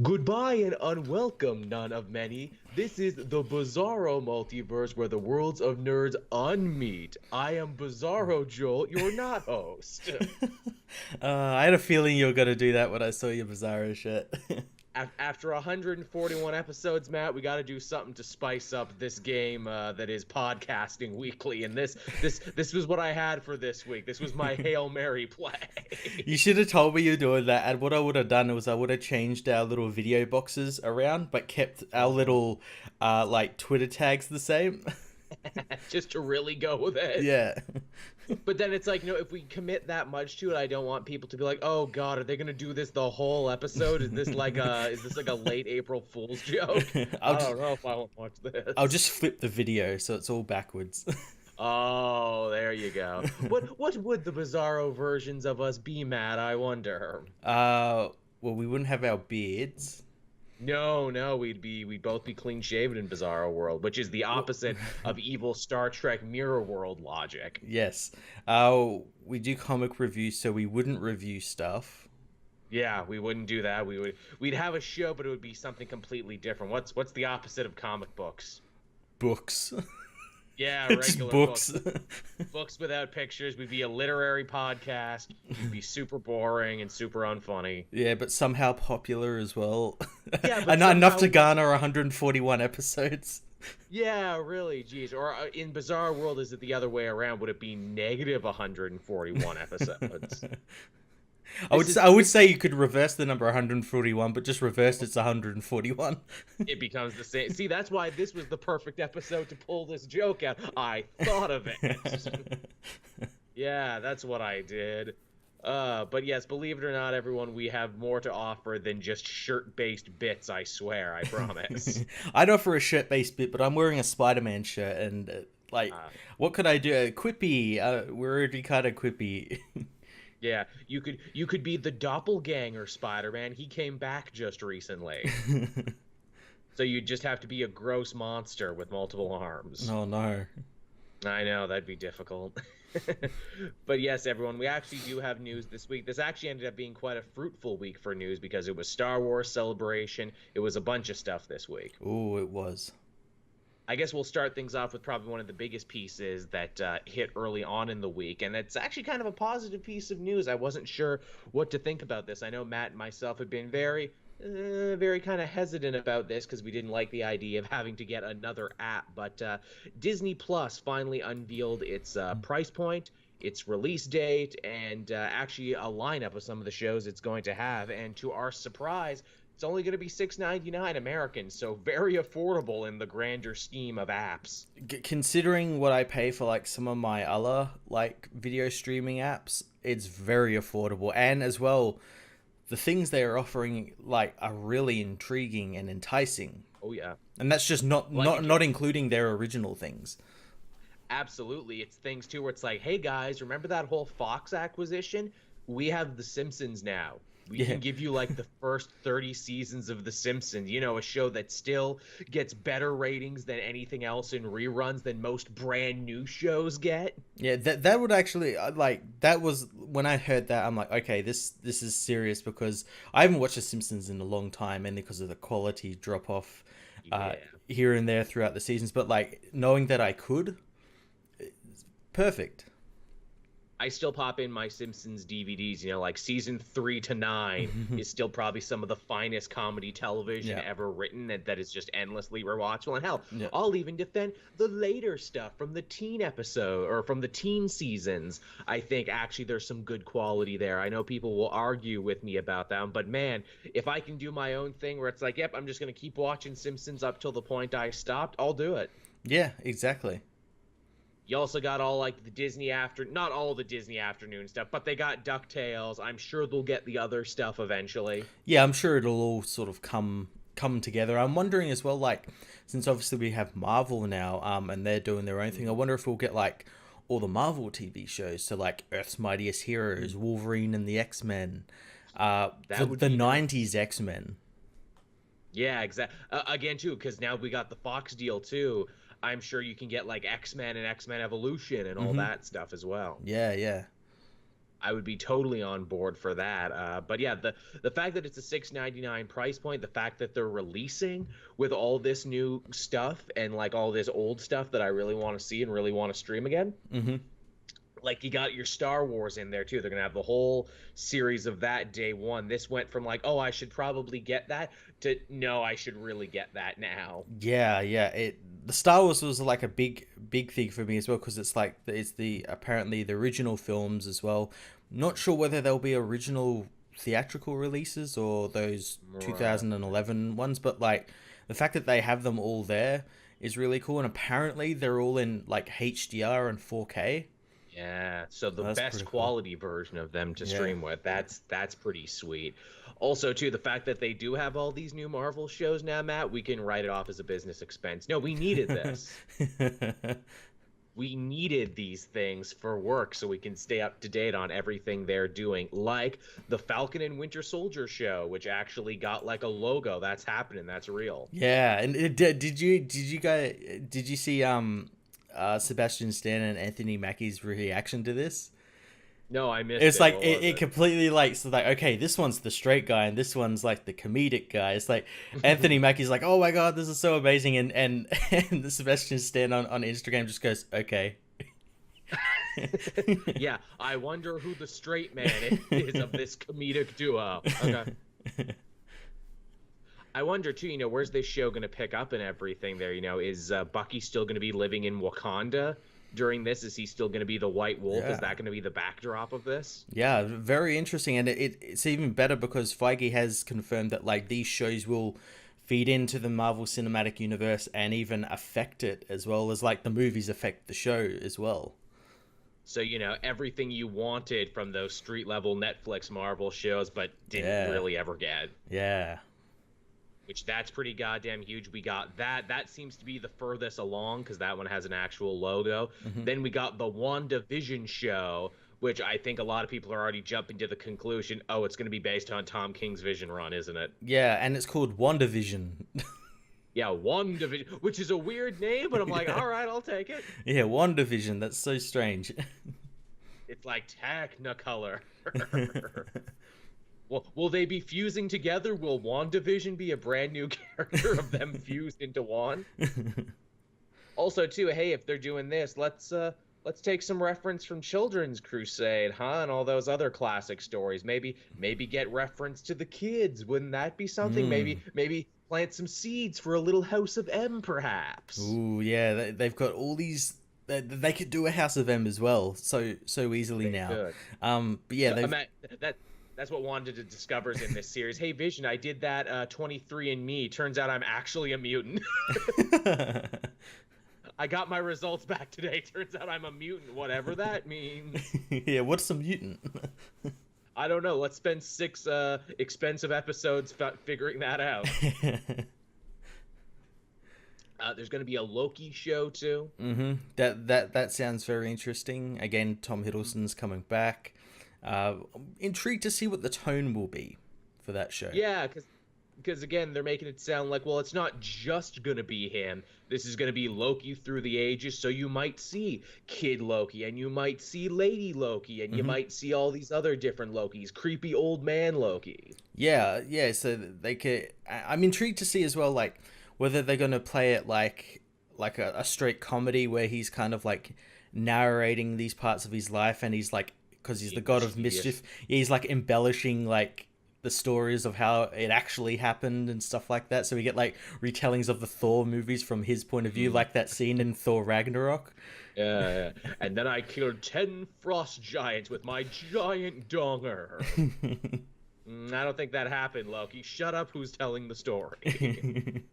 Goodbye and unwelcome, none of many. This is the Bizarro multiverse where the worlds of nerds unmeet. I am Bizarro Joel, your not host. I had a feeling you were gonna do that when I saw your Bizarro shirt. After 141 episodes, Matt, we got to do something to spice up this game that is podcasting weekly. And this was what I had for this week. This was my Hail Mary play. You should have told me you're doing that, and what I would have done was I would have changed our little video boxes around, but kept our Oh, little like Twitter tags the same. just to really go with it. Yeah. But then it's like, if we commit that much to it, I don't want people to be like, "Oh God, are they gonna do this the whole episode? Is this like a late April Fool's joke?" I'll I just don't know if I want to watch I'll this. just flip the video so it's all backwards. Oh, there you go. What would the bizarro versions of us be, Matt? I wonder. uh, well, we wouldn't have our beards. No, no, we'd both be clean shaven in Bizarro World, which is the opposite of evil Star Trek Mirror World logic. Yes. We do comic reviews, so we wouldn't review stuff. Yeah, we wouldn't do that. We'd have a show, but it would be something completely different. What's the opposite of comic books? Books. Yeah, Just regular books. books. Books without pictures. We'd be a literary podcast. We'd be super boring and super unfunny. Yeah, but somehow popular as well. Yeah, but And not enough somehow, to garner 141 episodes. yeah, really, geez. Or in Bizarre World, is it the other way around? Would it be negative 141 episodes? I This would is say, I would this. say you could reverse the number 141, but just reverse it's 141. It becomes the same. See, that's why this was the perfect episode to pull this joke out. I thought of it. Yeah, that's what I did. But yes, believe it or not, everyone, we have more to offer than just shirt-based bits, I swear, I promise. I'd offer a shirt-based bit, but I'm wearing a Spider-Man shirt, and like, Uh, what could I do? Quippy. We're already kind of quippy. yeah, you could be the doppelganger Spider-Man. He came back just recently. So you just have to be a gross monster with multiple arms. Oh no. I know, that'd be difficult. But yes, everyone, we actually do have news this week. This actually ended up being quite a fruitful week for news because it was Star Wars Celebration. It was a bunch of stuff this week. Oh, it was. I guess we'll start things off with probably one of the biggest pieces that hit early on in the week, and it's actually kind of a positive piece of news. I wasn't sure what to think about this. I know Matt and myself had been very kind of hesitant about this because we didn't like the idea of having to get another app, but Disney Plus finally unveiled its price point, its release date, and actually a lineup of some of the shows it's going to have. And to our surprise, it's only going to be $6.99 American, so very affordable in the grander scheme of apps. Considering what I pay for like some of my other like video streaming apps, it's very affordable, and as well, the things they are offering like are really intriguing and enticing. Oh yeah, And that's just not like not if not including their original things. absolutely, it's things too where it's like, hey guys, remember that whole Fox acquisition? We have The Simpsons now. We Yeah. can give you like the first 30 seasons of The Simpsons, a show that still gets better ratings than anything else in reruns than most brand new shows get. Yeah, that would actually like that was when I heard that I'm like, okay, this is serious because I haven't watched The Simpsons in a long time, and because of the quality drop off Yeah. here and there throughout the seasons. But like knowing that I could, perfect. I still pop in my Simpsons DVDs, like season 3 to 9 is still probably some of the finest comedy television Yeah, ever written that is just endlessly rewatchable. And hell, yeah, I'll even defend the later stuff from the teen episode or from the teen seasons. I think actually there's some good quality there. I know people will argue with me about that, but man, if I can do my own thing where it's like, yep, I'm just going to keep watching Simpsons up till the point I stopped, I'll do it. yeah, exactly. You also got all like the Disney after, not all the Disney afternoon stuff, but they got DuckTales. I'm sure they'll get the other stuff eventually. Yeah, I'm sure it'll all sort of come together. I'm wondering as well, like since obviously we have Marvel now, and they're doing their own thing. I wonder if we'll get like all the Marvel TV shows, so like Earth's Mightiest Heroes, Wolverine and the X-Men, That would the be nice. '90s X-Men. Yeah, exactly. Again, too, because now we got the Fox deal too. I'm sure you can get like X-Men and X-Men Evolution and all Hmm. that stuff as well. Yeah, yeah. I would be totally on board for that. But yeah, the fact that it's a $6.99 price point, the fact that they're releasing with all this new stuff and like all this old stuff that I really want to see and really want to stream again. Mm-hmm. Like you got your Star Wars in there too. They're gonna have the whole series of that day one. This went from like, oh, I should probably get that to no, I should really get that now. Yeah, yeah. The Star Wars was like a big thing for me as well because it's like it's the apparently the original films as well. Not sure whether there'll be original theatrical releases or those Right. 2011 ones, but like the fact that they have them all there is really cool. And apparently they're all in like HDR and 4K. Yeah, so the That's best pretty cool. quality version of them to Yeah. stream with. That's pretty sweet. Also, too, the fact that they do have all these new Marvel shows now, Matt, we can write it off as a business expense. No, we needed this. We needed these things for work so we can stay up to date on everything they're doing, like the Falcon and Winter Soldier show, which actually got like a logo. That's happening. That's real. Yeah, and did you see Sebastian Stan and Anthony Mackie's reaction to this? No, I missed It's it. like What it, was it it? completely like so like okay, this one's the straight guy and this one's like the comedic guy. It's like Anthony Mackie's like, oh my god, this is so amazing, and and the Sebastian Stan on Instagram just goes okay. Yeah, I wonder who the straight man is of this comedic duo. Okay. I wonder too, where's this show going to pick up and everything there? Is Bucky still going to be living in Wakanda during this? Is he still going to be the White Wolf? Yeah. Is that going to be the backdrop of this? Yeah, very interesting, and it's even better because Feige has confirmed that like these shows will feed into the Marvel Cinematic Universe and even affect it as well as like the movies affect the show as well. So, everything you wanted from those street level Netflix Marvel shows, but didn't Yeah. really ever get. Yeah. Which that's pretty goddamn huge. We got that. That seems to be the furthest along because that one has an actual logo. Mhm. Then we got the WandaVision show, which I think a lot of people are already jumping to the conclusion, oh, it's going to be based on Tom King's Vision run, isn't it? Yeah, and it's called WandaVision. Yeah, WandaVision, which is a weird name, but I'm like, all right, I'll take it. Yeah, WandaVision. That's so strange. It's like Technicolor. Well, will they be fusing together? Will WandaVision be a brand new character of them fused into one? Also, too, hey, if they're doing this, let's take some reference from Children's Crusade, huh? And all those other classic stories. Maybe get reference to the kids. Wouldn't that be something? Maybe plant some seeds for a little House of M, perhaps. Ooh, yeah, they've got all these. They could do a House of M as well, so easily They now. could. But yeah, they've. That's what Wanda discovers in this series. Hey, Vision, I did that 23andMe. Turns out I'm actually a mutant. I got my results back today. Turns out I'm a mutant, whatever that means. Yeah, what's a mutant? I don't know. Let's spend 6 expensive episodes figuring that out. There's going to be a Loki show, too. Mm-hmm. That sounds very interesting. Again, Tom Hiddleston's coming back. Intrigued to see what the tone will be for that show. Yeah, because again, they're making it sound like, well, it's not just going to be him. This is going to be Loki through the ages, so you might see Kid Loki, and you might see Lady Loki, and you might see all these other different Lokis, creepy old man Loki. Yeah, so they could... I'm intrigued to see as well, like, whether they're going to play it like a straight comedy where he's kind of, like, narrating these parts of his life, and he's, like, because he's the god of mischief, he's, like, embellishing, like, the stories of how it actually happened and stuff like that. So we get like retellings of the Thor movies from his point of view, like that scene in Thor Ragnarok. Yeah. And then I killed 10 frost giants with my giant donger. I don't think that happened, Loki. Shut up, who's telling the story?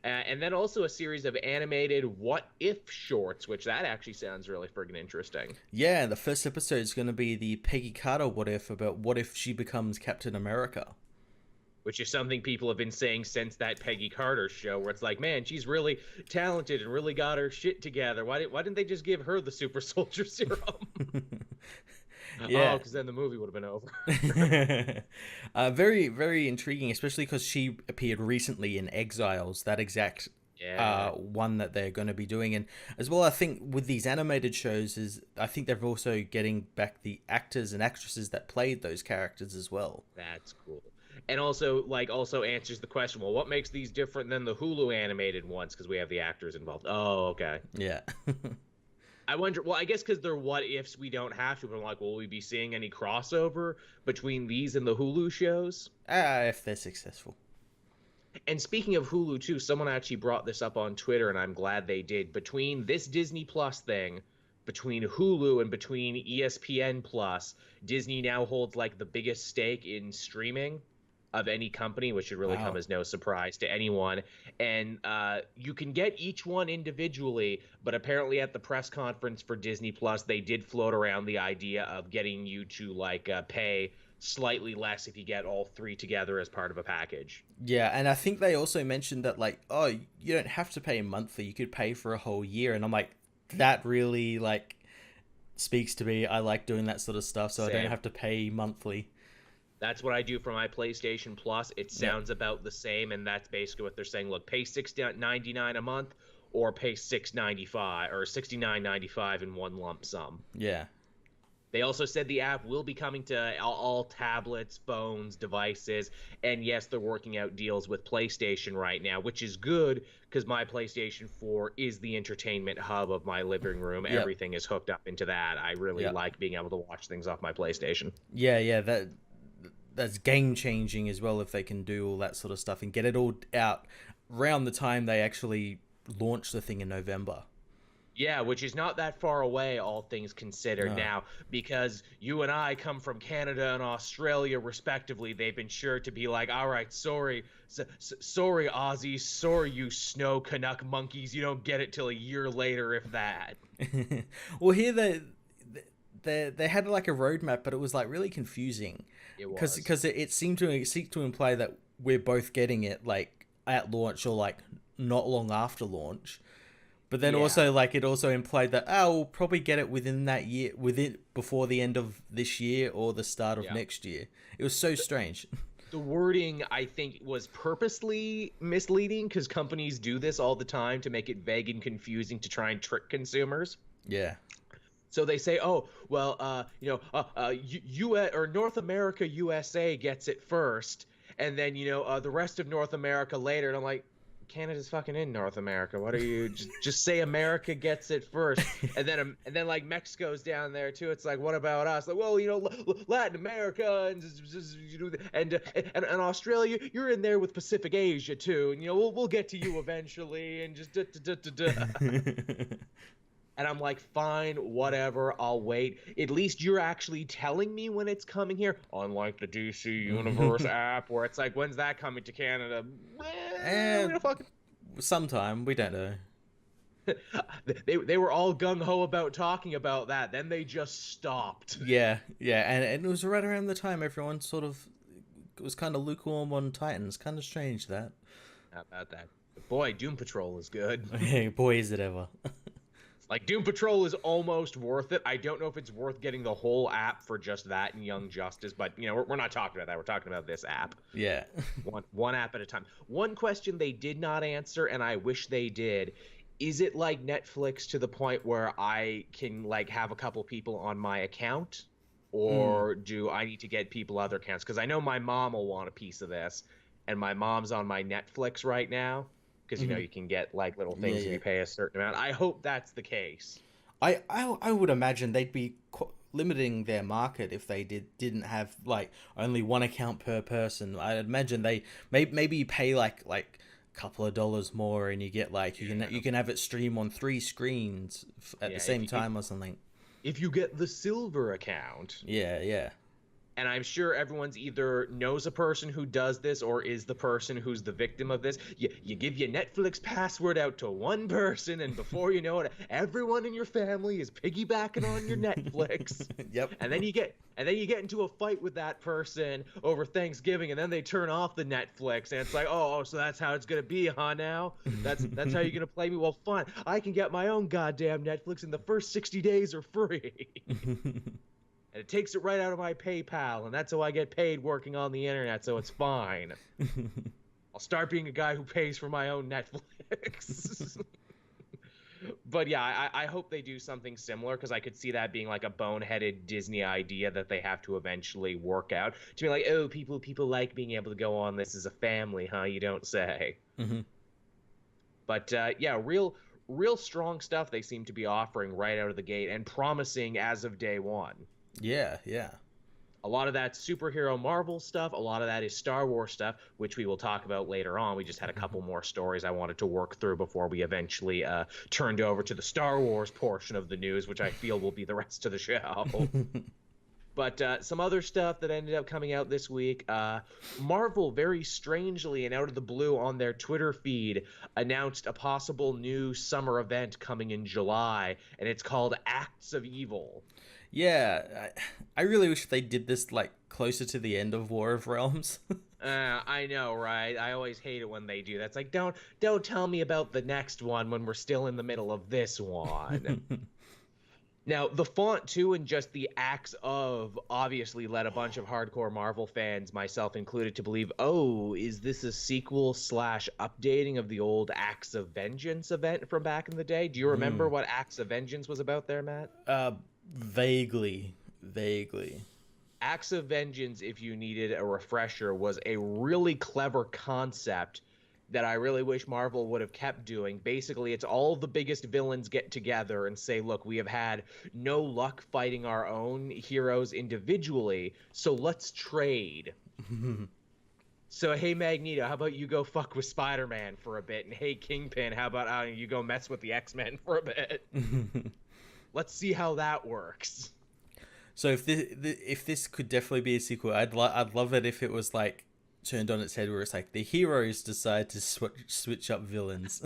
And then also a series of animated what if shorts, which that actually sounds really friggin' interesting. Yeah, the first episode is going to be the Peggy Carter what if, about what if she becomes Captain America. Which is something people have been saying since that Peggy Carter show, where it's like, man, she's really talented and really got her shit together. Why didn't they just give her the super soldier serum? Yeah. Oh, because then the movie would have been over. Very, very intriguing, especially because she appeared recently in Exiles, that exact Yeah. one that they're going to be doing. And as well, I think with these animated shows, is I think they're also getting back the actors and actresses that played those characters as well. That's cool. And also, like, also answers the question, well, what makes these different than the Hulu animated ones? Because we have the actors involved. Oh, okay. Yeah. I wonder, well, I guess because they're what ifs, we don't have to. But I'm like, will we be seeing any crossover between these and the Hulu shows? If they're successful. And speaking of Hulu, too, someone actually brought this up on Twitter, and I'm glad they did. Between this Disney Plus thing, between Hulu and between ESPN Plus, Disney now holds like the biggest stake in streaming of any company, which should really Wow. come as no surprise to anyone. And you can get each one individually, but apparently at the press conference for Disney Plus, they did float around the idea of getting you to like pay slightly less if you get all three together as part of a package. Yeah, and I think they also mentioned that, like, oh, you don't have to pay monthly, you could pay for a whole year. And I'm like, that really, like, speaks to me. I like doing that sort of stuff, so I Same. don't have to pay monthly. That's what I do for my PlayStation Plus. It sounds about the same, and that's basically what they're saying. Look, pay $6.99 a month, or pay $6.95 or $69.95 in one lump sum. Yeah. They also said the app will be coming to all tablets, phones, devices, and yes, they're working out deals with PlayStation right now, which is good because my PlayStation 4 is the entertainment hub of my living room. Yep. Everything is hooked up into that. I really Yep. like being able to watch things off my PlayStation. Yeah, that's game changing as well if they can do all that sort of stuff and get it all out around the time they actually launch the thing in November. Yeah, which is not that far away, all things considered, No. now, because you and I come from Canada and Australia, respectively. They've been sure to be like, all right, sorry, sorry, Aussies, sorry, you snow Canuck monkeys, you don't get it till a year later, if that. Well, here they had like a roadmap, but it was like really confusing It was. because it seemed to seek to imply that we're both getting it like at launch or like not long after launch. But then Yeah. also, like, it also implied that, we'll probably get it within that year, before the end of this year or the start of Yeah. next year. It was so strange. The wording, I think, was purposely misleading because companies do this all the time to make it vague and confusing to try and trick consumers. Yeah. So they say, oh, well, U.S. or North America, USA gets it first, and then the rest of North America later. And I'm like, Canada's fucking in North America. What are you? just say America gets it first, and then like Mexico's down there too. It's like, what about us? Like, well, Latin America and Australia, you're in there with Pacific Asia too, and we'll get to you eventually, and just And I'm like, fine, whatever, I'll wait. At least you're actually telling me when it's coming here. Unlike the DC Universe app, where it's like, when's that coming to Canada? Sometime, we don't know. They were all gung-ho about talking about that. Then they just stopped. Yeah, and it was right around the time everyone sort of was kind of lukewarm on Titans. Kind of strange that. How about that? Boy, Doom Patrol is good. Hey, boy, is it ever. Like, Doom Patrol is almost worth it. I don't know if it's worth getting the whole app for just that and Young Justice, but, we're not talking about that. We're talking about this app. Yeah. One app at a time. One question they did not answer, and I wish they did, is it like Netflix to the point where I can, like, have a couple people on my account? Or do I need to get people other accounts? Because I know my mom will want a piece of this, and my mom's on my Netflix right now. Because, you can get, like, little things if you pay a certain amount. I hope that's the case. I would imagine they'd be limiting their market if they didn't have, like, only one account per person. I'd imagine they maybe pay, like a couple of dollars more and you get, like, you can have it stream on 3 screens at the same time or something. If you get the silver account. Yeah. And I'm sure everyone's either knows a person who does this or is the person who's the victim of this. You give your Netflix password out to one person, and before you know it, everyone in your family is piggybacking on your Netflix. Yep. And then you get into a fight with that person over Thanksgiving, and then they turn off the Netflix, and it's like, oh, so that's how it's gonna be, huh? Now that's how you're gonna play me. Well, fine. I can get my own goddamn Netflix, and the first 60 days are free. And it takes it right out of my PayPal, and that's how I get paid working on the internet, so it's fine. I'll start being a guy who pays for my own Netflix. But yeah, I hope they do something similar, because I could see that being like a boneheaded Disney idea that they have to eventually work out. To be like, oh, people like being able to go on this as a family, huh? You don't say. Mm-hmm. But yeah, real strong stuff they seem to be offering right out of the gate, and promising as of day one. Yeah, yeah. A lot of that's superhero Marvel stuff. A lot of that is Star Wars stuff, which we will talk about later on. We just had a couple more stories I wanted to work through before we eventually turned over to the Star Wars portion of the news, which I feel will be the rest of the show. But some other stuff that ended up coming out this week. Marvel, very strangely and out of the blue on their Twitter feed, announced a possible new summer event coming in July, and it's called Acts of Evil. Yeah, I really wish they did this like closer to the end of War of Realms. I know, right? I always hate it when they do that. It's like, don't tell me about the next one when we're still in the middle of this one. Now, the font, too, and just the acts of obviously led a bunch of hardcore Marvel fans, myself included, to believe, oh, is this a sequel / updating of the old Acts of Vengeance event from back in the day? Do you remember what Acts of Vengeance was about there, Matt? Vaguely. Acts of Vengeance, if you needed a refresher, was a really clever concept that I really wish Marvel would have kept doing. Basically, it's all the biggest villains get together and say, look, we have had no luck fighting our own heroes individually, so let's trade. So, hey, Magneto, how about you go fuck with Spider-Man for a bit? And hey, Kingpin, how about you go mess with the X-Men for a bit? Let's see how that works. So if this could definitely be a sequel, I'd love it if it was like turned on its head, where it's like the heroes decide to switch up villains,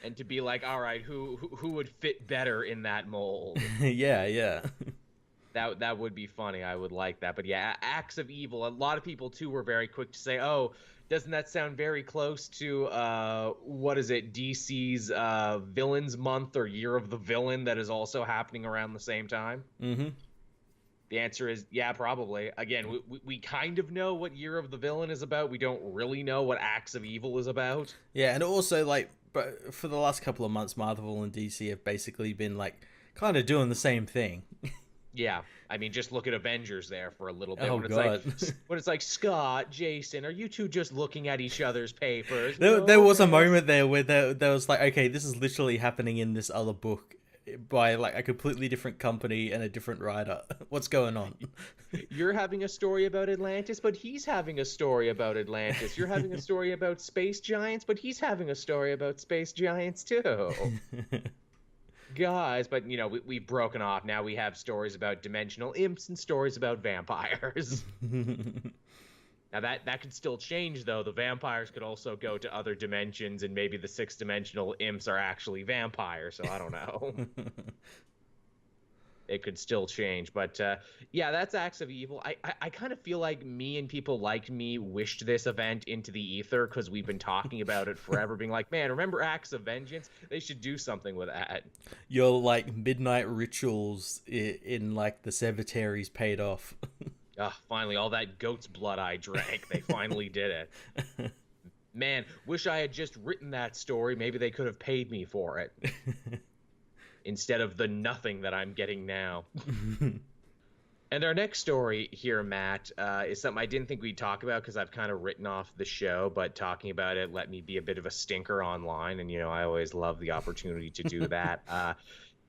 and to be like, all right, who would fit better in that mold? yeah. That would be funny. I would like that. But yeah, Acts of Evil. A lot of people too were very quick to say, oh, doesn't that sound very close to what is it, DC's Villains Month or Year of the Villain that is also happening around the same time? Mm-hmm. The answer is yeah, probably. Again, we kind of know what Year of the Villain is about. We don't really know what Acts of Evil is about. Yeah, and also like, but for the last couple of months, Marvel and DC have basically been like kind of doing the same thing. Yeah, I mean, just look at Avengers there for a little bit. Oh, when it's God. When it's like, Scott, Jason, are you two just looking at each other's papers? There was a moment there where there was like, okay, this is literally happening in this other book by like a completely different company and a different writer. What's going on? You're having a story about Atlantis, but he's having a story about Atlantis. You're having a story about space giants, but he's having a story about space giants too. Guys, but you know, we've broken off. Now we have stories about dimensional imps and stories about vampires. Now that could still change, though. The vampires could also go to other dimensions, and maybe the 6-dimensional imps are actually vampires, so I don't know. It could still change. But yeah, that's Acts of Evil. I kind of feel like me and people like me wished this event into the ether, because we've been talking about it forever, being like, man, remember Acts of Vengeance? They should do something with that. Your like midnight rituals in like the cemeteries paid off. Finally, all that goat's blood I drank, they finally did it. Man, wish I had just written that story. Maybe they could have paid me for it. Instead of the nothing that I'm getting now. And our next story here, Matt, is something I didn't think we'd talk about, because I've kind of written off the show, but talking about it let me be a bit of a stinker online, and, you know, I always love the opportunity to do that.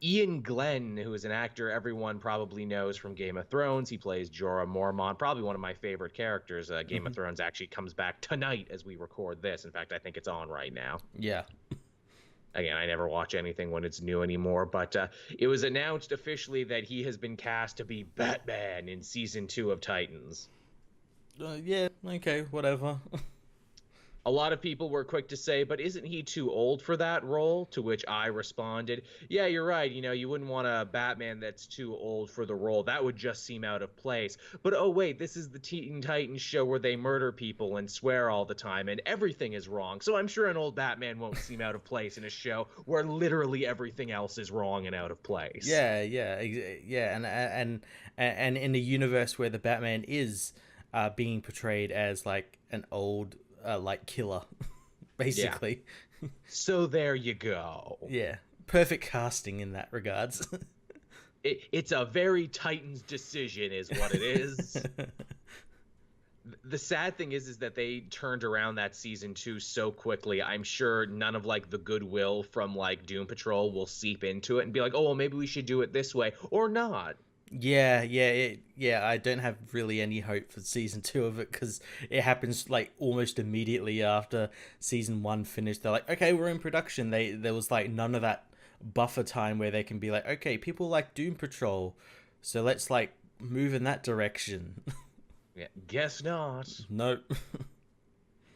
Ian Glen, who is an actor everyone probably knows from Game of Thrones. He plays Jorah Mormont, probably one of my favorite characters. Game of Thrones actually comes back tonight as we record this. In fact, I think it's on right now. Yeah. Again, I never watch anything when it's new anymore, but it was announced officially that he has been cast to be Batman in Season 2 of Titans. Yeah, okay, whatever. A lot of people were quick to say, but isn't he too old for that role? To which I responded, yeah, you're right. You know, you wouldn't want a Batman that's too old for the role. That would just seem out of place. But oh, wait, this is the Teen Titans show where they murder people and swear all the time, and everything is wrong. So I'm sure an old Batman won't seem out of place in a show where literally everything else is wrong and out of place. Yeah, and in a universe where the Batman is being portrayed as like an old like killer, basically. Yeah. So there you go. Yeah, perfect casting in that regards. It's a very Titans decision, is what it is. The sad thing is that they turned around that season 2 so quickly. I'm sure none of like the goodwill from like Doom Patrol will seep into it and be like, oh well, maybe we should do it this way or not. Yeah. I don't have really any hope for season 2 of it because it happens like almost immediately after season 1 finished. They're like, okay, we're in production. There was like none of that buffer time where they can be like, okay, people like Doom Patrol, so let's like move in that direction. Yeah, guess not. Nope.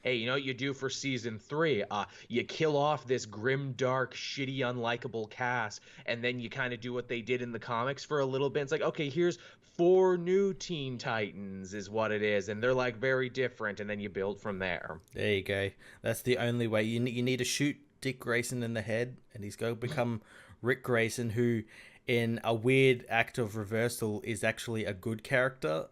Hey, you know what you do for season 3? You kill off this grim, dark, shitty, unlikable cast, and then you kind of do what they did in the comics for a little bit. It's like, okay, here's 4 new Teen Titans, is what it is, and they're like very different, and then you build from there. There you go. That's the only way. You need to shoot Dick Grayson in the head, and he's going to become Rick Grayson, who, in a weird act of reversal, is actually a good character.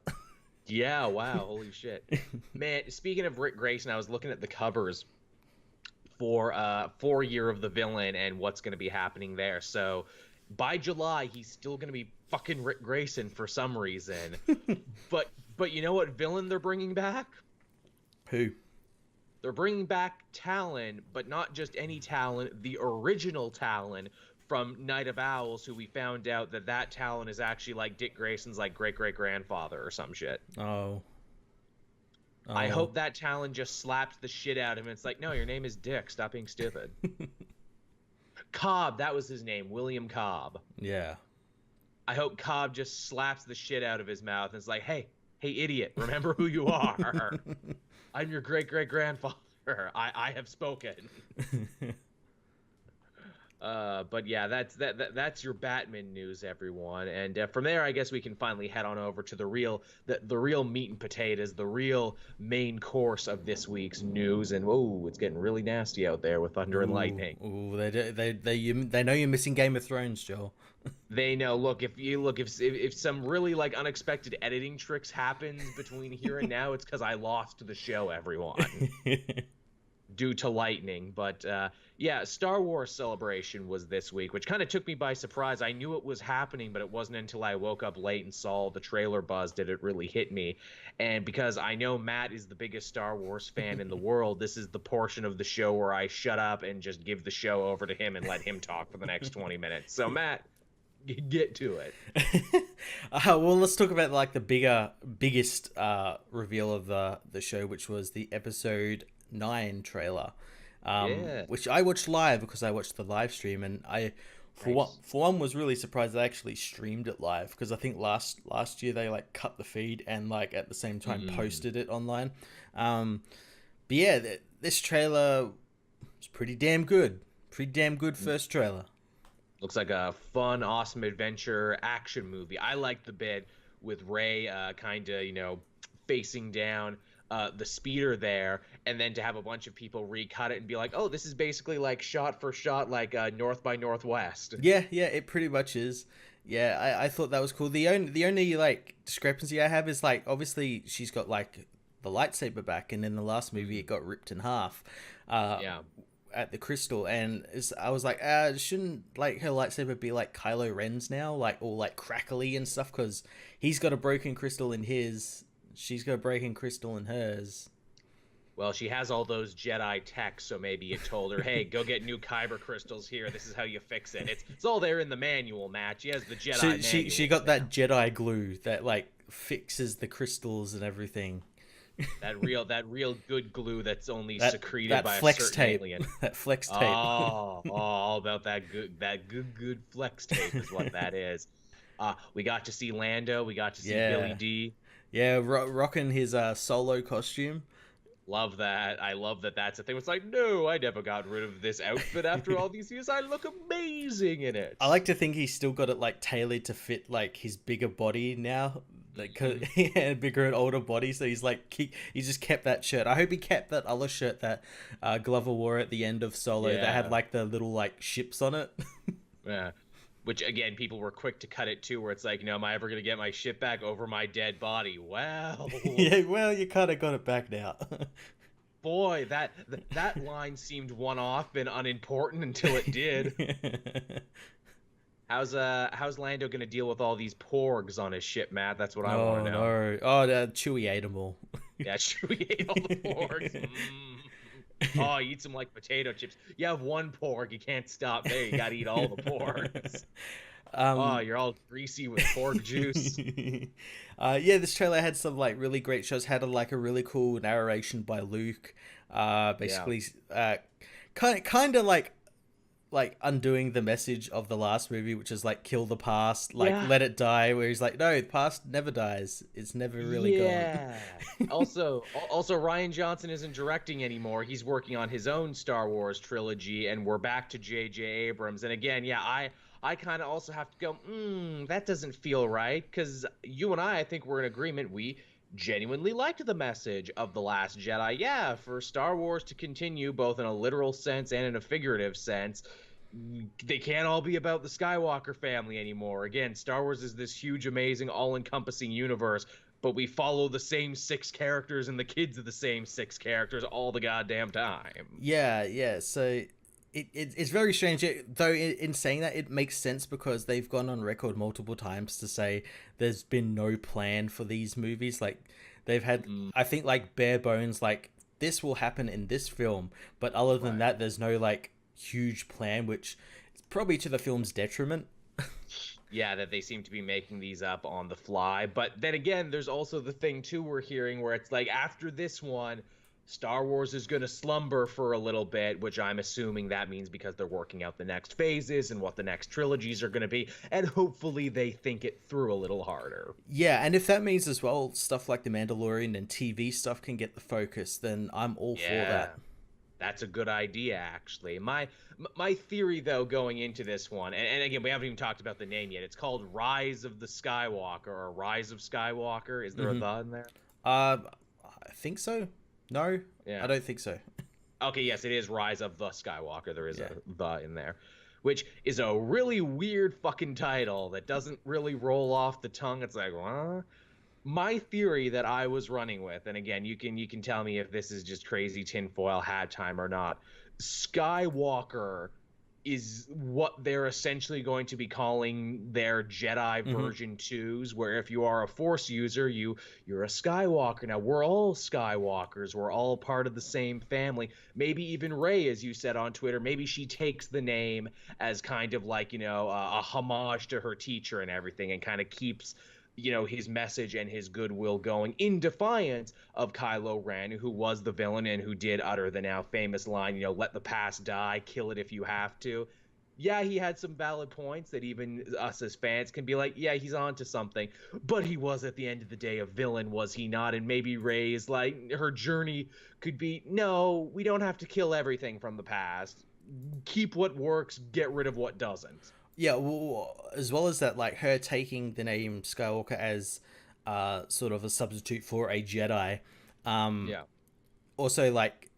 Yeah, wow, holy shit. Man, speaking of Rick Grayson, I was looking at the covers for Year of the Villain and what's going to be happening there. So by July, he's still going to be fucking Rick Grayson for some reason. but you know what villain they're bringing back? Who? They're bringing back Talon, but not just any Talon, the original Talon from Night of Owls, who we found out that Talon is actually like Dick Grayson's like great-great-grandfather or some shit. Oh. I hope that Talon just slaps the shit out of him. It's like, no, your name is Dick. Stop being stupid. Cobb, that was his name, William Cobb. Yeah. I hope Cobb just slaps the shit out of his mouth and is like, hey, idiot, remember who you are. I'm your great-great-grandfather. I have spoken. But yeah, that's your Batman news, everyone. And from there, I guess we can finally head on over to the real meat and potatoes, the real main course of this week's news. And whoa, it's getting really nasty out there with thunder and lightning. Ooh, they know you're missing Game of Thrones, Joel. They know. Look, if some really like unexpected editing tricks happen between here and now, it's because I lost the show, everyone. Due to lightning. But yeah, Star Wars Celebration was this week, which kind of took me by surprise. I knew it was happening, but it wasn't until I woke up late and saw the trailer buzz did it really hit me. And because I know Matt is the biggest Star Wars fan in the world, this is the portion of the show where I shut up and just give the show over to him and let him talk for the next 20 minutes. So Matt, get to it. Well, let's talk about like the biggest reveal of the show, which was the episode 9 trailer, which I watched live because I watched the live stream, and for one was really surprised they actually streamed it live, because I think last year they like cut the feed and like at the same time posted it online. But yeah, this trailer was pretty damn good. First trailer. Looks like a fun, awesome adventure action movie. I liked the bit with Rey kind of, facing down the speeder there, and then to have a bunch of people recut it and be like, oh, this is basically like shot for shot like North by Northwest. Yeah, it pretty much is. Yeah, I thought that was cool. The only like discrepancy I have is like, obviously she's got like the lightsaber back, and in the last movie it got ripped in half. At the crystal, and I was like, shouldn't like her lightsaber be like Kylo Ren's now, like all like crackly and stuff, because he's got a broken crystal in his, she's got a broken crystal in hers. Well, she has all those Jedi tech, so maybe it told her, hey, go get new kyber crystals here. This is how you fix it. It's all there in the manual, Matt. She has the Jedi manual. She got that Jedi glue that like fixes the crystals and everything. That real good glue that's only secreted by flex a certain tape. alien. That flex tape. All about that good flex tape is what that is. We got to see Lando. We got to see Billy D. Yeah, rocking his solo costume. Love that. I love that that's a thing. It's like, no, I never got rid of this outfit after all these years. I look amazing in it. I like to think he's still got it like tailored to fit like his bigger body now. Like he had a bigger and older body, so he's like he just kept that shirt. I hope he kept that other shirt that Glover wore at the end of Solo that had like the little like ships on it. Yeah. Which, again, people were quick to cut it, too, where it's like, am I ever going to get my shit back over my dead body? Well... Yeah, well, you kind of got it back now. boy, that line seemed one-off and unimportant until it did. How's Lando gonna deal with all these porgs on his ship, Matt? That's what I want to know. No. Oh, Chewie ate them all. Yeah, Chewie ate all the porgs. Oh, he eats them like potato chips. You have one porg, you can't stop there. You gotta eat all the porgs. Oh, you're all greasy with pork juice. Yeah, this trailer had some like really great shots. Had a really cool narration by Luke. Basically, kind of like undoing the message of the last movie, which is like kill the past, let it die. Where he's like, no, the past never dies. It's never really gone. also, Rian Johnson isn't directing anymore. He's working on his own Star Wars trilogy, and we're back to J.J. Abrams. And again, I kind of also have to go, that doesn't feel right, because you and I think we're in agreement. We genuinely liked the message of The Last Jedi. Yeah, for Star Wars to continue, both in a literal sense and in a figurative sense, they can't all be about the Skywalker family anymore. Again, Star Wars is this huge, amazing, all-encompassing universe, but we follow the same 6 characters and the kids of the same 6 characters all the goddamn time. Yeah, so... It's very strange, though. In saying that, it makes sense because they've gone on record multiple times to say there's been no plan for these movies. Like they've had, I think, like bare bones, like this will happen in this film, but other than that, there's no like huge plan, which is probably to the film's detriment. Yeah, that they seem to be making these up on the fly. But then again, there's also the thing too we're hearing where it's like after this one, Star Wars is going to slumber for a little bit, which I'm assuming that means because they're working out the next phases and what the next trilogies are going to be, and hopefully they think it through a little harder. Yeah, and if that means as well, stuff like The Mandalorian and TV stuff can get the focus, then I'm all for that. That's a good idea, actually. My theory, though, going into this one, and again, we haven't even talked about the name yet. It's called Rise of the Skywalker, or Rise of Skywalker. Is there a the in there? I think so. No, yeah. I don't think so. Okay, yes, it is Rise of the Skywalker. There is a the in there, which is a really weird fucking title that doesn't really roll off the tongue. It's like, what? My theory that I was running with, and again, you can tell me if this is just crazy tinfoil hat time or not. Skywalker is what they're essentially going to be calling their Jedi version 2s, where if you are a Force user, you're a Skywalker. Now, we're all Skywalkers. We're all part of the same family. Maybe even Rey, as you said on Twitter, maybe she takes the name as kind of like, a homage to her teacher and everything, and kind of keeps his message and his goodwill going in defiance of Kylo Ren, who was the villain and who did utter the now famous line, let the past die, kill it if you have to. Yeah, he had some valid points that even us as fans can be like, yeah, he's on to something. But he was, at the end of the day, a villain, was he not? And maybe Rey's, like, her journey could be, no, we don't have to kill everything from the past. Keep what works, get rid of what doesn't. Yeah, well, as well as that, like her taking the name Skywalker as sort of a substitute for a Jedi. Also, like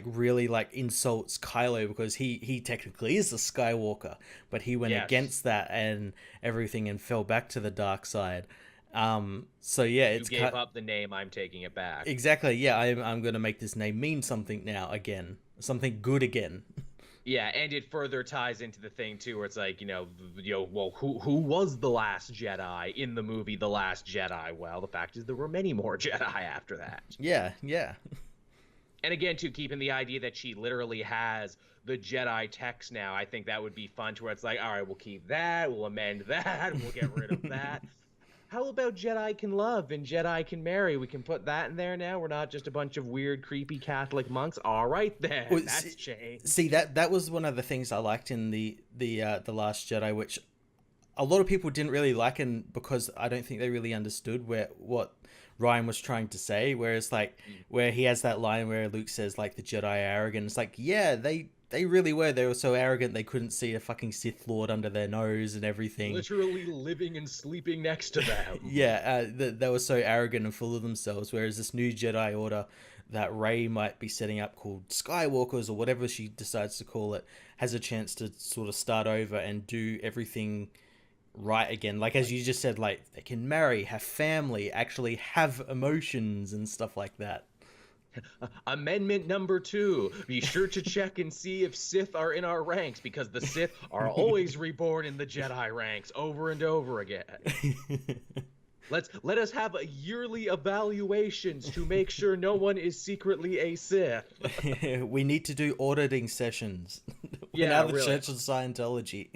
really like insults Kylo because he technically is a Skywalker, but he went against that and everything and fell back to the dark side. So yeah, you gave up the name. I'm taking it back. Exactly. Yeah, I'm gonna make this name mean something now again, something good again. Yeah, and it further ties into the thing too, where it's like, well, who was the last Jedi in the movie The Last Jedi? Well, the fact is there were many more Jedi after that. Yeah. And again, too, keeping the idea that she literally has the Jedi text now, I think that would be fun. To where it's like, all right, we'll keep that, we'll amend that, we'll get rid of that. How about Jedi can love and Jedi can marry? We can put that in there now. We're not just a bunch of weird, creepy Catholic monks. All right, then. Well, that's changed. See, that was one of the things I liked in the Last Jedi, which a lot of people didn't really like, and because I don't think they really understood what Ryan was trying to say. Whereas, like, where he has that line where Luke says, like, the Jedi are arrogant. It's like, yeah, they really were. They were so arrogant they couldn't see a fucking Sith Lord under their nose and everything. Literally living and sleeping next to them. Yeah, they were so arrogant and full of themselves. Whereas this new Jedi Order that Rey might be setting up, called Skywalkers or whatever she decides to call it, has a chance to sort of start over and do everything right again. Like, as you just said, like, they can marry, have family, actually have emotions and stuff like that. Amendment number 2. Be sure to check and see if Sith are in our ranks, because the Sith are always reborn in the Jedi ranks over and over again. Let us have a yearly evaluations to make sure no one is secretly a Sith. We need to do auditing sessions. We're Yeah, now the really. Church of Scientology.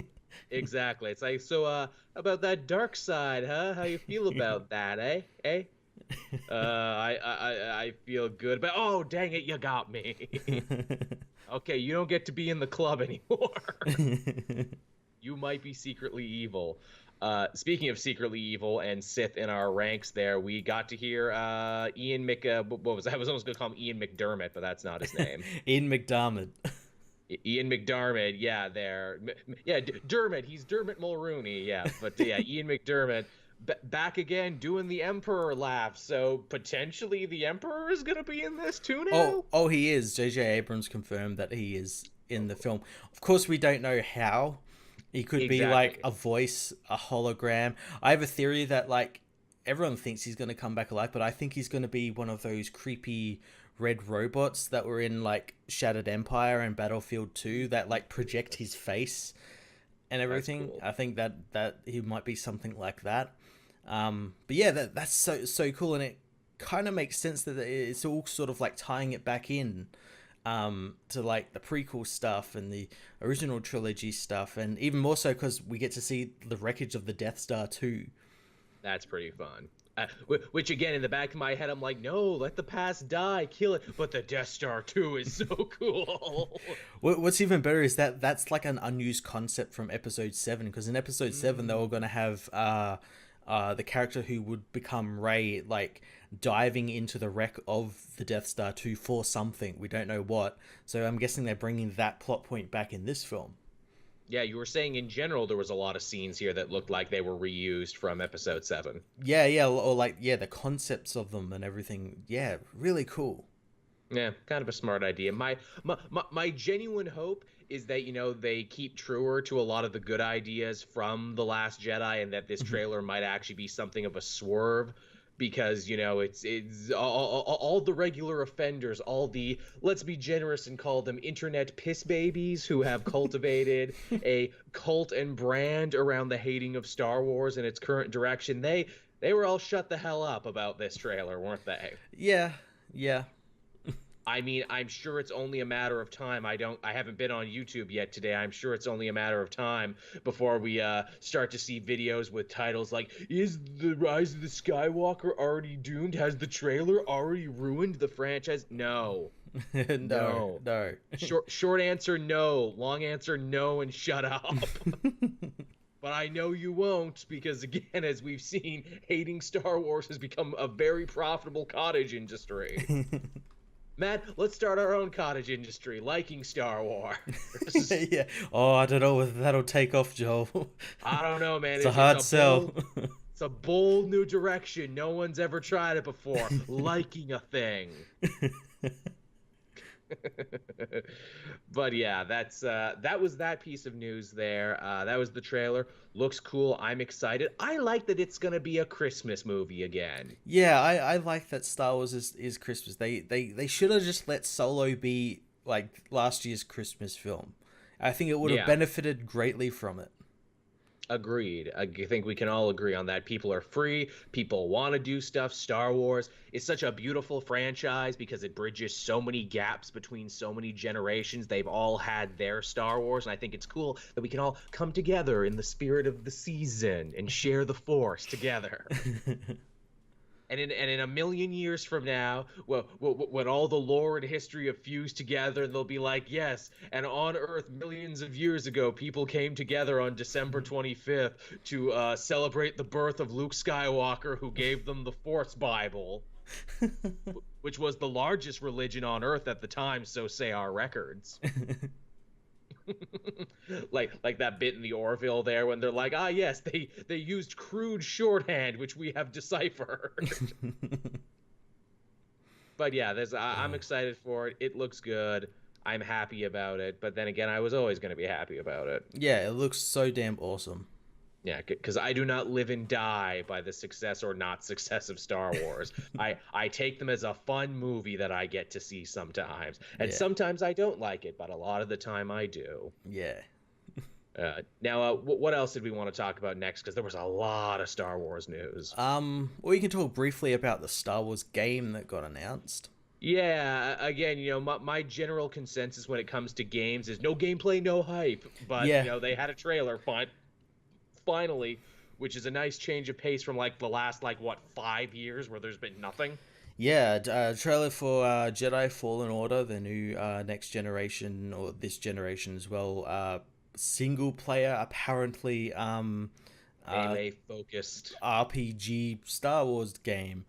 Exactly. It's like, so about that dark side, huh? How you feel about that, eh? Eh? I feel good, but oh dang it, you got me. Okay, you don't get to be in the club anymore. You might be secretly evil. Speaking of secretly evil and Sith in our ranks, there we got to hear Ian Mc. What was that? I was almost gonna call him Ian McDermott, but that's not his name. Ian McDermott. Ian McDermott, yeah, there, yeah, Dermot. He's Dermot Mulrooney, yeah, but yeah, Ian McDermott back again doing the Emperor laugh. So potentially the Emperor is gonna be in this too now. Oh, he is. J.J. Abrams confirmed that he is in the film. Of course, we don't know how. He could be like a voice, a hologram. I have a theory that like everyone thinks he's going to come back alive, but I think he's going to be one of those creepy red robots that were in like Shattered Empire and Battlefield 2 that like project his face and everything. Cool. I think that he might be something like that. But yeah, that's so cool, and it kind of makes sense that it's all sort of like tying it back in to like the prequel stuff and the original trilogy stuff, and even more so because we get to see the wreckage of the Death Star too. That's pretty fun. Which again, in the back of my head, I'm like, no, let the past die, kill it. But the Death Star 2 is so cool. What's even better is that's like an unused concept from Episode 7, because in Episode 7 they were going to have the character who would become Rey like diving into the wreck of the Death Star 2 for something. We don't know what. So I'm guessing they're bringing that plot point back in this film. Yeah, you were saying in general there was a lot of scenes here that looked like they were reused from Episode 7. Yeah, or like, yeah, the concepts of them and everything. Yeah, really cool. Yeah, kind of a smart idea. My genuine hope is that, you know, they keep truer to a lot of the good ideas from The Last Jedi, and that this trailer might actually be something of a swerve, because, you know, it's all the regular offenders, all the, let's be generous and call them internet piss babies, who have cultivated a cult and brand around the hating of Star Wars and its current direction. They were all shut the hell up about this trailer, weren't they? Yeah. I mean, I'm sure it's only a matter of time. I haven't been on YouTube yet today. I'm sure it's only a matter of time before we start to see videos with titles like, is the Rise of the Skywalker already doomed? Has the trailer already ruined the franchise? No. No. Short answer, no. Long answer, no, and shut up. But I know you won't, because again, as we've seen, hating Star Wars has become a very profitable cottage industry. Matt, let's start our own cottage industry, liking Star Wars. Yeah. Oh, I don't know whether that'll take off, Joel. I don't know, man. It's a hard sell. It's a bold new direction. No one's ever tried it before. Liking a thing. But yeah, that was that piece of news there. That was the trailer. Looks cool. I'm excited. I like that it's gonna be a Christmas movie again. Yeah, I like that Star Wars is Christmas. They should have just let Solo be like last year's Christmas film. I think it would have benefited greatly from it. Agreed. I think we can all agree on that. People are free. People want to do stuff. Star Wars is such a beautiful franchise because it bridges so many gaps between so many generations. They've all had their Star Wars, and I think it's cool that we can all come together in the spirit of the season and share the Force together. And in a million years from now, when all the lore and history have fused together, they'll be like, yes, and on Earth millions of years ago, people came together on December 25th to celebrate the birth of Luke Skywalker, who gave them the Force Bible, which was the largest religion on Earth at the time, so say our records. like that bit in the Orville there when they're like, yes, they used crude shorthand which we have deciphered. But yeah, I'm excited for it. It looks good. I'm happy about it, but then again, I was always going to be happy about it. Yeah, it looks so damn awesome. Yeah, because I do not live and die by the success or not success of Star Wars. I take them as a fun movie that I get to see sometimes, and Yeah, sometimes I don't like it, but a lot of the time I do. yeah. Now, what else did we want to talk about next? Because there was a lot of Star Wars news. Or you can talk briefly about the Star Wars game that got announced. Yeah, again, my general consensus when it comes to games is no gameplay, no hype. But Yeah, they had a trailer, finally, which is a nice change of pace from like the last like what 5 years where there's been nothing. yeah. Trailer for Jedi Fallen Order, the new next generation or this generation as well. Single player, apparently, uh, Melee focused. RPG Star Wars game.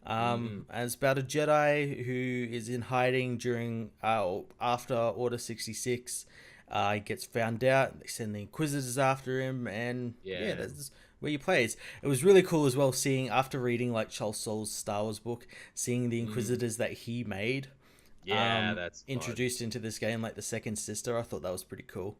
Hmm. And it's about a Jedi who is in hiding during after Order 66. He gets found out. They send the Inquisitors after him, and yeah, Yeah. that's where you play. It was really cool as well seeing after reading like Charles Soule's Star Wars book, seeing the Hmm. Inquisitors that he made Yeah, that's fun. introduced into this game, like the second sister. I thought that was pretty cool.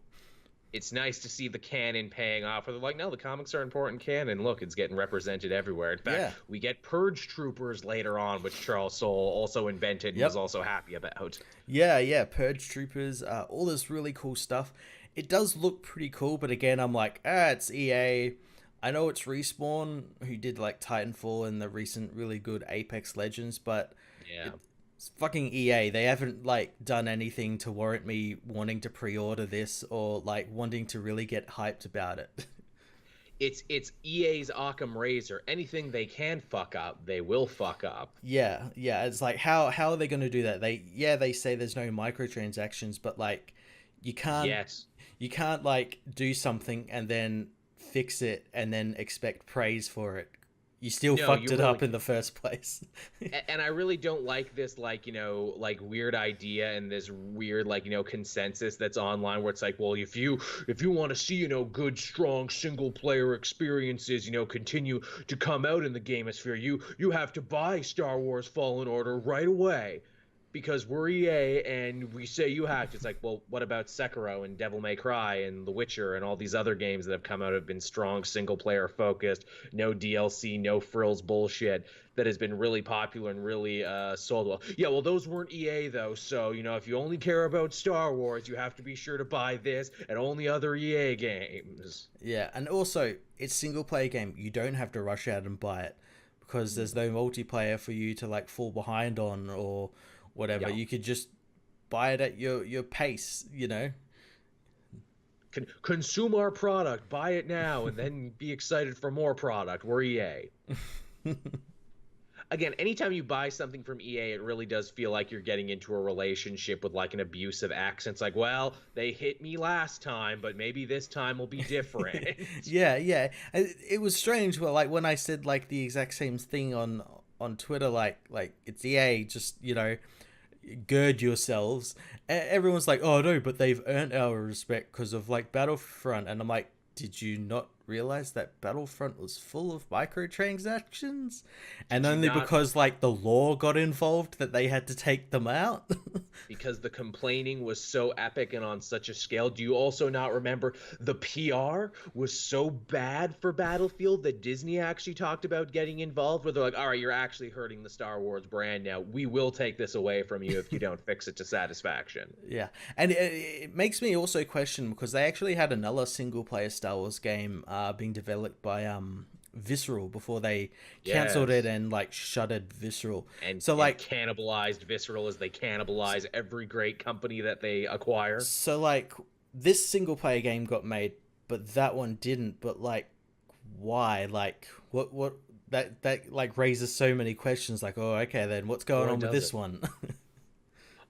It's nice to see the canon paying off. Where they're like, no, the comics are important canon. Look, it's getting represented everywhere. In fact, Yeah. we get Purge Troopers later on, which Charles Soule also invented and was Yep. also happy about. Yeah, yeah, Purge Troopers, all this really cool stuff. It does look pretty cool, but again, I'm like, it's EA. I know it's Respawn who did like Titanfall and the recent really good Apex Legends, but Yeah. it's fucking EA. They haven't like done anything to warrant me wanting to pre-order this or like wanting to really get hyped about it. It's EA's Occam Razor. Anything they can fuck up, they will fuck up. Yeah, yeah. It's like how are they going to do that? They say there's no microtransactions, but like you can't Yes. you can't like do something and then fix it and then expect praise for it. You still No, fucked you it really up in the first place. and I really don't like this like like weird idea and this weird like consensus that's online where it's like, well, if you want to see good strong single player experiences continue to come out in the gamosphere, you have to buy Star Wars Fallen Order right away because we're EA and we say you have to. It's like, well, what about Sekiro and Devil May Cry and The Witcher and all these other games that have come out have been strong single player focused, no DLC, no frills bullshit that has been really popular and really sold well. Yeah, well, those weren't EA though, so if you only care about Star Wars, you have to be sure to buy this and only other EA games. Yeah, and also it's single player game. You don't have to rush out and buy it because there's no multiplayer for you to like fall behind on or whatever. Yeah. You could just buy it at your pace. Consume our product, buy it now, and then be excited for more product. We're EA. Again, anytime you buy something from EA, it really does feel like you're getting into a relationship with like an abusive ex. It's like, well, they hit me last time, but maybe this time will be different. Yeah, yeah. It was strange. Well, like when I said like the exact same thing on Twitter, like it's EA. Just gird yourselves. Everyone's like, oh no, but they've earned our respect because of like Battlefront, and I'm like, did you not realize that Battlefront was full of microtransactions? And Did you only not? because like the law got involved that they had to take them out. Because the complaining was so epic and on such a scale. Do you also not remember the PR was so bad for Battlefield that Disney actually talked about getting involved, where they're like, all right, you're actually hurting the Star Wars brand now. We will take this away from you if you don't fix it to satisfaction. Yeah, and it makes me also question because they actually had another single player Star Wars game being developed by Visceral before they canceled it Yes. and like shuttered Visceral. And, So and like cannibalized Visceral as they cannibalize every great company that they acquire. so like this single player game got made, but that one didn't. But like, why? Like, what that like raises so many questions. Like, oh, okay, then what's going Or on with does this it? one?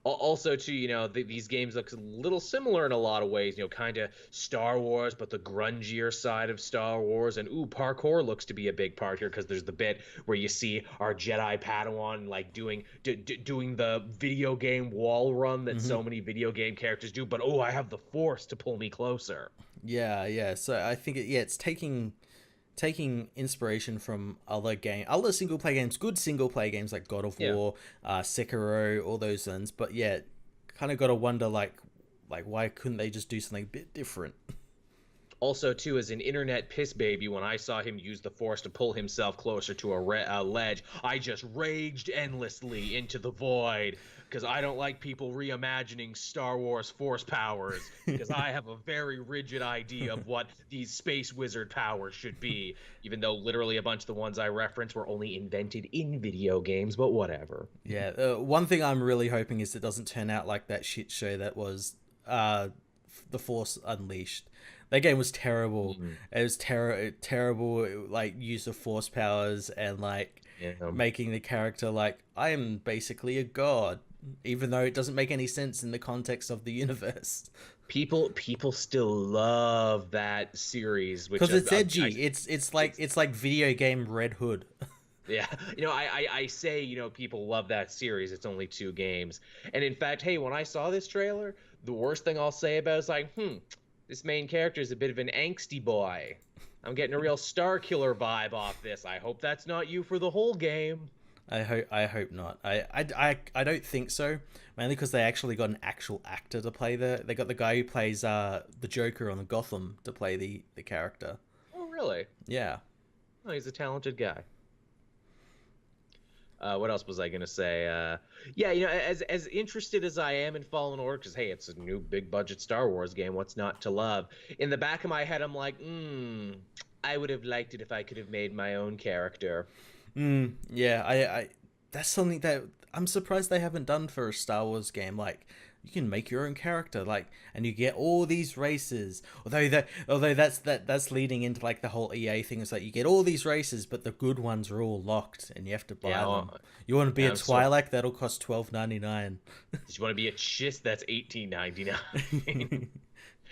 Also too, these games look a little similar in a lot of ways, kind of Star Wars but the grungier side of Star Wars. And parkour looks to be a big part here because there's the bit where you see our Jedi Padawan like doing the video game wall run that Hmm. so many video game characters do, but I have the Force to pull me closer. Yeah, yeah. So I think it's taking inspiration from other single player games, good single player games like God of Yeah. War, Sekiro, all those ones. But yeah, kind of got to wonder like why couldn't they just do something a bit different? Also, too, as an internet piss baby, when I saw him use the Force to pull himself closer to a ledge, I just raged endlessly into the void because I don't like people reimagining Star Wars Force powers because I have a very rigid idea of what these space wizard powers should be, even though literally a bunch of the ones I reference were only invented in video games, but whatever. Yeah, one thing I'm really hoping is it doesn't turn out like that shit show that was The Force Unleashed. That game was terrible. It was terrible, like, use of force powers and, like, making the character like, I am basically a god, even though it doesn't make any sense in the context of the universe. People still love that series because it's edgy. It's like video game Red Hood. Yeah, I say, people love that series. It's only 2 games. And in fact, hey, when I saw this trailer, the worst thing I'll say about it is like, this main character is a bit of an angsty boy. I'm getting a real Star Killer vibe off this. I hope that's not you for the whole game. I hope not. I don't think so. Mainly because they actually got an actual actor to play they got the guy who plays the Joker on Gotham to play the character. Oh, really? Yeah. Oh, he's a talented guy. What else was I gonna say? Yeah, as interested as I am in Fallen Order, because hey, it's a new big budget Star Wars game. What's not to love? In the back of my head, I'm like, I would have liked it if I could have made my own character. Yeah, I that's something that I'm surprised they haven't done for a Star Wars game. Like, you can make your own character, like, and you get all these races. Although that's leading into like the whole EA thing. It's like you get all these races, but the good ones are all locked, and you have to buy them. You want to be a Twi'lek? That'll cost $12.99. You want to be a Chiss? That's $18.99.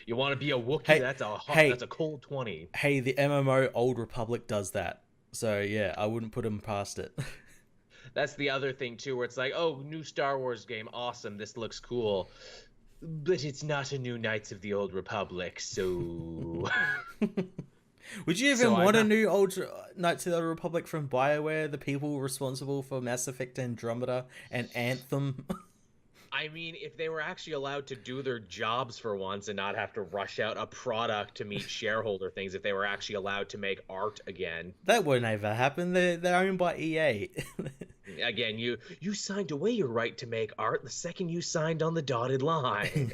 You want to be a Wookiee? That's a cold 20. Hey, the MMO Old Republic does that. So yeah, I wouldn't put them past it. That's the other thing too, where it's like, oh, new Star Wars game, awesome, this looks cool, but it's not a new Knights of the Old Republic, so. Would you even want a new old Knights of the Old Republic from BioWare, the people responsible for Mass Effect Andromeda and Anthem? I mean, if they were actually allowed to do their jobs for once and not have to rush out a product to meet shareholder things, if they were actually allowed to make art again. That won't ever happen. They're owned by EA. Again, you signed away your right to make art the second you signed on the dotted line.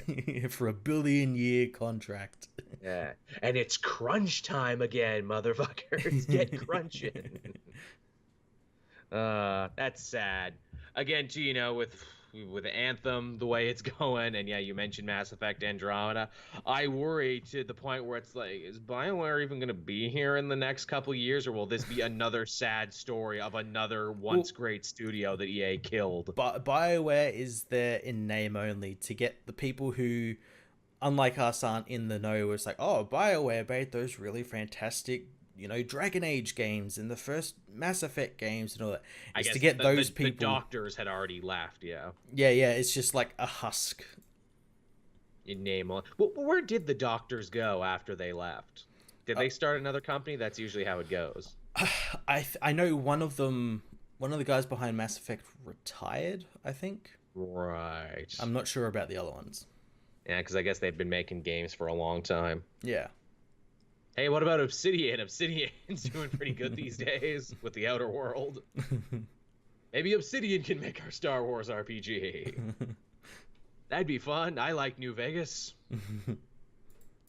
For a billion-year contract. Yeah, and it's crunch time again, motherfuckers. Get crunching. That's sad. Again, too, with Anthem the way it's going, and yeah, you mentioned Mass Effect Andromeda, I worry to the point where it's like, is BioWare even going to be here in the next couple years, or will this be another sad story of another once great studio that EA killed? But BioWare is there in name only to get the people who, unlike us, aren't in the know. It's like, oh, BioWare made those really fantastic Dragon Age games and the first Mass Effect games and all that. I guess to get those people. The doctors had already left, yeah. Yeah, it's just like a husk. In name on. Well, where did the doctors go after they left? Did they start another company? That's usually how it goes. I know one of the guys behind Mass Effect retired, I think. Right. I'm not sure about the other ones. Yeah, because I guess they've been making games for a long time. Yeah. Hey, what about Obsidian? Obsidian's doing pretty good these days with the Outer World. Maybe Obsidian can make our Star Wars RPG. That'd be fun. I like New Vegas.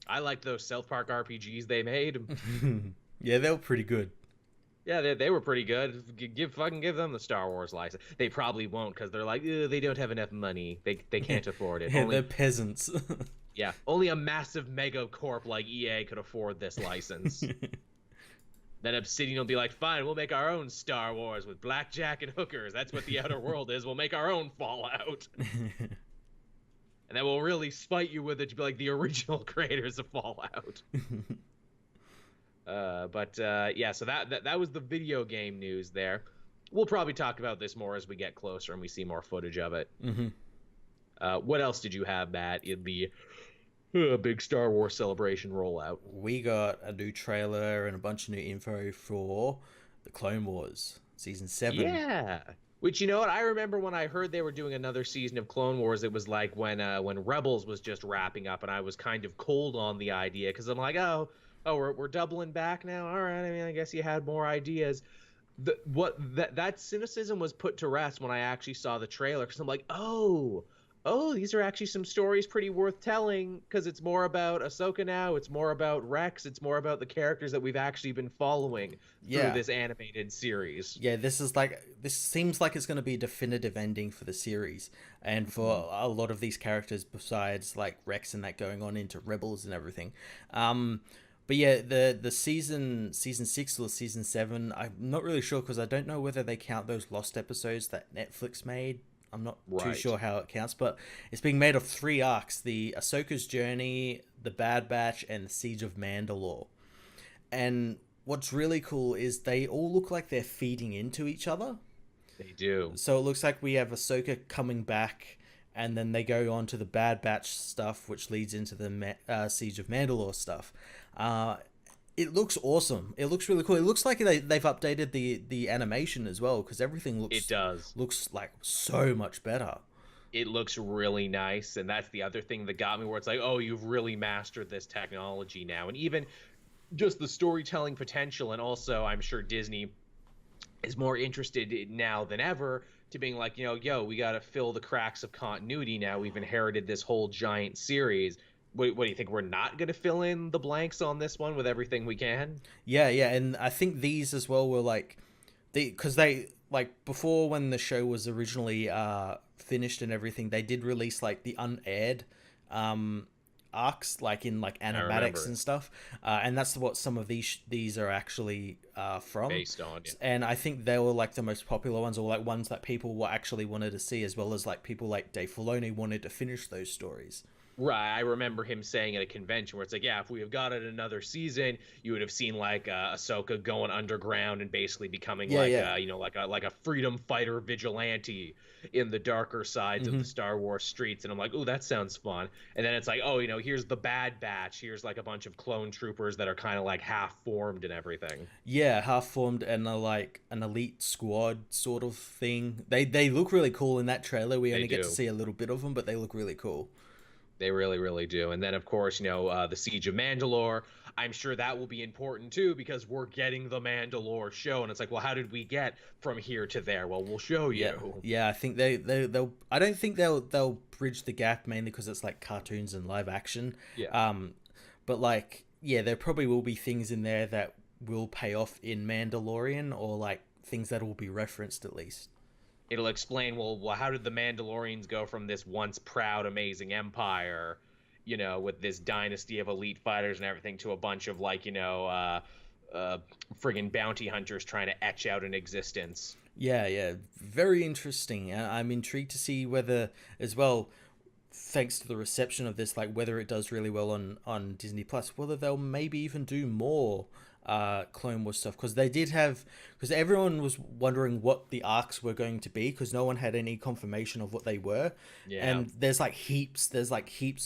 I liked those South Park RPGs they made. Yeah, they were pretty good. Yeah, they were pretty good. Give them the Star Wars license. They probably won't because they're like, they don't have enough money. They can't afford it. Yeah, they're peasants. Yeah, only a massive megacorp like EA could afford this license. Then Obsidian will be like, fine, we'll make our own Star Wars with blackjack and hookers. That's what the Outer World is. We'll make our own Fallout. And then we'll really spite you with it to be like the original creators of Fallout. Yeah, so that was the video game news there. We'll probably talk about this more as we get closer and we see more footage of it. What else did you have, Matt, in the big Star Wars Celebration rollout? We got a new trailer and a bunch of new info for the Clone Wars Season 7. Yeah. Which, you know what? I remember when I heard they were doing another season of Clone Wars, it was like when Rebels was just wrapping up, and I was kind of cold on the idea because I'm like, oh, we're doubling back now. All right, I mean, I guess you had more ideas. That cynicism was put to rest when I actually saw the trailer because I'm like, oh, these are actually some stories pretty worth telling because it's more about Ahsoka now, it's more about Rex, it's more about the characters that we've actually been following through Yeah. this animated series. Yeah, this seems like it's going to be a definitive ending for the series, and for a lot of these characters besides like Rex and that going on into Rebels and everything. But yeah, the season 6 or season 7, I'm not really sure because I don't know whether they count those lost episodes that Netflix made. I'm not too Right. sure how it counts, but it's being made of 3 arcs: the Ahsoka's Journey, the Bad Batch, and the Siege of Mandalore. And what's really cool is they all look like they're feeding into each other. They do. So it looks like we have Ahsoka coming back, and then they go on to the Bad Batch stuff, which leads into the Siege of Mandalore stuff. It looks awesome. It looks really cool. It looks like they've updated the animation as well because everything It does. looks like so much better. It looks really nice, and that's the other thing that got me where it's like, oh, you've really mastered this technology now. And even just the storytelling potential, and also I'm sure Disney is more interested now than ever to being like, yo, we got to fill the cracks of continuity now. We've inherited this whole giant series. What do you think? We're not going to fill in the blanks on this one with everything we can? Yeah, yeah, and I think these as well were like because they like before when the show was originally finished and everything, they did release like the unaired arcs like in like animatics and stuff, and that's what some of these are actually from Based on, yeah. and I think they were like the most popular ones, or like ones that people were actually wanted to see, as well as like people like Dave Filoni wanted to finish those stories. Right, I remember him saying at a convention where it's like, yeah, if we have got it another season, you would have seen like Ahsoka going underground and basically becoming like a freedom fighter vigilante in the darker sides of the Star Wars streets. And I'm like, oh, that sounds fun. And then it's like, oh, here's the Bad Batch. Here's like a bunch of clone troopers that are kind of like half formed and everything. Yeah, half formed and like an elite squad sort of thing. They look really cool in that trailer. We only get to see a little bit of them, but they look really cool. They really, really do. And then, of course, the Siege of Mandalore. I'm sure that will be important, too, because we're getting the Mandalore show. And it's like, well, how did we get from here to there? Well, we'll show you. Yeah, I think they'll... I don't think they'll bridge the gap, mainly because it's, like, cartoons and live action. Yeah. But, like, yeah, there probably will be things in there that will pay off in Mandalorian, or, like, things that will be referenced, at least. It'll explain, well, how did the Mandalorians go from this once proud, amazing empire, with this dynasty of elite fighters and everything, to a bunch of, like, friggin' bounty hunters trying to etch out an existence. Yeah, very interesting. I'm intrigued to see whether, as well, thanks to the reception of this, like whether it does really well on Disney Plus, whether they'll maybe even do more Clone Wars stuff, because because everyone was wondering what the arcs were going to be, because no one had any confirmation of what they were. And there's heaps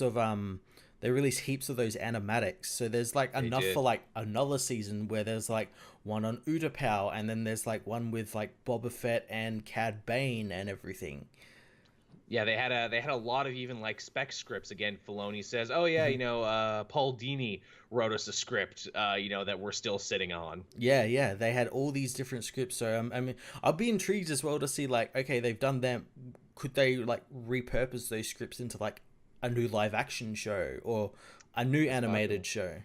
of they release heaps of those animatics, so there's like enough for like another season, where there's like one on Utapau, and then there's like one with like Boba Fett and Cad Bane and everything. Yeah, they had a lot of even like spec scripts. Again, Filoni says, oh yeah, Paul Dini wrote us a script, that we're still sitting on. Yeah, they had all these different scripts. So I mean, I'll be intrigued as well to see, like, okay, they've done them. Could they like repurpose those scripts into like a new live action show or a new animated show?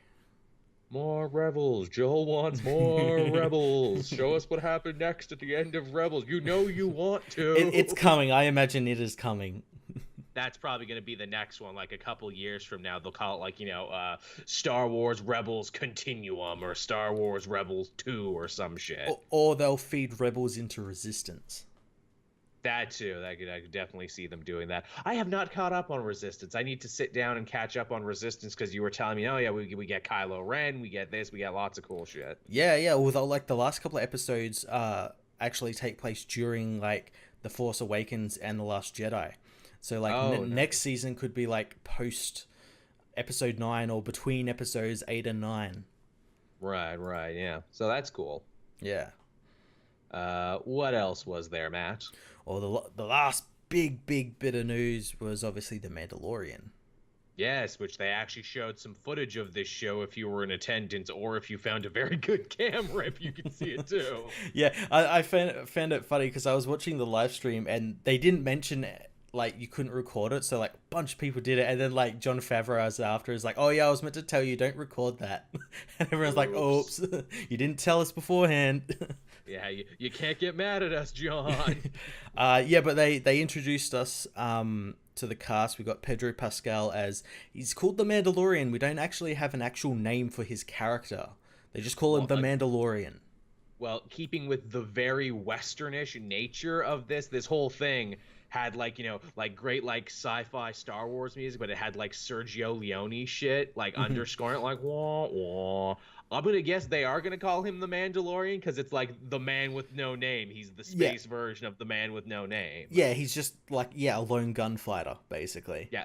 More Rebels. Joel wants more Rebels. Show us what happened next at the end of Rebels. You want to. It's coming. I imagine it is coming. That's probably going to be the next one, like a couple years from now. They'll call it like, Star Wars Rebels Continuum or Star Wars Rebels 2 or some shit. Or they'll feed Rebels into Resistance. That too. I could definitely see them doing that. I have not caught up on Resistance. I need to sit down and catch up on Resistance, because you were telling me, oh yeah, we get Kylo Ren, we get this, we get lots of cool shit. Yeah. Well, like the last couple of episodes actually take place during like The Force Awakens and The Last Jedi. So like next season could be like post episode 9 or between episodes 8 and 9. Right, yeah. So that's cool. Yeah. What else was there, Matt? Or the last big bit of news was obviously the Mandalorian. Yes, which they actually showed some footage of this show if you were in attendance, or if you found a very good camera, if you could see it too. Yeah, I found it funny because I was watching the live stream and they didn't mention like you couldn't record it, so like a bunch of people did it, and then like Jon Favreau was after is like, oh yeah, I was meant to tell you, don't record that, and everyone's like, oops, you didn't tell us beforehand. Yeah, you can't get mad at us, John. Yeah, but they introduced us to the cast. We got Pedro Pascal as he's called the Mandalorian. We don't actually have an actual name for his character. They just call him the Mandalorian. Well, keeping with the very westernish nature of this whole thing had like, like great like sci-fi Star Wars music, but it had like Sergio Leone shit like underscoring it, like wah wah. I'm gonna guess they are gonna call him the Mandalorian because it's like the man with no name. He's the space version of the man with no name. Yeah, he's just like a lone gunfighter basically. Yeah,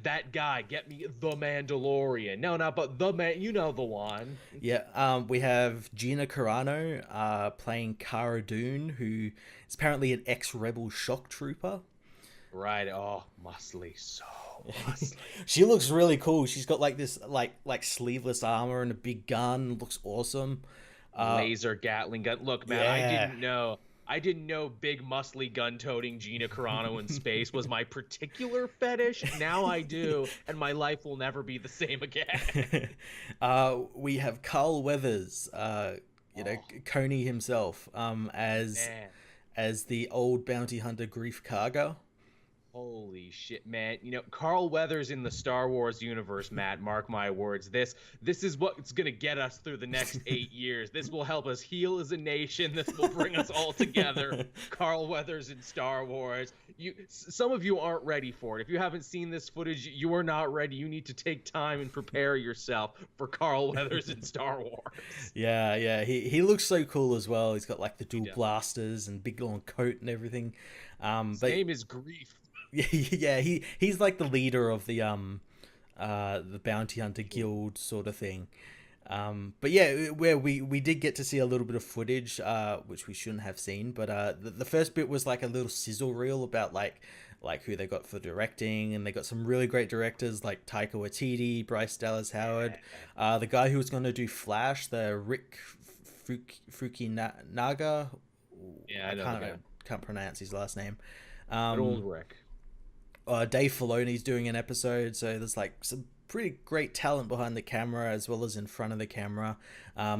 that guy, get me the Mandalorian. No, but the man, the one. Yeah, we have Gina Carano playing Cara Dune, who is apparently an ex-rebel shock trooper. Right. Oh, muscly, so muscly. She looks really cool. She's got like this like sleeveless armor and a big gun. Looks awesome. Laser Gatling gun. Look, man, yeah. I didn't know big muscly gun-toting Gina Carano in space was my particular fetish. Now I do, and my life will never be the same again. We have Carl Weathers, Coney himself, as the old bounty hunter Grief Karga. Holy shit, man. Carl Weathers in the Star Wars universe, Matt, mark my words. This is what's going to get us through the next 8 years. This will help us heal as a nation. This will bring us all together. Carl Weathers in Star Wars. Some of you aren't ready for it. If you haven't seen this footage, you are not ready. You need to take time and prepare yourself for Carl Weathers in Star Wars. Yeah. He looks so cool as well. He's got like the dual blasters and big long coat and everything. His name is Grief. Yeah, he's like the leader of the bounty hunter guild sort of thing. But yeah, where we did get to see a little bit of footage, which we shouldn't have seen. But the first bit was like a little sizzle reel about like who they got for directing, and they got some really great directors like Taika Waititi, Bryce Dallas Howard, the guy who was going to do Flash, the Rick Fukunaga. Yeah, I can't pronounce his last name. Old Rick. Dave Filoni's doing an episode, so there's like some pretty great talent behind the camera as well as in front of the camera.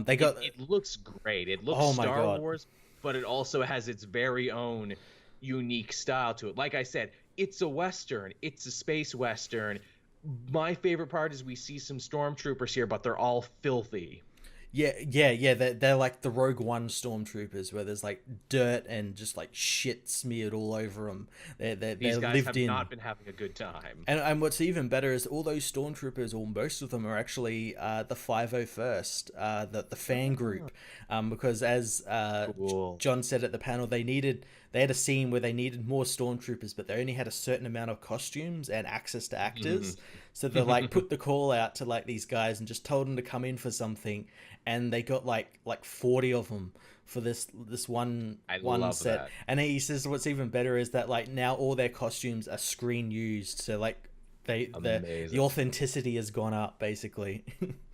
They got it looks great. It looks Star Wars, but it also has its very own unique style to it. Like I said, it's a Western. It's a space Western. My favorite part is we see some stormtroopers here, but they're all filthy. Yeah. They're like the Rogue One stormtroopers, where there's like dirt and just like shit smeared all over them. These guys have not been having a good time. And what's even better is all those stormtroopers, or most of them, are actually the 501st, the fan group, because as cool. John said at the panel, they had a scene where they needed more stormtroopers, but they only had a certain amount of costumes and access to actors. So they like put the call out to like these guys and just told them to come in for something, and they got like 40 of them for this one set. That. And he says what's even better is that like now all their costumes are screen used, so like the authenticity has gone up basically.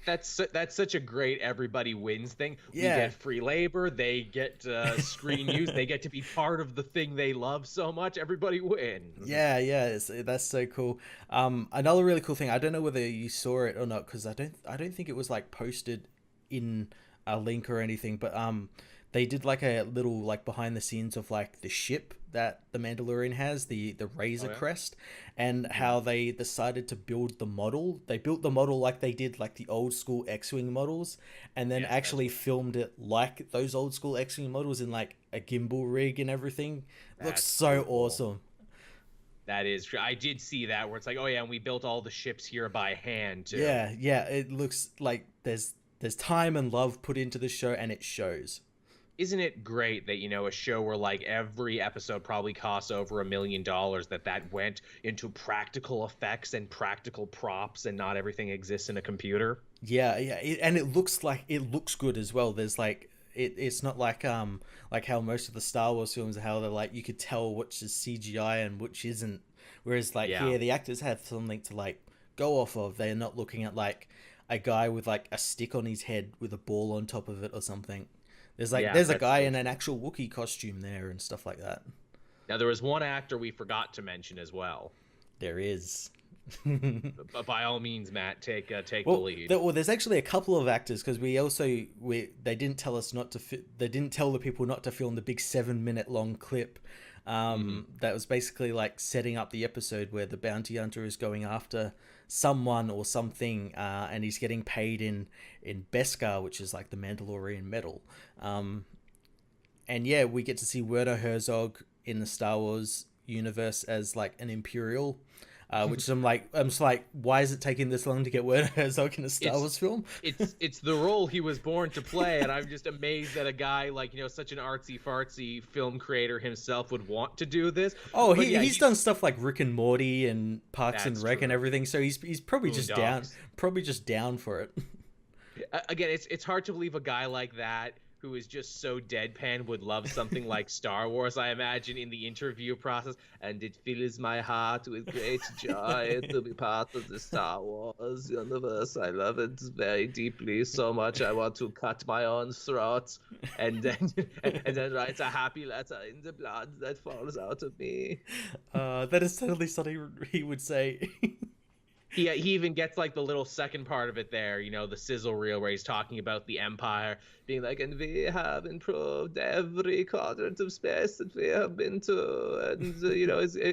That's such a great everybody wins thing. Yeah. We get free labor, they get screen use, they get to be part of the thing they love so much. Everybody wins. Yeah, that's so cool. Another really cool thing, I don't know whether you saw it or not, because I don't think it was like posted in a link or anything, but they did like a little like behind the scenes of like the ship that the Mandalorian has, the Razor Crest, and how they decided to build the model. They built the model like they did like the old school X-Wing models, and then actually filmed it like those old school X-Wing models in like a gimbal rig and everything. Looks so awesome. That is true. I did see that where it's like, oh yeah, and we built all the ships here by hand too. Yeah, it looks like there's time and love put into the show, and it shows. Isn't it great that, a show where like every episode probably costs over $1 million, that went into practical effects and practical props, and not everything exists in a computer? Yeah, and it looks good as well. There's like, it's not like how most of the Star Wars films are, how they're like you could tell which is CGI and which isn't. Whereas like here, the actors have something to like go off of. They're not looking at like a guy with like a stick on his head with a ball on top of it or something. There's a guy in an actual Wookiee costume there and stuff like that. Now there was one actor we forgot to mention as well. There is. But by all means, Matt, take the lead. There's actually a couple of actors because they didn't tell us not to. They didn't tell the people not to film the big 7-minute long clip. That was basically like setting up the episode where the bounty hunter is going after someone or something, and he's getting paid in Beskar, which is like the Mandalorian metal. And yeah, we get to see Werner Herzog in the Star Wars universe as like an Imperial. Which I'm just like, why is it taking this long to get Werner Herzog in a Star Wars film? It's the role he was born to play, and I'm just amazed that a guy like, such an artsy fartsy film creator himself would want to do this. Oh, he's done stuff like Rick and Morty and Parks and Rec and everything, so he's probably just down for it. Again, it's hard to believe a guy like that, who is just so deadpan, would love something like Star Wars. I imagine in the interview process, and it fills my heart with great joy to be part of the Star Wars universe. I love it very deeply, so much I want to cut my own throat and then write a happy letter in the blood that falls out of me. That is totally something he would say. He even gets like the little second part of it there, the sizzle reel where he's talking about the Empire being like, and we have improved every quadrant of space that we have been to, and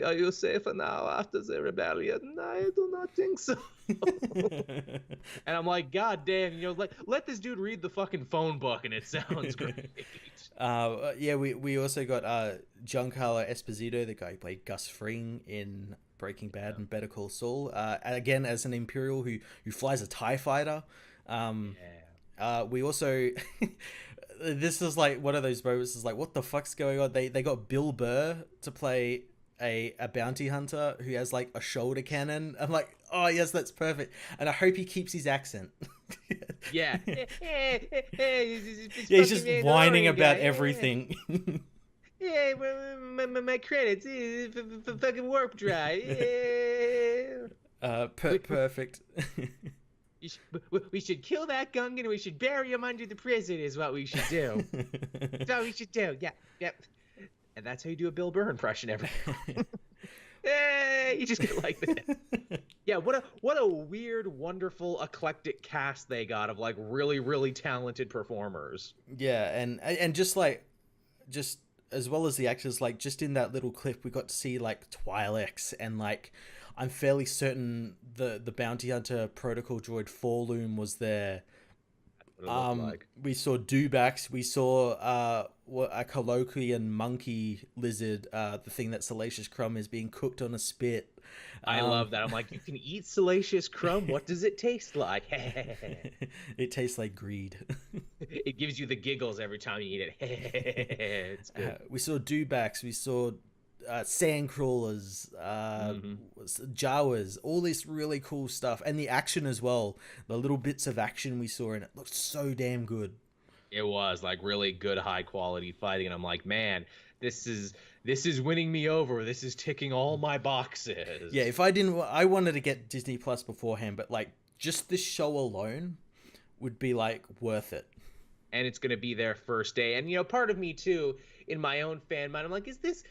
are you safer now after the rebellion? I do not think so. And I'm like, God damn, let this dude read the fucking phone book, and it sounds great. We also got Giancarlo Esposito, the guy who played Gus Fring in Breaking Bad and Better Call Saul, again as an Imperial who flies a TIE fighter. We also this is like one of those moments is like, what the fuck's going on? They got Bill Burr to play a bounty hunter who has like a shoulder cannon. I'm like, oh yes, that's perfect, and I hope he keeps his accent. Yeah. He's just whining about everything. Yeah, my credits, fucking warp drive. Yeah. Perfect. We should kill that Gungan and we should bury him under the prison is what we should do. That's what we should do. Yeah. And that's how you do a Bill Burr impression every time. Hey, you just get like that. Yeah, what a weird, wonderful, eclectic cast they got of like really, really talented performers. Yeah, and just as well as the actors, like just in that little clip, we got to see like Twi'leks, and like I'm fairly certain the bounty hunter protocol droid Forloom was there. We saw Dewbacks. We saw a colloquian monkey lizard, the thing that Salacious Crumb is being cooked on a spit. I love that. I'm like, you can eat Salacious Crumb? What does it taste like? It tastes like greed. It gives you the giggles every time you eat it. It's good. We saw Dewbacks. We saw sandcrawlers, Jawas, all this really cool stuff, and the action as well. The little bits of action we saw in it looked so damn good. It was like really good, high quality fighting, and I'm like, man, this is winning me over. This is ticking all my boxes. Yeah, I wanted to get Disney Plus beforehand, but like just this show alone would be like worth it. And it's gonna be their first day, and part of me too, in my own fan mind, I'm like, is this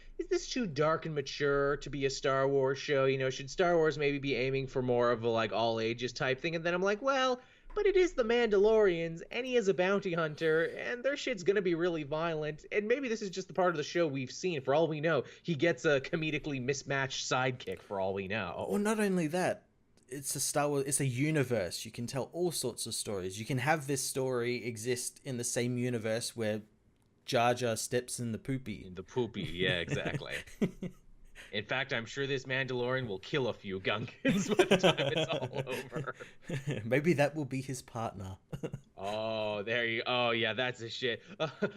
too dark and mature to be a Star Wars show? Should Star Wars maybe be aiming for more of a like all ages type thing? And then I'm like, well, but it is the Mandalorians, and he is a bounty hunter, and their shit's gonna be really violent, and maybe this is just the part of the show we've seen. For all we know, he gets a comedically mismatched sidekick, for all we know. Well, not only that, it's a Star Wars, it's a universe. You can tell all sorts of stories. You can have this story exist in the same universe where Jar Jar steps in the poopy. In the poopy, yeah, exactly. In fact, I'm sure this Mandalorian will kill a few Gungans by the time it's all over. Maybe that will be his partner. Oh, yeah, that's a shit.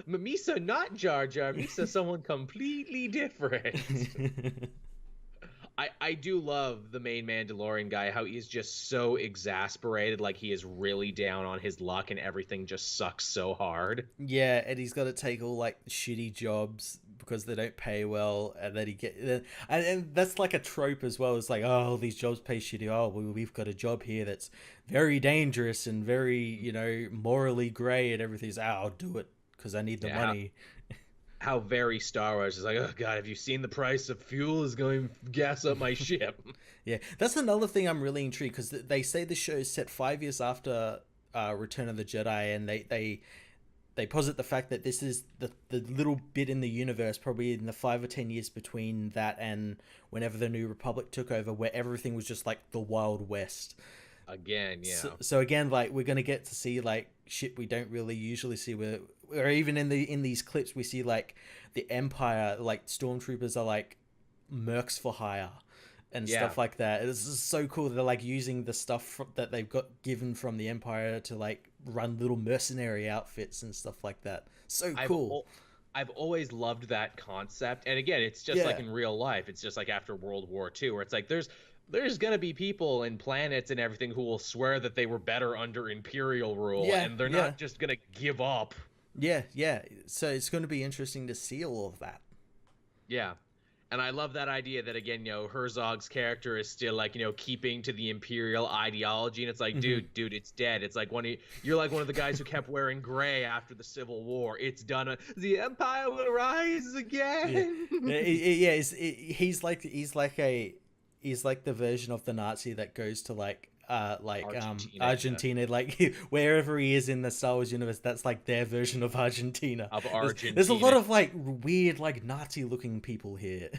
Misa, not Jar Jar. Misa, someone completely different. I do love the main Mandalorian guy, how he's just so exasperated, like he is really down on his luck and everything just sucks so hard. Yeah, and he's got to take all like shitty jobs because they don't pay well, and then and that's like a trope as well. It's like, oh, these jobs pay shitty. Oh, we've got a job here that's very dangerous and very, morally grey and everything's. I'll do it because I need the money. How very Star Wars is like, oh god, have you seen the price of fuel is going to gas up my ship? Yeah, that's another thing I'm really intrigued, because they say the show is set 5 years after Return of the Jedi, and they posit the fact that this is the little bit in the universe, probably in the 5 or 10 years between that and whenever the New Republic took over, where everything was just like the Wild West. Again, yeah. So again, like, we're gonna get to see like shit we don't really usually see, or even in these clips we see like the Empire, like stormtroopers are like mercs for hire and stuff like that. It's so cool. They're like using the stuff that they've got given from the Empire to like run little mercenary outfits and stuff like that. So cool. I've always loved that concept. And again, it's just like in real life. It's just like after World War II, where it's like there's gonna be people and planets and everything who will swear that they were better under Imperial rule, and they're not just gonna give up. Yeah. So it's going to be interesting to see all of that. Yeah. And I love that idea that, again, Herzog's character is still like, keeping to the Imperial ideology. And it's like, dude, it's dead. It's like you're like one of the guys who kept wearing gray after the Civil War. It's done. The Empire will rise again. Yeah. He's like the version of the Nazi that goes to like Argentina, like wherever he is in the Star Wars universe, that's like their version of Argentina. There's a lot of like weird like Nazi looking people here.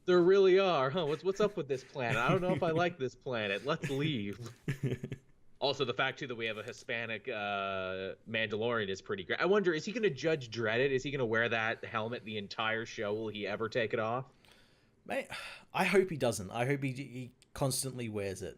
There really are, huh? What's up with this planet? I don't know if I like this planet. Let's leave. Also, the fact too that we have a Hispanic Mandalorian is pretty great. I wonder, is he going to Judge Dredd it? Is he going to wear that helmet the entire show? Will he ever take it off? Mate, I hope he doesn't. I hope he constantly wears it.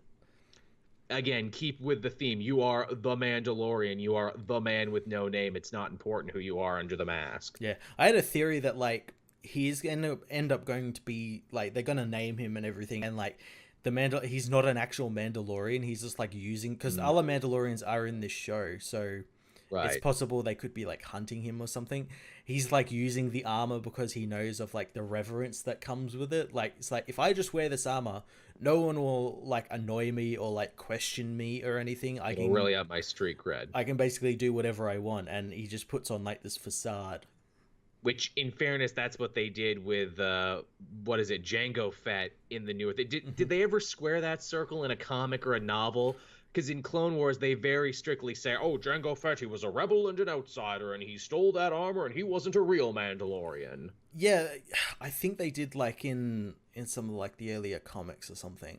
Again, keep with the theme. You are the Mandalorian. You are the man with no name. It's not important who you are under the mask. Yeah. I had a theory that, like, he's going to end up going to be, like, they're going to name him and everything. And, like, he's not an actual Mandalorian. He's just, like, using... Because other Mandalorians are in this show, so... Right. It's possible they could be like hunting him or something. He's like using the armor because he knows of like the reverence that comes with it. Like, it's like, if I just wear this armor, no one will like annoy me or like question me or anything. I can really up my street cred. I can basically do whatever I want, and he just puts on like this facade. Which, in fairness, that's what they did with what is it, Jango Fett in the newer. Did they ever square that circle in a comic or a novel? Because in Clone Wars, they very strictly say, oh, Jango Fett, he was a rebel and an outsider, and he stole that armor, and he wasn't a real Mandalorian. Yeah, I think they did, like, in some of, like, the earlier comics or something.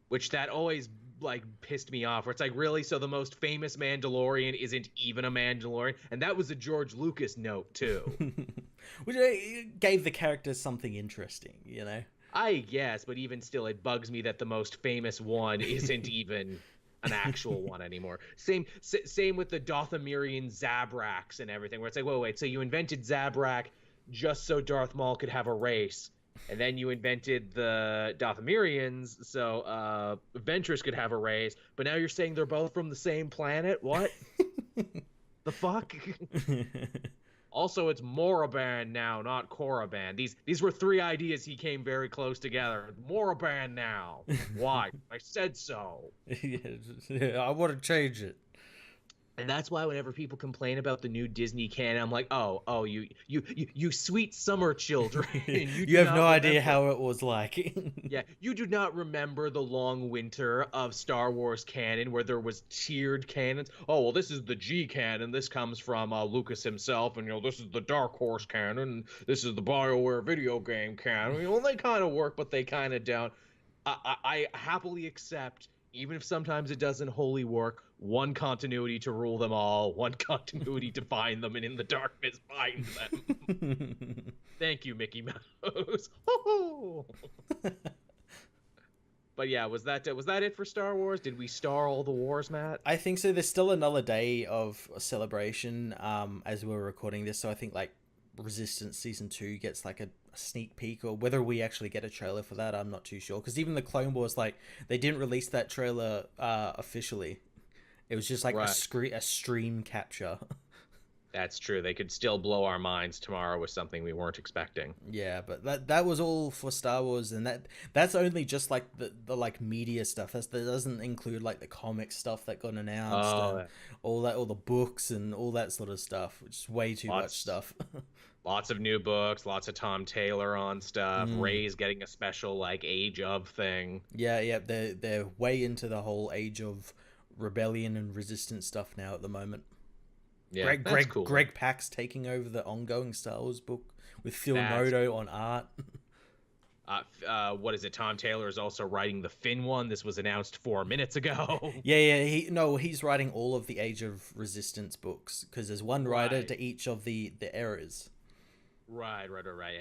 Which that always, like, pissed me off, where it's like, really? So the most famous Mandalorian isn't even a Mandalorian? And that was a George Lucas note, too. Which gave the character something interesting, you know? I guess, but even still, it bugs me that the most famous one isn't even... an actual one anymore. Same with the Dothamirian Zabraks and everything, where it's like, wait, so you invented Zabrak just so Darth Maul could have a race, and then you invented the Dothamirians so Ventress could have a race, but now you're saying they're both from the same planet? What? The fuck? Also, it's Moraband now, not Korriban. These were three ideas he came very close together. Moraband now. Why? I said so. Yeah, I want to change it. And that's why whenever people complain about the new Disney canon, I'm like, oh, you sweet summer children. You have no idea how it was like. Yeah, you do not remember the long winter of Star Wars canon where there was tiered canons. Oh, well, this is the G canon. This comes from Lucas himself, and this is the Dark Horse canon. And this is the BioWare video game canon. They kind of work, but they kind of don't. I happily accept, even if sometimes it doesn't wholly work, one continuity to rule them all, one continuity to find them, and in the darkness find them. Thank you, Mickey Mouse. But yeah, was that it for Star Wars? Did we star all the wars, Matt? I think so. There's still another day of celebration as we're recording this, so I think like Resistance Season 2 gets like a sneak peek, or whether we actually get a trailer for that, I'm not too sure. Because even the Clone Wars, like, they didn't release that trailer officially. It was just like Right. a stream capture. That's true. They could still blow our minds tomorrow with something we weren't expecting. Yeah, but that was all for Star Wars, and that's only just like the like media stuff. That doesn't include like the comic stuff that got announced, and all the books and all that sort of stuff, which is way too much stuff. Lots of new books, lots of Tom Taylor on stuff. Rey's getting a special like Age of thing. Yeah, they're way into the whole Age of Rebellion and Resistance stuff now at the moment. Yeah, that's cool. Greg Pak's taking over the ongoing Star Wars book with Phil Noto on art. What is it? Tom Taylor is also writing the Finn one. This was announced 4 minutes ago. Yeah. He's writing all of the Age of Resistance books because there's one writer to each of the eras. Right.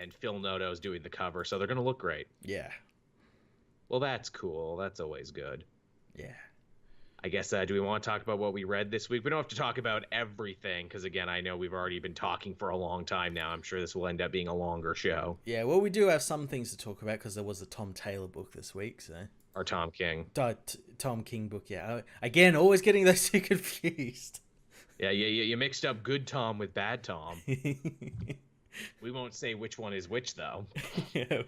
And Phil Noto's doing the cover, so they're gonna look great. Yeah. Well, that's cool. That's always good. Yeah. I guess, do we want to talk about what we read this week? We don't have to talk about everything, because, again, I know we've already been talking for a long time now. I'm sure this will end up being a longer show. Yeah, well, we do have some things to talk about, because there was a Tom Taylor book this week, so... Or Tom King. Tom King book, yeah. Again, always getting those two confused. Yeah, you mixed up good Tom with bad Tom. We won't say which one is which, though. Yeah,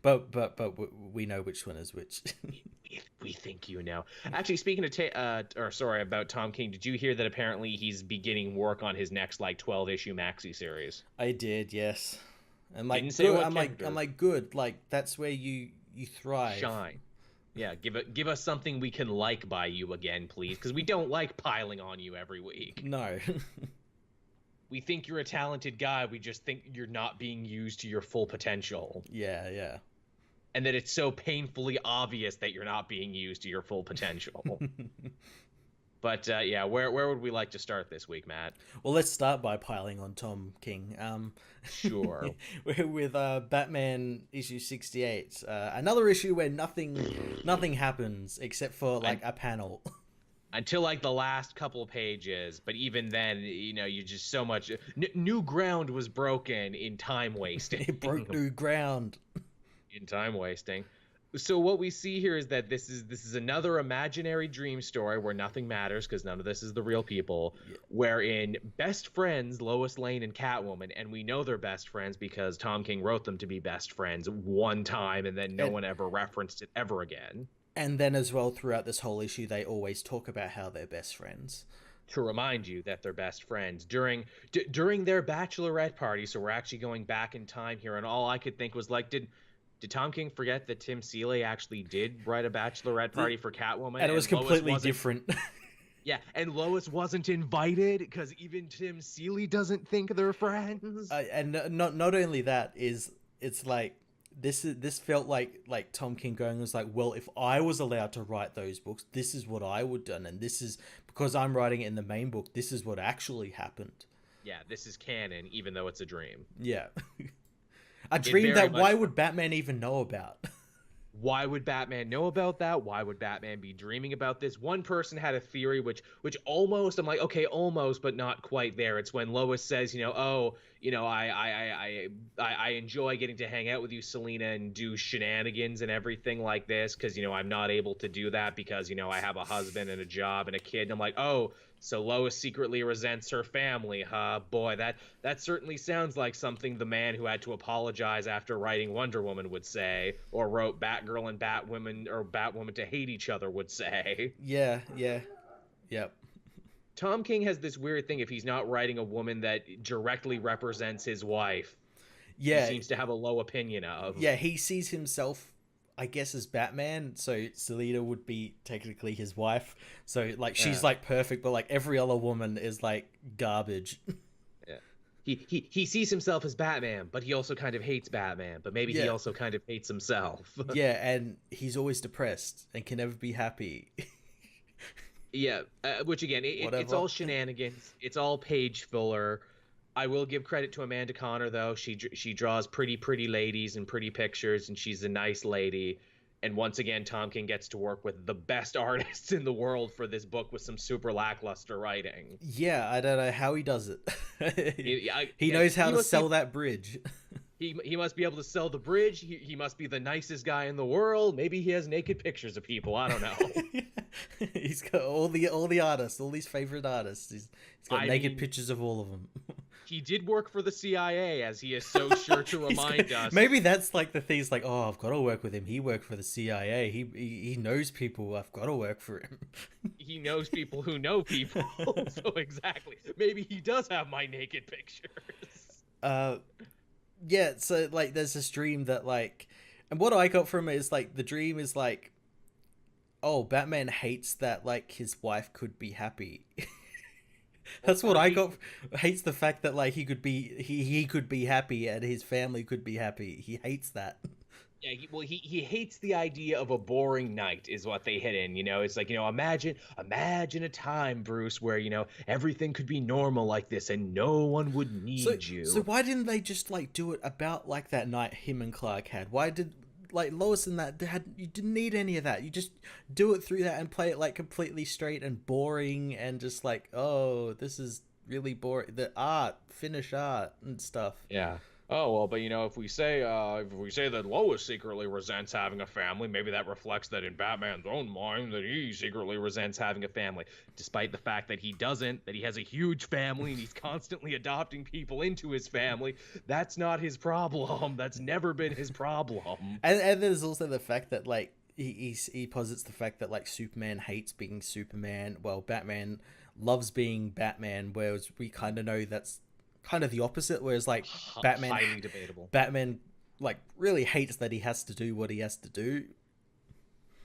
but we know which one is which. We think you know. Actually, speaking of about Tom King, did you hear that apparently he's beginning work on his next like 12-issue maxi series? I did, yes. And like, I'm like, good. Like, that's where you thrive. Shine. Yeah, give us something we can like by you again, please, because we don't like piling on you every week. No. We think you're a talented guy. We just think you're not being used to your full potential. Yeah. And that it's so painfully obvious that you're not being used to your full potential. But yeah, where would we like to start this week, Matt? Well, let's start by piling on Tom King. Sure. With Batman issue 68, another issue where nothing happens except for like a panel. Until like the last couple pages, but even then, you're just so much new ground was broken in time wasting. It broke new ground in time wasting. So what we see here is that this is another imaginary dream story where nothing matters because none of this is the real people. Yeah. Wherein best friends Lois Lane and Catwoman, and we know they're best friends because Tom King wrote them to be best friends one time, and then no one ever referenced it ever again. And then as well, throughout this whole issue, they always talk about how they're best friends. To remind you that they're best friends during their bachelorette party. So we're actually going back in time here, and all I could think was like, did Tom King forget that Tim Seeley actually did write a bachelorette party for Catwoman? And it was completely different. Yeah, and Lois wasn't invited because even Tim Seeley doesn't think they're friends. And not only that, it's like, This felt like Tom King going was like, well, if I was allowed to write those books, this is what I would done, and this is because I'm writing it in the main book. This is what actually happened. Yeah, this is canon, even though it's a dream. Yeah, a dream that why would Batman even know about? Why would Batman know about that? Why would Batman be dreaming about this? One person had a theory which almost, I'm like, okay, almost, but not quite there. It's when Lois says, I enjoy getting to hang out with you, Selena, and do shenanigans and everything like this because, I'm not able to do that because, I have a husband and a job and a kid. And I'm like, oh, so Lois secretly resents her family, huh? Boy, that certainly sounds like something the man who had to apologize after writing Wonder Woman would say, or wrote Batgirl and Batwoman to hate each other would say. Yeah. Yep. Tom King has this weird thing if he's not writing a woman that directly represents his wife. Yeah. He seems to have a low opinion of. Yeah, he sees himself, I guess, as Batman, so Selena would be technically his wife. So, like, she's, like, perfect, but, like, every other woman is, like, garbage. Yeah. He sees himself as Batman, but he also kind of hates Batman, but maybe he also kind of hates himself. Yeah, and he's always depressed and can never be happy. Yeah, which, again, it's all shenanigans. It's all page filler. I will give credit to Amanda Conner, though. She draws pretty ladies and pretty pictures, and she's a nice lady. And once again, Tom King gets to work with the best artists in the world for this book with some super lackluster writing. Yeah, I don't know how he does it. He Yeah, knows how he to must sell be that bridge. he must be able to sell the bridge. He must be the nicest guy in the world. Maybe he has naked pictures of people. I don't know. He's got all the artists, all these favorite artists. He's got naked mean, pictures of all of them. he did work for the CIA, as he is so sure to remind us. Maybe that's like the thing. He's like, oh, I've got to work with him. He worked for the CIA. He knows people. I've got to work for him. He knows people who know people. So exactly. Maybe he does have my naked pictures. Yeah. So like, there's this dream that like, and what I got from it is like the dream is like, oh, Batman hates that like his wife could be happy. That's what I got. Hates the fact that like he could be happy and his family could be happy. He hates that. Yeah, he hates the idea of a boring night is what they hit in. It's like, imagine a time, Bruce, where everything could be normal like this and no one would need you. So why didn't they just like do it about like that night him and Clark had? Why did like Lois and that you didn't need any of that? You just do it through that and play it like completely straight and boring and just like, oh, this is really boring. The finish art and stuff. Yeah. Oh, well, but if we say that Lois secretly resents having a family, maybe that reflects that in Batman's own mind that he secretly resents having a family, despite the fact that he doesn't, that he has a huge family and he's constantly adopting people into his family. That's not his problem. That's never been his problem. And there's also the fact that like he posits the fact that like Superman hates being Superman. Well, Batman loves being Batman, whereas we kind of know that's kind of the opposite, whereas like Batman highly debatable. Batman like really hates that he has to do what he has to do,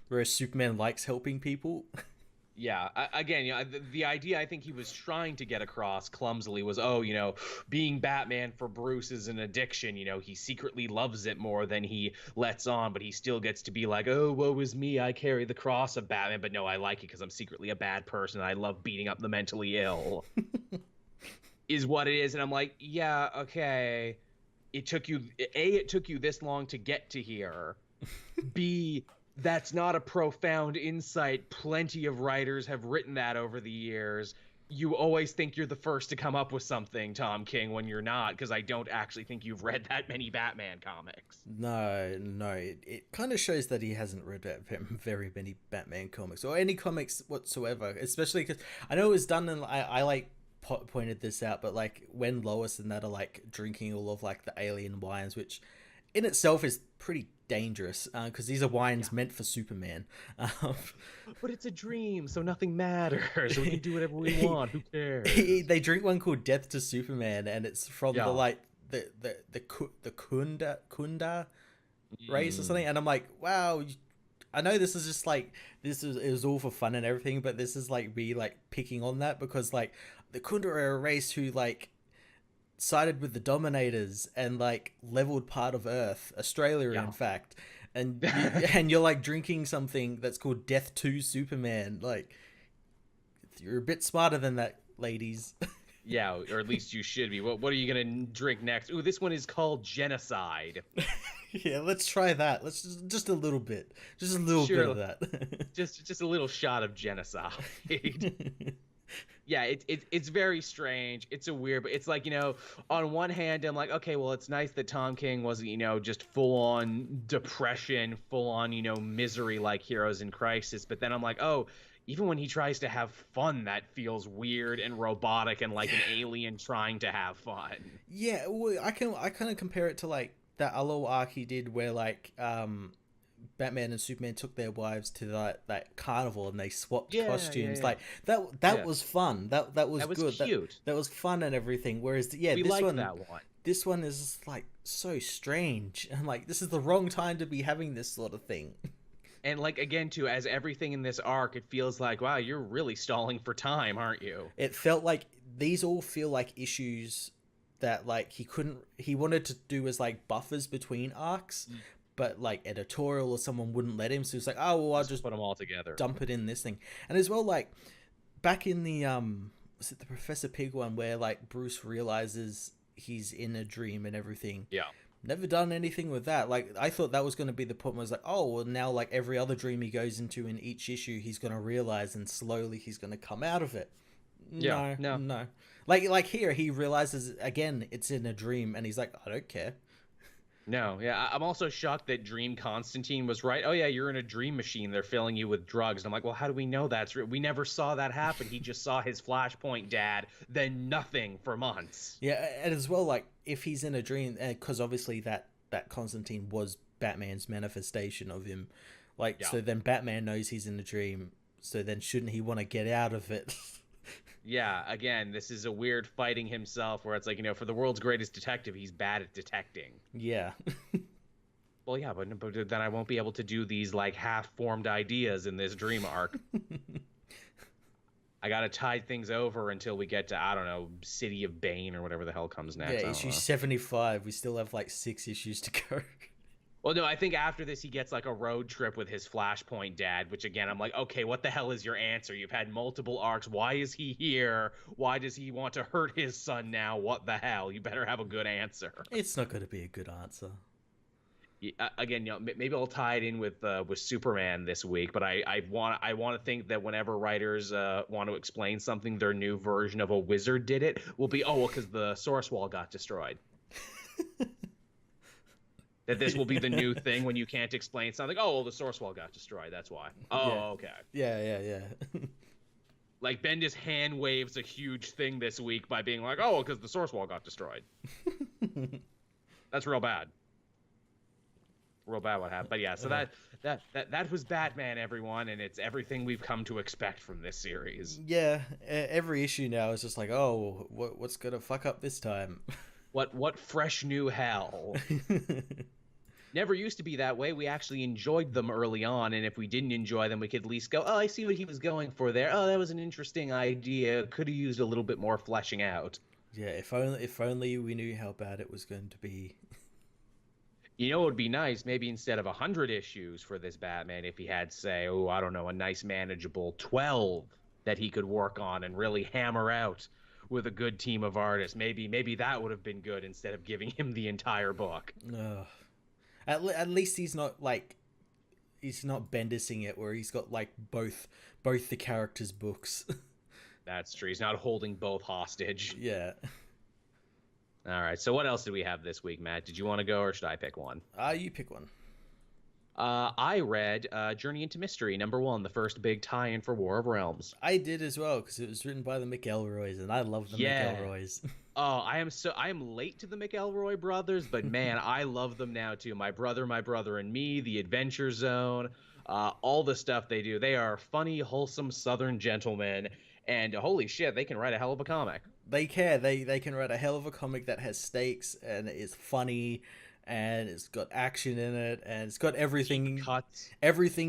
whereas Superman likes helping people. Yeah, again, the idea I think he was trying to get across clumsily was, being Batman for Bruce is an addiction. He secretly loves it more than he lets on, but he still gets to be like, oh, woe is me, I carry the cross of Batman, but no, I like it because I'm secretly a bad person and I love beating up the mentally ill. Is what it is. And I'm like, yeah, okay, it took you this long to get to here. B, that's not a profound insight. Plenty of writers have written that over the years. You always think you're the first to come up with something, Tom King, when you're not, because I don't actually think you've read that many Batman comics. No, it kind of shows that he hasn't read very many Batman comics or any comics whatsoever, especially because I know it was done in, I like pointed this out, but like when Lois and that are like drinking all of like the alien wines, which in itself is pretty dangerous because these are wines meant for Superman. But it's a dream, so nothing matters. We can do whatever we want. Who cares? They drink one called Death to Superman, and it's from the like the Kunda race or something. And I'm like, wow. I know this is just like it was all for fun and everything, but this is like me like picking on that because like the Kunda are a race who like sided with the Dominators and like leveled part of Earth, Australia in fact, and and you're like drinking something that's called Death to Superman. Like you're a bit smarter than that, ladies. Yeah, or at least you should be. What are you gonna drink next? Ooh, this one is called Genocide. Yeah, let's try that. Let's just a little bit, just a little bit of that. just a little shot of genocide. Yeah, it's very strange. It's a weird, but it's like, on one hand, I'm like, okay, well, it's nice that Tom King wasn't, just full on depression, full on, misery like Heroes in Crisis. But then I'm like, oh, even when he tries to have fun, that feels weird and robotic and like an alien trying to have fun. Yeah, well, I kind of compare it to like that little arc he did where like Batman and Superman took their wives to that carnival and they swapped costumes. Yeah. Like that was fun. That was good. Cute. That was fun and everything. Whereas we liked that one. This one is like so strange. I'm like, this is the wrong time to be having this sort of thing. And like again too, as everything in this arc, it feels like, wow, you're really stalling for time, aren't you? It felt like these all feel like issues that like he wanted to do as like buffers between arcs. But like editorial or someone wouldn't let him, so it's like, oh well, I'll just put them all together, dump it in this thing. And as well, like back in the was it the Professor Pig one where like Bruce realizes he's in a dream and everything? Yeah. never done anything with that. Like, I thought that was going to be the point where I was like, oh, well, now, like, every other dream he goes into in each issue, he's going to realize, and slowly he's going to come out of it. Yeah, No, no. no. Like here, he realizes, again, it's in a dream, and he's like, I don't care. No, yeah, I'm also shocked that Dream Constantine was right. Oh yeah, you're in a dream machine. They're filling you with drugs. And I'm like, well, how do we know that's real? We never saw that happen. He just saw his Flashpoint dad, then nothing for months. Yeah, and as well, like, if he's in a dream, because obviously that Constantine was Batman's manifestation of him. Like, Yeah. so then Batman knows he's in a dream, so then shouldn't he want to get out of it? Yeah, again, this is a weird fighting himself where it's like, for the world's greatest detective, he's bad at detecting. Yeah. Well, yeah, but then I won't be able to do these, like, half-formed ideas in this dream arc. I gotta tide things over until we get to, I don't know, City of Bane or whatever the hell comes next. Yeah, issue 75. We still have, like, 6 issues to go. Well, no, I think after this he gets like a road trip with his Flashpoint dad, which again, I'm like, okay, what the hell is your answer? You've had multiple arcs. Why is he here? Why does he want to hurt his son now? What the hell? You better have a good answer. It's not going to be a good answer. Again, maybe I'll tie it in with Superman this week, but I want to think that whenever writers want to explain something, their new version of a wizard did it will be, because the source wall got destroyed. That this will be the new thing when you can't explain something. Oh, well, the source wall got destroyed. That's why. Oh, yeah. Okay. Yeah. Like, Bendis hand waves a huge thing this week by being like, oh, because the source wall got destroyed. That's real bad. Real bad what happened. But yeah, so that was Batman, everyone, and it's everything we've come to expect from this series. Yeah, every issue now is just like, oh, what's going to fuck up this time? What fresh new hell? Never used to be that way. We actually enjoyed them early on, and if we didn't enjoy them, we could at least go, oh, I see what he was going for there. Oh, that was an interesting idea. Could have used a little bit more fleshing out. Yeah, if only we knew how bad it was going to be. It would be nice, maybe instead of 100 issues for this Batman, if he had, say, I don't know, a nice manageable 12 that he could work on and really hammer out with a good team of artists. Maybe that would have been good instead of giving him the entire book. At least he's not Bendising it where he's got like both the characters' books. That's true. He's not holding both hostage. Yeah. All right. So what else did we have this week, Matt? Did you want to go or should I pick one? You pick one. I read Journey into Mystery #1, the first big tie-in for War of Realms. I did as well because it was written by the McElroys, and I love the McElroys. Oh, I am late to the McElroy brothers, but man, I love them now too. My brother and me, The Adventure Zone, all the stuff they do. They are funny, wholesome Southern gentlemen, and holy shit, they can write a hell of a comic. They can. They can write a hell of a comic that has stakes and is funny. And it's got action in it, and it's got everything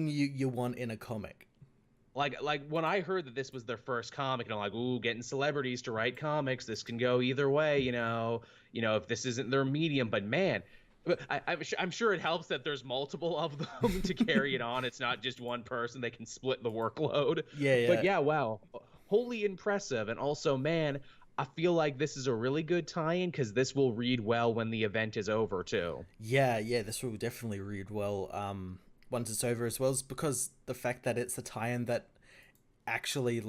you want in a comic. Like when I heard that this was their first comic, and I'm like, ooh, getting celebrities to write comics, this can go either way, if this isn't their medium. But man, I'm sure it helps that there's multiple of them to carry it on. It's not just one person; they can split the workload. Yeah. But yeah, wow, wholly impressive, and also, man, I feel like this is a really good tie-in because this will read well when the event is over too. Yeah, this will definitely read well once it's over, as well as because the fact that it's a tie-in that actually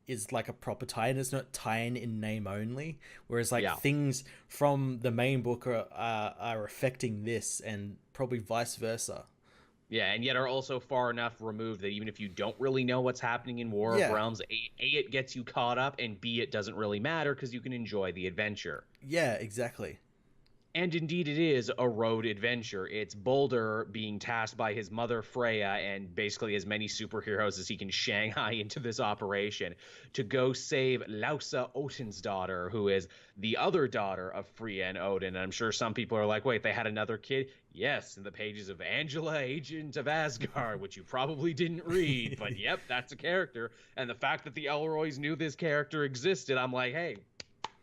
is like a proper tie-in. It's not tie-in in name only, whereas things from the main book are affecting this, and probably vice versa. Yeah, and yet are also far enough removed that even if you don't really know what's happening in War of Realms, A, it gets you caught up, and B, it doesn't really matter because you can enjoy the adventure. Yeah, exactly. And indeed it is a road adventure. It's Boulder being tasked by his mother Freya and basically as many superheroes as he can Shanghai into this operation to go save Lausa Odin's daughter, who is the other daughter of Freya and Odin. And I'm sure some people are like, wait, they had another kid? Yes, in the pages of Angela, Agent of Asgard, which you probably didn't read, but yep, that's a character. And the fact that the Elroys knew this character existed, I'm like, hey,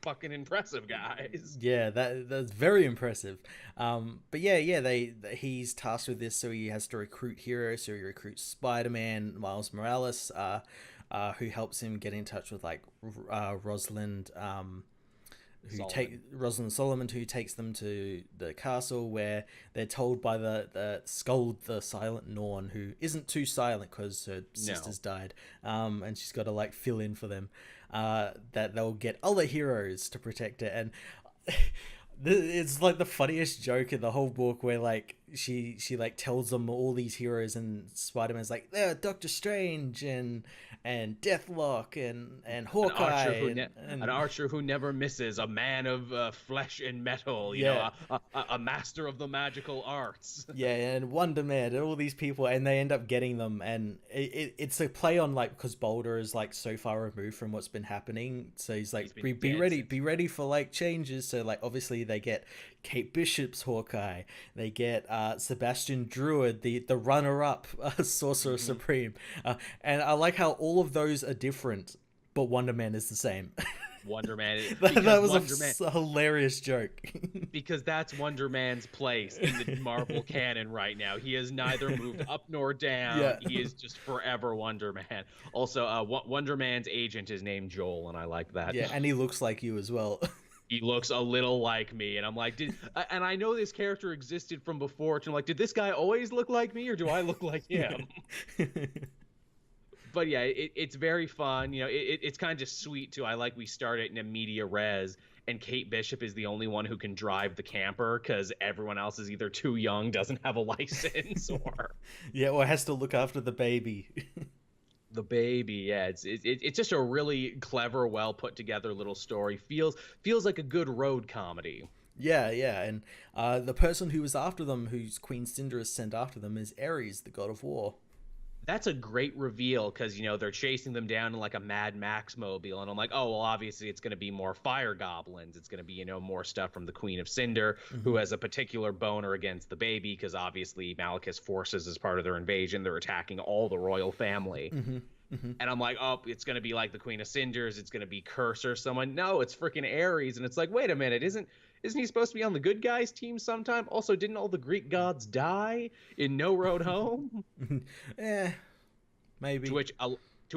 fucking impressive, guys. Yeah, that's very impressive. But he's tasked with this, so he has to recruit heroes. So he recruits Spider-Man, Miles Morales, who helps him get in touch with Rosalind, Rosalind Solomon, who takes them to the castle where they're told by the silent Norn, who isn't too silent because her sister's died, and she's got to like fill in for them, that they'll get other heroes to protect it. And it's like the funniest joke in the whole book, where like she like tells them all these heroes, and Spider-Man's like, there, Doctor Strange and Deathlock and Hawkeye, an archer who never misses, a man of flesh and metal, you know, a master of the magical arts. Yeah, and Wonder Man and all these people, and they end up getting them, and it's a play on like, because Boulder is like so far removed from what's been happening, so he's like, be ready for like changes. So like obviously they get Kate Bishop's Hawkeye, they get Sebastian Druid, the runner-up Sorcerer Supreme, and I like how all of those are different, but Wonder Man is the same. Wonder Man. That was a hilarious joke. Because that's Wonder Man's place in the Marvel canon right now. He has neither moved up nor down. Yeah. He is just forever Wonder Man. Also, Wonder Man's agent is named Joel, and I like that. Yeah, and he looks like you as well. He looks a little like me, and I'm like, and I know this character existed from before, and I'm like, did this guy always look like me, or do I look like him? But yeah, it's very fun. You know, it's kind of sweet too. I like we start it in a media res, and Kate Bishop is the only one who can drive the camper because everyone else is either too young, doesn't have a license, or or has to look after the baby. The baby, yeah, it's just a really clever, well put together little story. Feels like a good road comedy. Yeah, and the person who was after them, who's Queen Cinder has sent after them, is Ares, the god of war. That's a great reveal, because, you know, they're chasing them down in like a Mad Max mobile, and I'm like, oh, well, obviously it's going to be more fire goblins. It's going to be, you know, more stuff from the Queen of Cinder, who has a particular boner against the baby, because obviously Malekith's forces, as part of their invasion, they're attacking all the royal family. And I'm like, oh, it's going to be like the Queen of Cinders. It's going to be Curse or someone. No, it's freaking Ares. And it's like, wait a minute, isn't he supposed to be on the good guys team sometime? Also, didn't all the Greek gods die in No Road Home? Maybe. To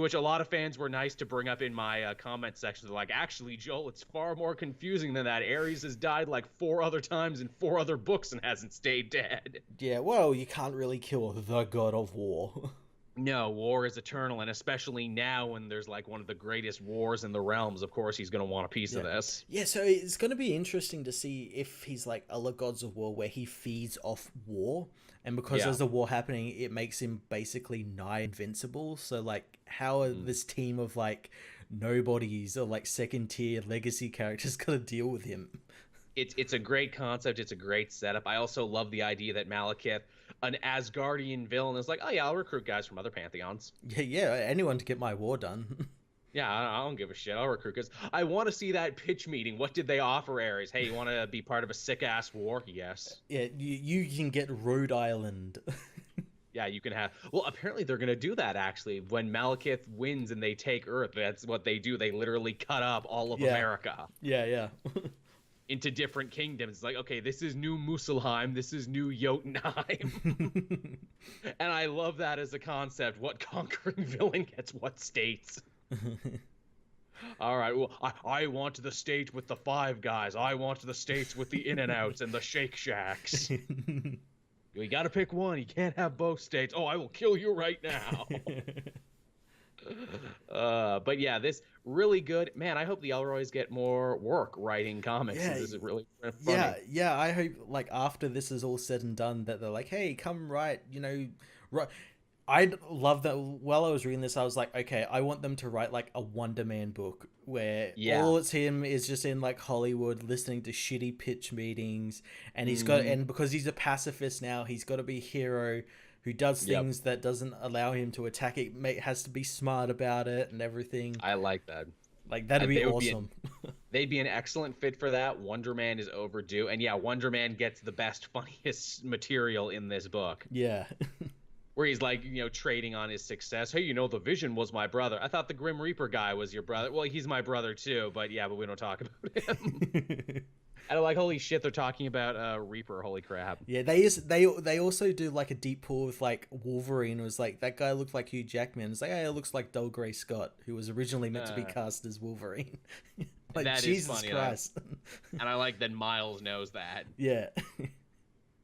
which a lot of fans were nice to bring up in my comment section. They're like, actually, Joel, it's far more confusing than that. Ares has died like 4 other times in 4 other books and hasn't stayed dead. Yeah, well, you can't really kill the god of war. No, war is eternal, and especially now when there's like one of the greatest wars in the realms, of course he's going to want a piece of this. Yeah, so it's going to be interesting to see if he's like other gods of war, where he feeds off war, and because there's a war happening, it makes him basically nigh invincible. So like, how are this team of like nobodies or like second tier legacy characters going to deal with him? It's a great concept. It's a great setup. I also love the idea that Malekith, an Asgardian villain, is like, oh yeah, I'll recruit guys from other pantheons. Yeah, anyone to get my war done. Yeah, I don't give a shit. I'll recruit because I want to see that pitch meeting. What did they offer Ares? Hey, you want to be part of a sick-ass war? Yes. Yeah, you can get Rhode Island. Yeah, you can have... Well, apparently they're going to do that, actually. When Malekith wins and they take Earth, that's what they do. They literally cut up all of America. Yeah. Into different kingdoms. It's like, okay, this is New Muspelheim, this is New Jotunheim. And I love that as a concept. What conquering villain gets what states? All right, well, I want the state with the Five Guys. I want the states with the In-N-Outs and the Shake Shacks. You got to pick one. You can't have both states. Oh, I will kill you right now. But yeah, this really good. Man, I hope the Elroys get more work writing comics. Yeah, this is really funny. Yeah. I hope like after this is all said and done, that they're like, hey, come write. You know, right. I love that. While I was reading this, I was like, okay, I want them to write like a Wonder Man book where all it's him is just in like Hollywood listening to shitty pitch meetings, and he's got, and because he's a pacifist now, he's got to be a hero who does things that doesn't allow him to attack it, has to be smart about it and everything. I like that. Like, that'd be awesome. They'd be an excellent fit for that. Wonder Man is overdue. And yeah, Wonder Man gets the best, funniest material in this book. Yeah. Where he's like, you know, trading on his success. Hey, you know, the Vision was my brother. I thought the Grim Reaper guy was your brother. Well, he's my brother too, but we don't talk about him. And I'm like, holy shit, they're talking about Reaper. Holy crap. Yeah, they also do like a deep pull with like Wolverine. It was like, that guy looked like Hugh Jackman. It's like, hey, it looks like Del Grey Scott, who was originally meant to be cast as Wolverine. Like, that is Jesus funny, Christ. and I like that Miles knows that. Yeah.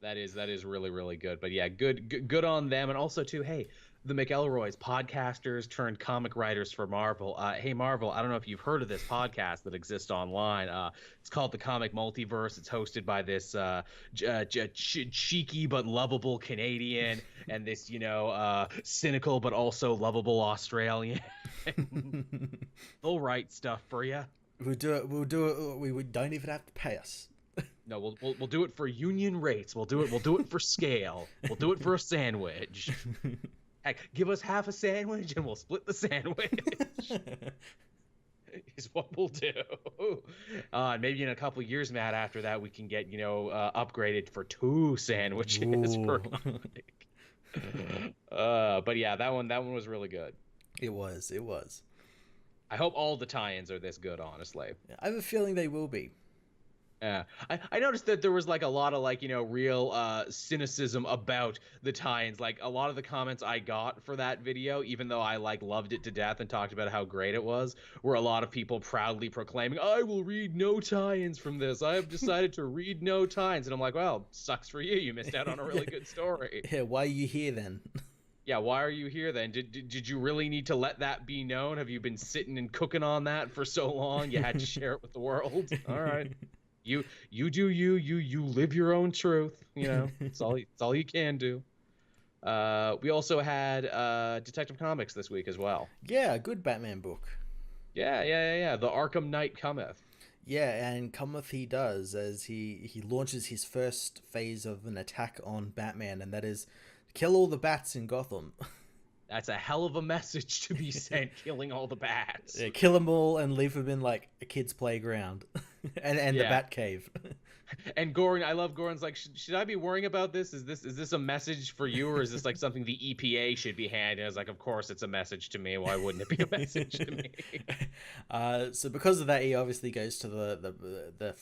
That is really, really good. But yeah, good on them. And also too, hey, the McElroys, podcasters turned comic writers for Marvel. Hey Marvel, I don't know if you've heard of this podcast that exists online. It's called the Comic Multiverse. It's hosted by this cheeky but lovable Canadian and this cynical but also lovable Australian. They'll write stuff for you. We'll do it. We don't even have to pay us. No, we'll do it for union rates. We'll do it for scale. We'll do it for a sandwich. Heck, give us half a sandwich and we'll split the sandwich. Is what we'll do. Maybe in a couple of years, Matt, after that, we can get upgraded for 2 sandwiches per comic. But yeah, that one was really good. It was. I hope all the tie-ins are this good, honestly. I have a feeling they will be. Yeah, I noticed that there was like a lot of real cynicism about the tie-ins. Like a lot of the comments I got for that video, even though I loved it to death and talked about how great it was, were a lot of people proudly proclaiming, "I will read no tie-ins from this. I have decided to read no tie-ins." And I'm like, well, sucks for you. You missed out on a really good story. Yeah, why are you here then? Yeah, why are you here then? Did you really need to let that be known? Have you been sitting and cooking on that for so long you had to share it with the world? All right. You do you live your own truth, it's all you can do. We also had Detective Comics this week as well. Yeah, a good Batman book. Yeah. The Arkham Knight cometh. Yeah, and cometh he does, as he launches his first phase of an attack on Batman, and that is kill all the bats in Gotham. That's a hell of a message to be sent, killing all the bats. Yeah, kill them all and leave them in like a kid's playground. and the Bat Cave. And Gordon, I love Gordon's like, should I be worrying about this? Is this a message for you, or is this like something the EPA should be handling? I was like, of course it's a message to me. Why wouldn't it be a message to me? So because of that, he obviously goes to the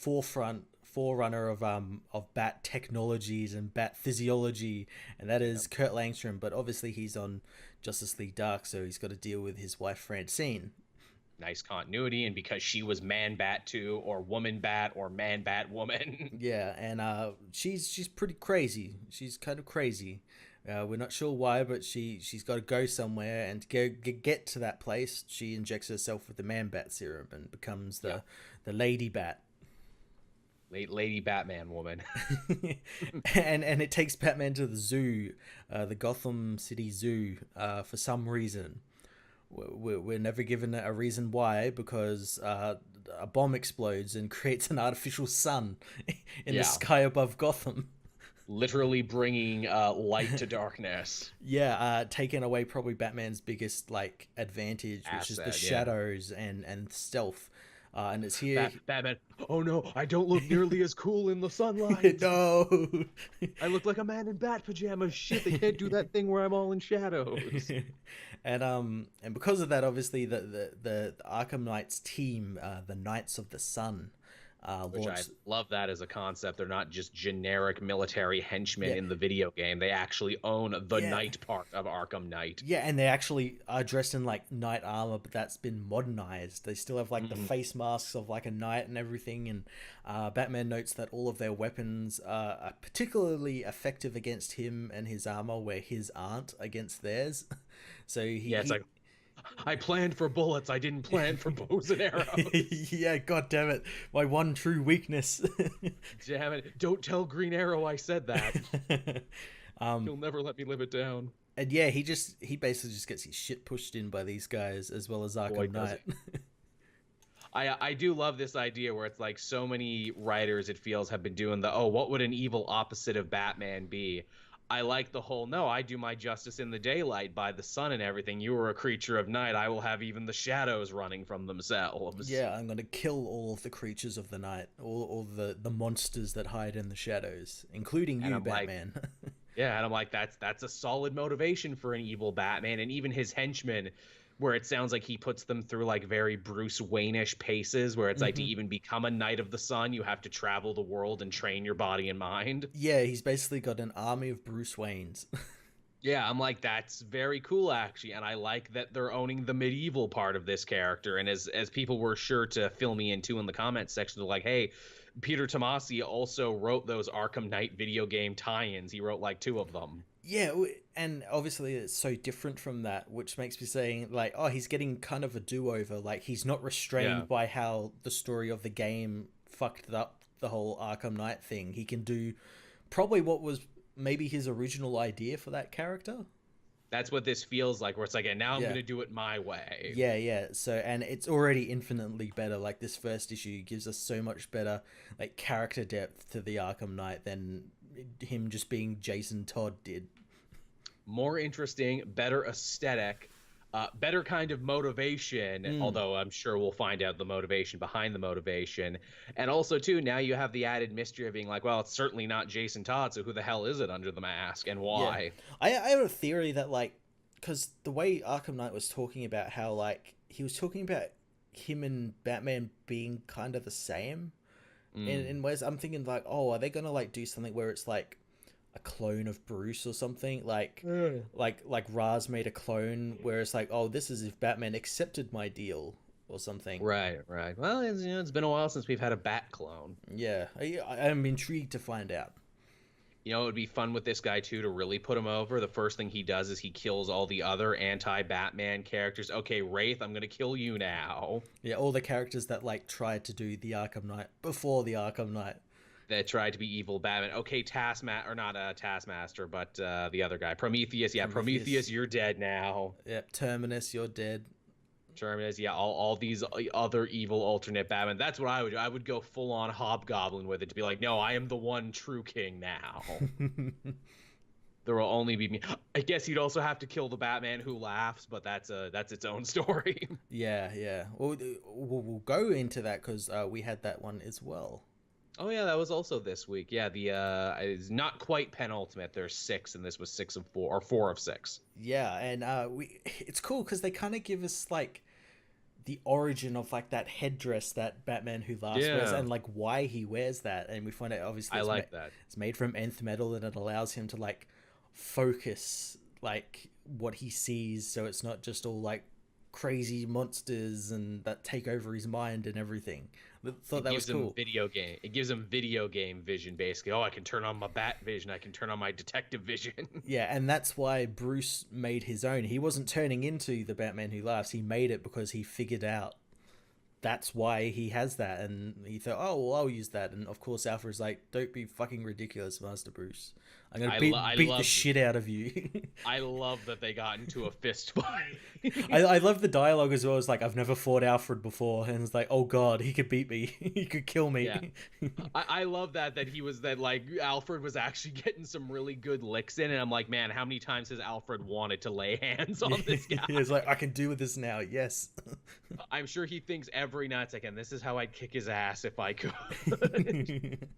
forerunner of bat technologies and bat physiology, and that is Kurt Langstrom. But obviously he's on Justice League Dark, so he's got to deal with his wife Francine. Nice continuity, and because she was Man Bat 2 or Woman Bat or Man Bat Woman. Yeah, and she's pretty crazy. She's kind of crazy. We're not sure why, but she's got to go somewhere, and to get to that place, she injects herself with the Man Bat serum and becomes the Lady Bat. Lady Batman woman. and it takes Batman to the zoo, the Gotham City Zoo, for some reason. We're never given a reason why, because a bomb explodes and creates an artificial sun in the sky above Gotham. Literally bringing light to darkness. Yeah, taking away probably Batman's biggest advantage, which is the shadows and stealth. And it's here. Batman. Oh no! I don't look nearly as cool in the sunlight. No. I look like a man in bat pajamas. Shit! They can't do that thing where I'm all in shadows. And because of that, obviously the Arkham Knights team, the Knights of the Sun, which I love that as a concept. They're not just generic military henchmen in the video game. They actually own the knight part of Arkham Knight. Yeah, and they actually are dressed in knight armor, but that's been modernized. They still have the face masks of a knight and everything. And Batman notes that all of their weapons are particularly effective against him and his armor, where his aren't against theirs. So it's like, I planned for bullets. I didn't plan for bows and arrows. Yeah, god damn it. My one true weakness. Damn it. Don't tell Green Arrow I said that. He'll never let me live it down. And yeah, he basically just gets his shit pushed in by these guys, as well as Arkham Knight. I do love this idea where it's like so many writers, it feels, have been doing what would an evil opposite of Batman be? I like the whole, no, I do my justice in the daylight by the sun and everything. You are a creature of night. I will have even the shadows running from themselves. Yeah, I'm going to kill all of the creatures of the night, all the monsters that hide in the shadows, including you, Batman. Yeah, and I'm like, that's a solid motivation for an evil Batman. And even his henchmen, where it sounds like he puts them through very Bruce Wayne-ish paces, where it's like to even become a Knight of the Sun, you have to travel the world and train your body and mind. Yeah, he's basically got an army of Bruce Waynes. Yeah, I'm like, that's very cool, actually, and I like that they're owning the medieval part of this character. And as people were sure to fill me in too in the comments section, they're like, hey, Peter Tomasi also wrote those Arkham Knight video game tie-ins. He wrote like 2 of them. Yeah, and obviously it's so different from that, which makes me saying like, oh, he's getting kind of a do-over. Like he's not restrained by how the story of the game fucked up the whole Arkham Knight thing. He can do probably what was maybe his original idea for that character. That's what this feels like, where it's like, and now I'm going to do it my way. Yeah. So, and it's already infinitely better. Like this first issue gives us so much better like character depth to the Arkham Knight than him just being Jason Todd did. More interesting, better aesthetic, better kind of motivation, although I'm sure we'll find out the motivation behind the motivation. And also, too, now you have the added mystery of being like, well, it's certainly not Jason Todd, so who the hell is it under the mask and why? Yeah. I have a theory that, like, because the way Arkham Knight was talking about how, like, he was talking about him and Batman being kind of the same in ways. I'm thinking, like, oh, are they going to, like, do something where it's, like, a clone of Bruce or something, like Ra's made a clone where it's like, oh, this is if Batman accepted my deal or something. Right. Well, it's been a while since we've had a Bat clone. Yeah, I'm intrigued to find out. You know, it would be fun with this guy too to really put him over. The first thing he does is he kills all the other anti-Batman characters. Okay, Wraith, I'm gonna kill you now. Yeah, all the characters that like tried to do the Arkham Knight before the Arkham Knight. That tried to be evil Batman. Okay, Taskmaster, but the other guy, Prometheus. Yeah, Prometheus, you're dead now. Yep, Terminus, you're dead. Terminus, yeah, all these other evil alternate Batman. That's what I would do. I would go full on Hobgoblin with it to be like, no, I am the one true king now. There will only be me. I guess you'd also have to kill the Batman who laughs, but that's its own story. Yeah. We'll go into that because we had that one as well. Oh yeah, that was also this week. Yeah, it's not quite penultimate. There's 6, and this was 6 of 4 or 4 of 6. Yeah, and it's cool because they kind of give us like the origin of like that headdress that Batman Who Laughs wears, and like why he wears that, and we find out obviously it's made from nth metal, and it allows him to like focus like what he sees, so it's not just all like crazy monsters and that take over his mind and everything. Thought that was cool. It gives him video game vision, basically. Oh, I can turn on my bat vision. I can turn on my detective vision. Yeah, and that's why Bruce made his own. He wasn't turning into the Batman Who Laughs. He made it because he figured out that's why he has that, and he thought, oh, well, I'll use that. And of course, Alfred's like, don't be fucking ridiculous, Master Bruce. I'm gonna beat the shit out of you. I love that they got into a fist fight. I love the dialogue as well. It's like, I've never fought Alfred before, and it's like, oh god, he could beat me. He could kill me. Yeah. I love that like Alfred was actually getting some really good licks in, and I'm like, man, how many times has Alfred wanted to lay hands on this guy? He's like, I can do this now. Yes. I'm sure he thinks every night, like, and this is how I'd kick his ass if I could.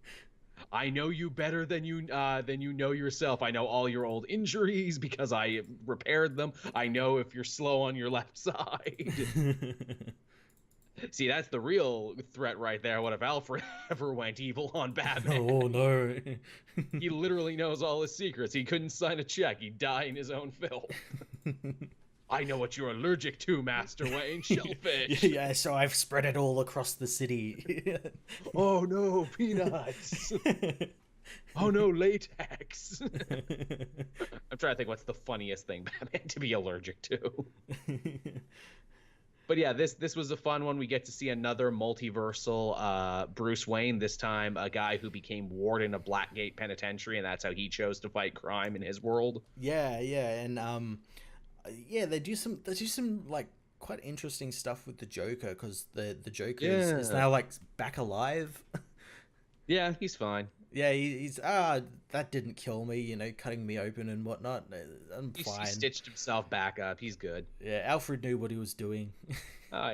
I know you better than you know yourself. I know all your old injuries because I repaired them. I know if you're slow on your left side. See, that's the real threat right there. What if Alfred ever went evil on Batman? Oh, no. He literally knows all his secrets. He couldn't sign a check. He'd die in his own filth. I know what you're allergic to, Master Wayne. Shellfish. Yeah, so I've spread it all across the city. Oh, no, peanuts. Oh, no, latex. I'm trying to think what's the funniest thing Batman to be allergic to. But yeah, this was a fun one. We get to see another multiversal Bruce Wayne, this time a guy who became warden of Blackgate Penitentiary, and that's how he chose to fight crime in his world. Yeah, and they do some like quite interesting stuff with the Joker, because the Joker is now like back alive. Yeah, he's fine. Yeah, he's that didn't kill me, cutting me open and whatnot. I'm fine. He stitched himself back up. He's good. Yeah, Alfred knew what he was doing.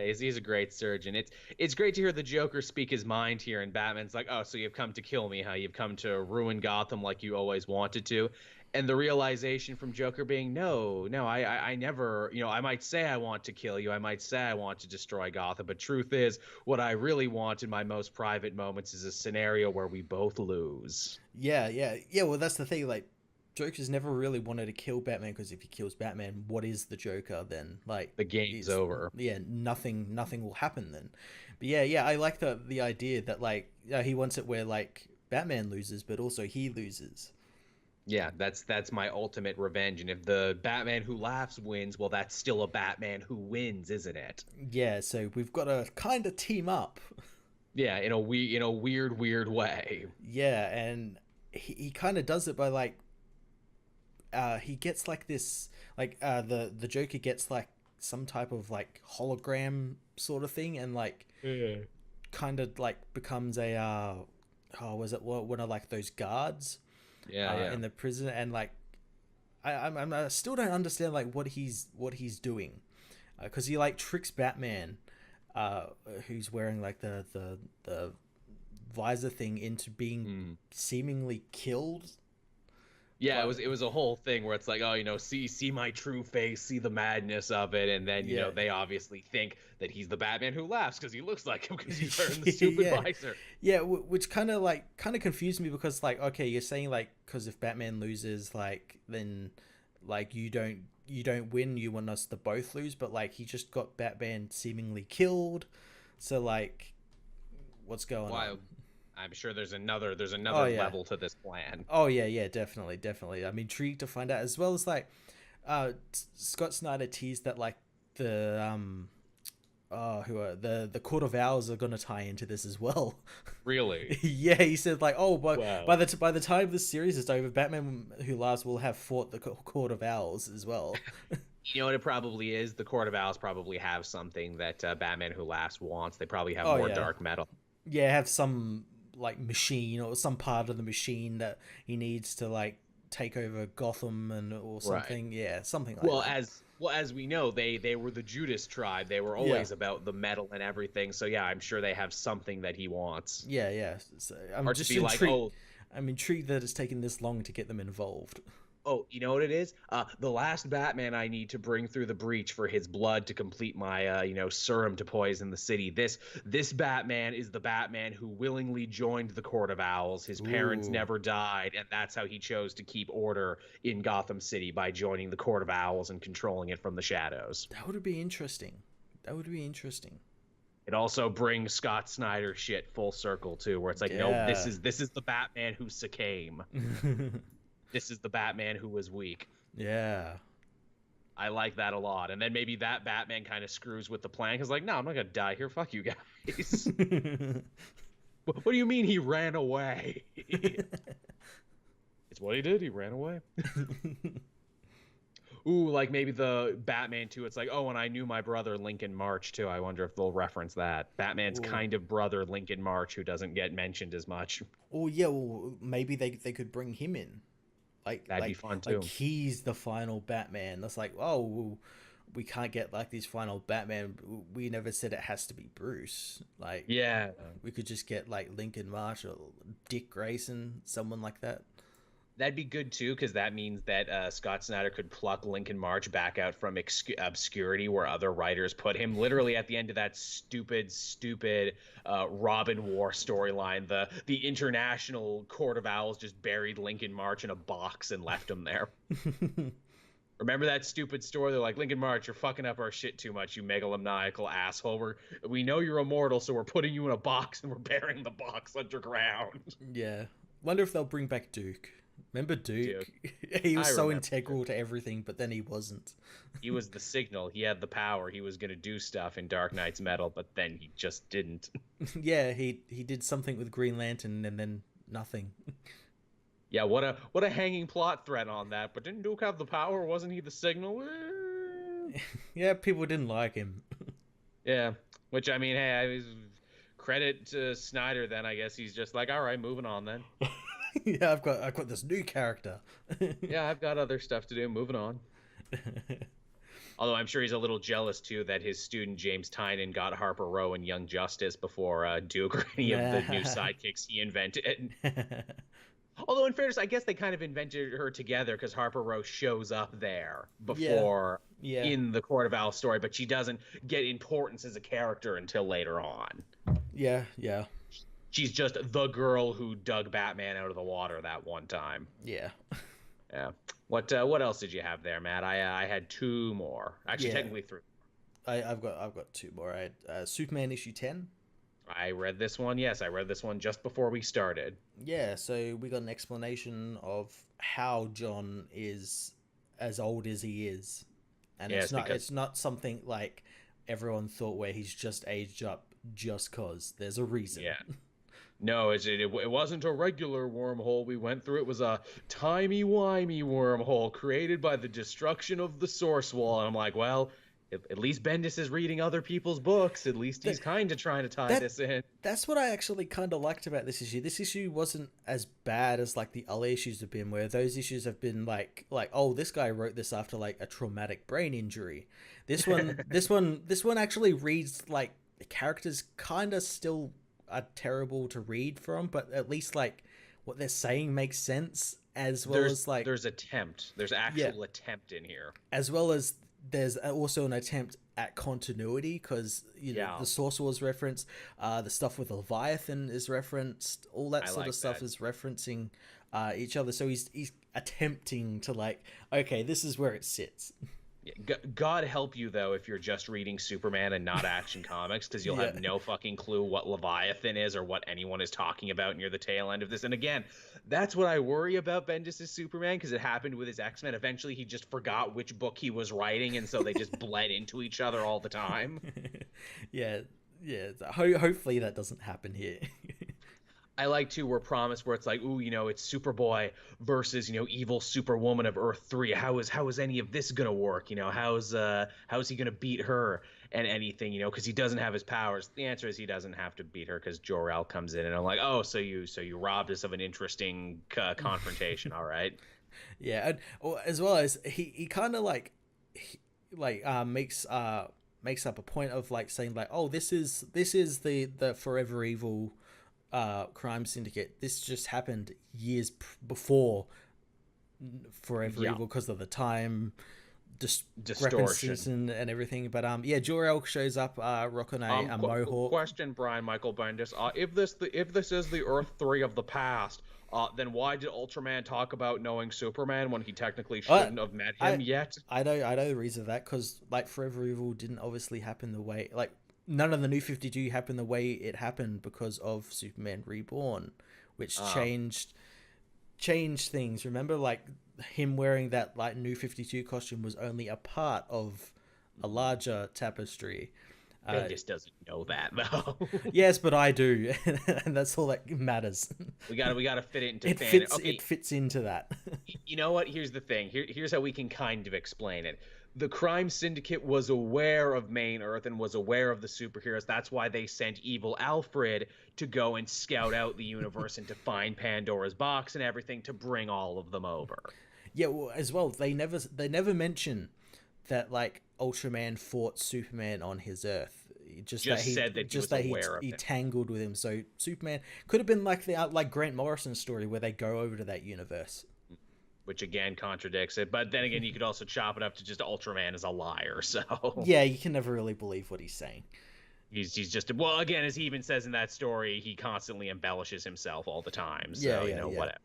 He's a great surgeon. It's great to hear the Joker speak his mind here, and Batman's like, oh, so you've come to kill me, huh? You've come to ruin Gotham like you always wanted to. And the realization from Joker being, no, I never, I might say I want to kill you. I might say I want to destroy Gotham. But truth is, what I really want in my most private moments is a scenario where we both lose. Yeah. Well, that's the thing. Like, Joker's never really wanted to kill Batman, because if he kills Batman, what is the Joker then? Like, The game's over. Yeah, nothing will happen then. But yeah, I like the idea that, like, he wants it where, like, Batman loses, but also he loses. Yeah, that's my ultimate revenge. And if the Batman who laughs wins, well, that's still a Batman who wins, isn't it? Yeah, so we've got to kind of team up. Yeah, in a weird way. Yeah, and he kind of does it by, like, he gets like this, like, the Joker gets like some type of like hologram sort of thing, and like kind of like becomes a was it one of like those guards in the prison, and like I still don't understand like what he's doing, because he like tricks Batman, who's wearing like the visor thing, into being seemingly killed. Yeah, it was a whole thing where it's like, oh, see my true face, see the madness of it, and then you know they obviously think that he's the Batman who laughs because he looks like him, because he's wearing the stupid visor. Yeah, which kind of confused me, because like, okay, you're saying like, because if Batman loses, like, then like you don't win, you want us to both lose, but like he just got Batman seemingly killed, so like, what's going on? I'm sure there's another level to this plan. Oh yeah, definitely. I'm intrigued to find out, as well as like, Scott Snyder teased that like the the Court of Owls are gonna tie into this as well. Really? Yeah, he said like, by the time this series is over, Batman Who Laughs will have fought the Court of Owls as well. You know what it probably is? The Court of Owls probably have something that Batman Who Laughs wants. They probably have more dark metal. Yeah, have some like machine, or some part of the machine that he needs to like take over Gotham, or something. Right. Yeah, something like that. As we know, they were the Judas tribe. They were always about the metal and everything. So yeah, I'm sure they have something that he wants. Yeah. So I'm just intrigued. I'm intrigued that it's taken this long to get them involved. Oh, you know what it is? The last Batman I need to bring through the breach for his blood to complete my, serum to poison the city. This Batman is the Batman who willingly joined the Court of Owls. His parents never died, and that's how he chose to keep order in Gotham City, by joining the Court of Owls and controlling it from the shadows. That would be interesting. It also brings Scott Snyder shit full circle too, where it's like, nope, this is the Batman who succumbed. This is the Batman who was weak. Yeah. I like that a lot. And then maybe that Batman kind of screws with the plan, because like, no, I'm not going to die here. Fuck you guys. What do you mean he ran away? It's what he did. He ran away. Ooh, like maybe the Batman too. It's like, oh, and I knew my brother Lincoln March too. I wonder if they'll reference that. Batman's kind of brother Lincoln March, who doesn't get mentioned as much. Oh yeah, well maybe they could bring him in. That'd be fun too. Like he's the final Batman. That's like, oh, we can't get like this final Batman. We never said it has to be Bruce. Like, yeah, we could just get like Lincoln Marsh or Dick Grayson, someone like that. That'd be good too, because that means that Scott Snyder could pluck Lincoln March back out from obscurity where other writers put him. Literally at the end of that stupid Robin War storyline, the International Court of Owls just buried Lincoln March in a box and left him there. Remember that stupid story? They're like, Lincoln March, you're fucking up our shit too much, you megalomaniacal asshole. We know you're immortal, so we're putting you in a box and we're burying the box underground. Yeah. Wonder if they'll bring back Duke. Remember Duke? He was so integral to everything, but then he wasn't. He was the signal. He had the power. He was going to do stuff in Dark Knight's Metal, but then he just didn't. Yeah, he did something with Green Lantern and then nothing. Yeah, what a hanging plot thread on that. But didn't Duke have the power? Wasn't he the signal? Yeah, people didn't like him. Yeah, which, I mean, hey, credit to Snyder then. I guess he's just like, all right, moving on then. Yeah, I've got this new character. Yeah, I've got other stuff to do. Moving on. Although I'm sure he's a little jealous too that his student James Tynion got Harper Row and Young Justice before Duke or any of the new sidekicks he invented. Although in fairness, I guess they kind of invented her together, because Harper Row shows up there before in the Court of Owls story, but she doesn't get importance as a character until later on. Yeah. She's just the girl who dug Batman out of the water that one time. Yeah. Yeah. What else did you have there, Matt? I had two more. Actually, Yeah, technically three. I've got two more. I had Superman issue 10. I read this one. Yes, I read this one just before we started. Yeah, so we got an explanation of how John is as old as he is, and Yes, because it's not something like everyone thought where he's just aged up just cause. There's a reason. yeah. No, it wasn't a regular wormhole we went through. It was a timey-wimey wormhole created by the destruction of the source wall. And I'm like, well, at least Bendis is reading other people's books. At least he's kind of trying to tie this in. That's what I actually kind of liked about this issue. This issue wasn't as bad as like the other issues have been, where those issues have been like oh, this guy wrote this after like a traumatic brain injury. This one, this one actually reads like the characters kind of still are terrible to read from, but at least like what they're saying makes sense, as well as like there's actual attempt in here, as well as there's also an attempt at continuity, because the Source Wars reference, the stuff with Leviathan is referenced, all that sort of stuff is referencing each other. So he's attempting to like, okay, this is where it sits. God help you though if you're just reading Superman and not Action Comics, because you'll have no fucking clue what Leviathan is or what anyone is talking about near the tail end of this. And again, that's what I worry about Bendis' Superman, because it happened with his X-Men. Eventually he just forgot which book he was writing, and so they just bled into each other all the time. yeah hopefully that doesn't happen here. I like too, we're promised where it's like, ooh, it's Superboy versus, evil Superwoman of Earth 3. How is any of this gonna work? How's he gonna beat her and anything? Because he doesn't have his powers. The answer is he doesn't have to beat her, because Jor-El comes in, and I'm like, oh, so you robbed us of an interesting confrontation, all right? Yeah, and as well as he kind of makes up a point of like saying like, oh, this is the Forever Evil crime syndicate. This just happened years before Forever Evil, because of the time distortion and everything. But Jor-El shows up rocking a mohawk. Question, Brian Michael Bendis. If this is the Earth 3 of the past, then why did Ultraman talk about knowing Superman when he technically shouldn't have met him yet? I know the reason for that, because like Forever Evil didn't obviously happen the way like none of the New 52 happened the way it happened because of Superman Reborn, which changed things. Remember, like him wearing that like New 52 costume was only a part of a larger tapestry. Bendis doesn't know that though. Yes, but I do, and that's all that matters. We gotta fit it into It fits into that. You know what? Here's the thing. Here's how we can kind of explain it. The crime syndicate was aware of Main Earth and was aware of the superheroes. That's why they sent evil Alfred to go and scout out the universe and to find Pandora's box and everything to bring all of them over. Yeah, well, as well, they never mention that like Ultraman fought Superman on his Earth. Just that he tangled with him. So Superman could have been like the Grant Morrison's story where they go over to that universe. Which again contradicts it, but then again, you could also chop it up to just Ultraman is a liar. So yeah, you can never really believe what he's saying. He's just, well, again, as he even says in that story, he constantly embellishes himself all the time. So whatever.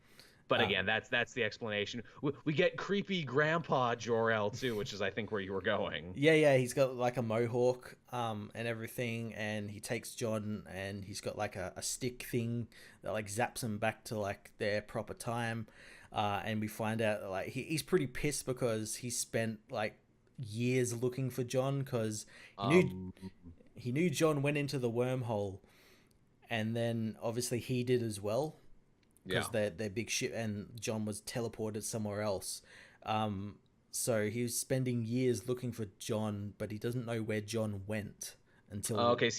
But again, that's the explanation. We get creepy Grandpa Jor-El too, which is I think where you were going. Yeah, he's got like a mohawk and everything, and he takes John, and he's got like a stick thing that like zaps him back to like their proper time. And we find out like he's pretty pissed because he spent like years looking for John, because he knew John went into the wormhole, and then obviously he did as well, because they're big ship, and John was teleported somewhere else. So he was spending years looking for John, but he doesn't know where John went until. Okay,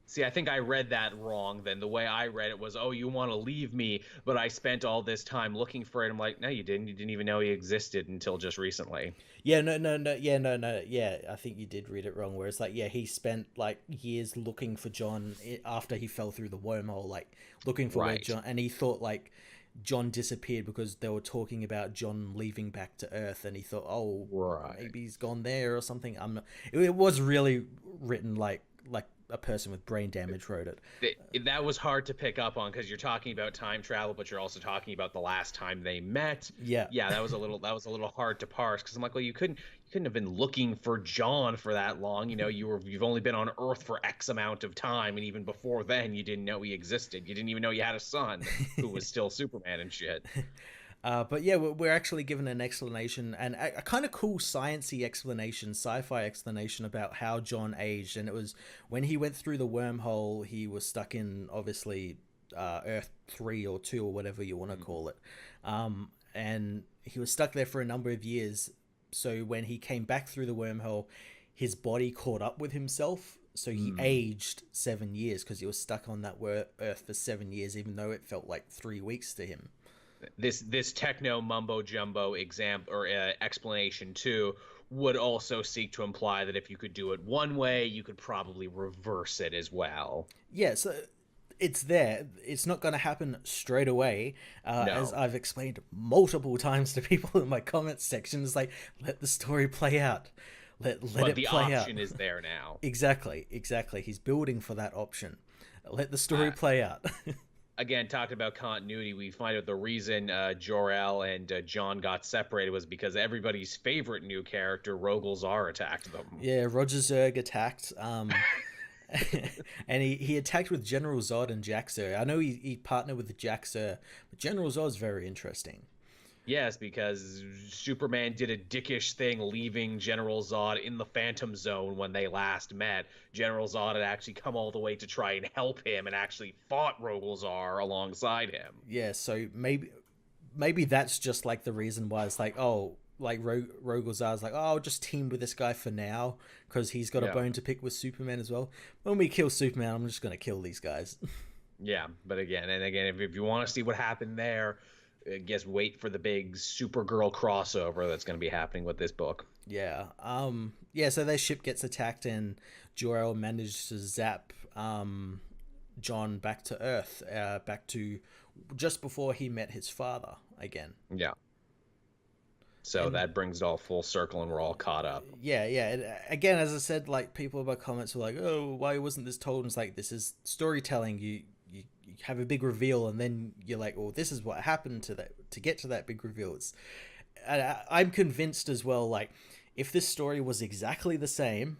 See, I think I read that wrong then. The way I read it was, oh, you want to leave me, but I spent all this time looking for it. I'm like, no, you didn't. You didn't even know he existed until just recently. Yeah, no. Yeah, I think you did read it wrong, where it's like, yeah, he spent like years looking for John after he fell through the wormhole, like looking for where John, and he thought like John disappeared because they were talking about John leaving back to Earth, and he thought, oh, maybe he's gone there or something. It was really written like a person with brain damage wrote it. That was hard to pick up on because you're talking about time travel, but you're also talking about the last time they met. Yeah. That was a little hard to parse because I'm like, well, you couldn't have been looking for John for that long. You've only been on Earth for X amount of time, and even before then, you didn't know he existed. You didn't even know you had a son who was still Superman and shit. But yeah, we're actually given an explanation, and a kind of cool sciencey explanation, sci-fi explanation about how John aged. And it was when he went through the wormhole, he was stuck in, obviously, Earth 3 or 2 or whatever you want to call it. And he was stuck there for a number of years. So when he came back through the wormhole, his body caught up with himself. So he aged 7 years because he was stuck on that Earth for 7 years, even though it felt like 3 weeks to him. This techno mumbo jumbo explanation too would also seek to imply that if you could do it one way, you could probably reverse it as well. Yeah, so it's there. It's not going to happen straight away. No. As I've explained multiple times to people in my comments section, it's like, let the story play out. Let it play out. The option is there now. Exactly. He's building for that option. Let the story play out. Again, talking about continuity, we find out the reason Jor-El and John got separated was because everybody's favorite new character, Rogol Zar, attacked them. Yeah, Roger Zerg attacked. And he attacked with General Zod and Jack Zerg. I know he partnered with Jack Zerg, but General Zod is very interesting. Yes, because Superman did a dickish thing leaving General Zod in the Phantom Zone when they last met. General Zod had actually come all the way to try and help him and actually fought Rogol Zar alongside him. Yeah, so maybe that's just like the reason why it's like, oh, like Rogol Zar's like, oh, I'll just team with this guy for now because he's got a bone to pick with Superman as well. When we kill Superman, I'm just going to kill these guys. Yeah, but again, if you want to see what happened there, I guess wait for the big Supergirl crossover that's going to be happening with this book. Yeah. So their ship gets attacked and Jor-El managed to zap John back to Earth, back to just before he met his father again. Yeah. So that brings it all full circle and we're all caught up. Yeah. Again, as I said, like people in my comments were like, oh, why wasn't this told? And it's like, this is storytelling. You have a big reveal and then you're like, oh, this is what happened to get to that big reveal. I'm convinced as well, like if this story was exactly the same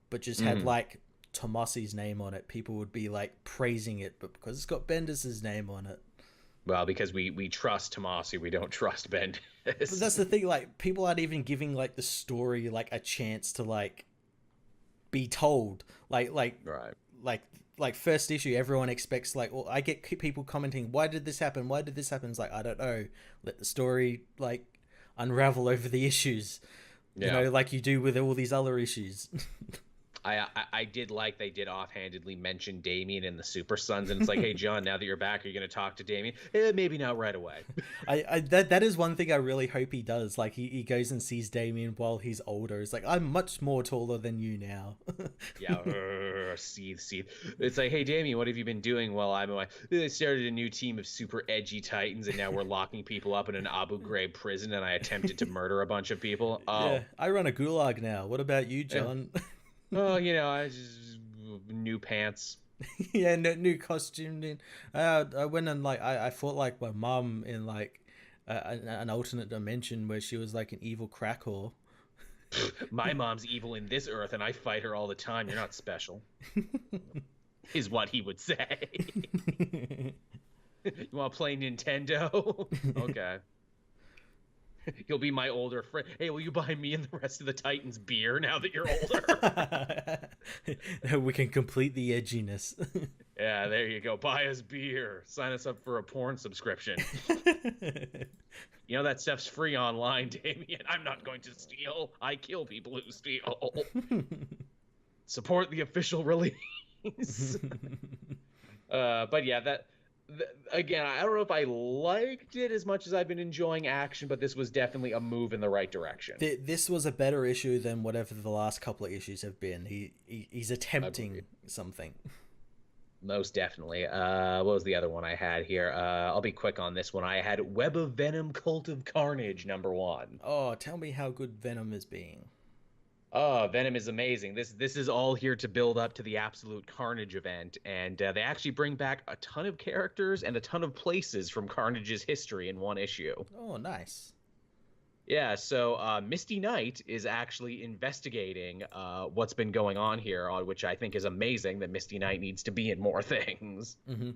but just had like Tomasi's name on it, people would be like praising it, but because it's got Bendis's name on it, well, because we trust Tomasi, we don't trust Bendis. But that's the thing, like people aren't even giving like the story like a chance to like be told, like right, like first issue, everyone expects like, well, I get people commenting, why did this happen? It's like, I don't know. Let the story like unravel over the issues, you know, like you do with all these other issues. I did like they did offhandedly mention Damian and the Super Sons, and it's like, hey John, now that you're back, are you going to talk to Damian? Maybe not right away. That is one thing I really hope he does. Like he goes and sees Damian while he's older. It's like, I'm much more taller than you now. Yeah, seethe. It's like, hey Damian, what have you been doing? Well, I started a new team of super edgy Titans, and now we're locking people up in an Abu Ghraib prison, and I attempted to murder a bunch of people. Oh, yeah, I run a gulag now. What about you, John? Yeah. Oh, you know, I just new pants. Yeah, new costume. I went and like I fought like my mom in like an alternate dimension where she was like an evil crack whore. My mom's evil in this Earth, and I fight her all the time. You're not special, is what he would say. You want to play Nintendo? Okay. You'll be my older friend. Hey, will you buy me and the rest of the Titans beer now that you're older? We can complete the edginess. Yeah, there you go. Buy us beer. Sign us up for a porn subscription. You know that stuff's free online, Damien. I'm not going to steal. I kill people who steal. Support the official release. But yeah, again, I don't know if I liked it as much as I've been enjoying action, but this was definitely a move in the right direction. This was a better issue than whatever the last couple of issues have been. He's attempting something. Most definitely. What was the other one I had here? I'll be quick on this one. I had Web of Venom, Cult of Carnage, #1. Oh, tell me how good Venom is being. Oh, Venom is amazing. This is all here to build up to the Absolute Carnage event, and they actually bring back a ton of characters and a ton of places from Carnage's history in one issue. Oh, nice. Yeah, so Misty Knight is actually investigating what's been going on here, which I think is amazing that Misty Knight needs to be in more things. Mm-hmm.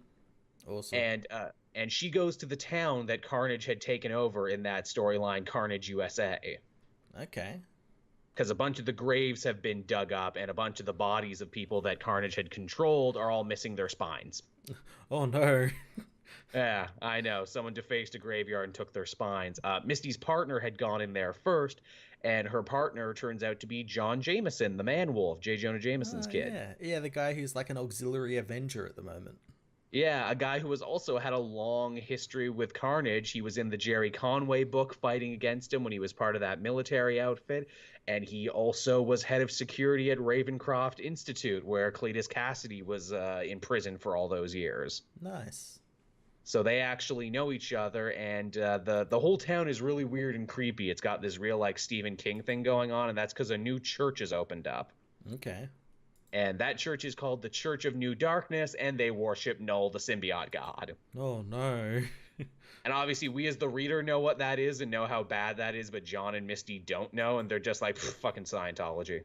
Awesome. And she goes to the town that Carnage had taken over in that storyline, Carnage USA. Okay. Because a bunch of the graves have been dug up, and a bunch of the bodies of people that Carnage had controlled are all missing their spines. Oh no. Yeah, I know. Someone defaced a graveyard and took their spines. Misty's partner had gone in there first, and her partner turns out to be John Jameson, the Man Wolf, J. Jonah Jameson's Oh kid. yeah, yeah, the guy who's like an auxiliary Avenger at the moment. Yeah, a guy who has also had a long history with Carnage. He was in the Jerry Conway book fighting against him when he was part of that military outfit. And he also was head of security at Ravencroft Institute, where Cletus Cassidy was in prison for all those years. Nice. So they actually know each other, and the whole town is really weird and creepy. It's got this real like Stephen King thing going on, and that's because a new church has opened up. Okay. And that church is called the Church of New Darkness, and they worship Null, the symbiote god. Oh no. And obviously, we as the reader know what that is and know how bad that is, but John and Misty don't know, and they're just like, fucking Scientology.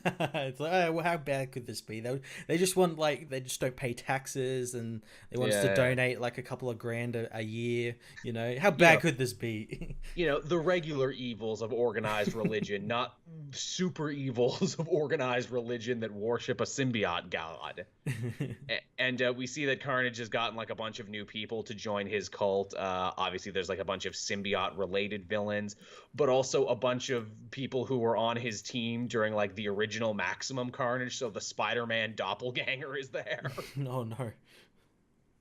It's like, oh, well, how bad could this be? They just want like they just don't pay taxes and they want us to Yeah. donate like a couple of grand a year. You know, how bad Yeah. could this be? The regular evils of organized religion, not super evils of organized religion that worship a symbiote god. And we see that Carnage has gotten like a bunch of new people to join his cult. Obviously, there's like a bunch of symbiote related villains, but also a bunch of people who were on his team during like the original Maximum Carnage. So the Spider-Man doppelganger is there. Oh no.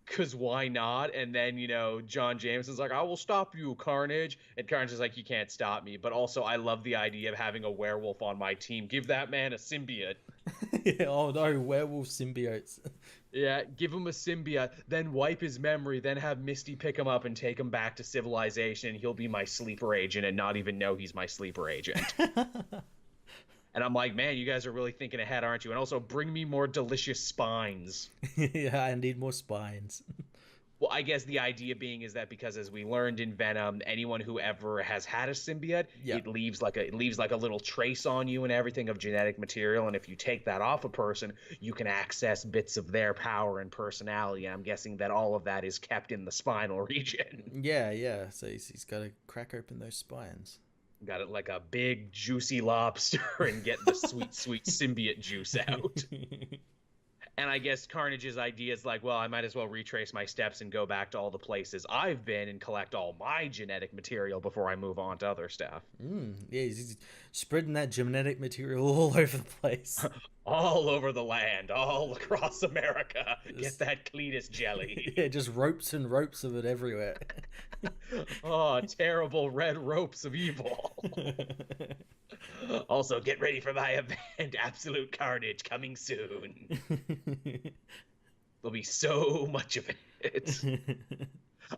Because why not? And then, John Jameson's like, I will stop you, Carnage. And Carnage is like, you can't stop me. But also, I love the idea of having a werewolf on my team. Give that man a symbiote. Yeah, oh no, werewolf symbiotes. Yeah, give him a symbiote, then wipe his memory, then have Misty pick him up and take him back to civilization. And he'll be my sleeper agent and not even know he's my sleeper agent. And I'm like, man, you guys are really thinking ahead, aren't you? And also, bring me more delicious spines. Yeah, I need more spines. Well, I guess the idea being is that because as we learned in Venom, anyone who ever has had a symbiote, Yeah. it leaves like a little trace on you and everything of genetic material. And if you take that off a person, you can access bits of their power and personality. And I'm guessing that all of that is kept in the spinal region. Yeah, yeah. So he's got to crack open those spines. Got it like a big juicy lobster and get the sweet, sweet symbiote juice out. And I guess Carnage's idea is like, well, I might as well retrace my steps and go back to all the places I've been and collect all my genetic material before I move on to other stuff. Yeah, he's spreading that genetic material all over the place. All over the land, all across America. Get that Cletus jelly. Yeah, just ropes and ropes of it everywhere. Oh, terrible red ropes of evil. Also, get ready for my event, Absolute Carnage, coming soon. There'll be so much of it.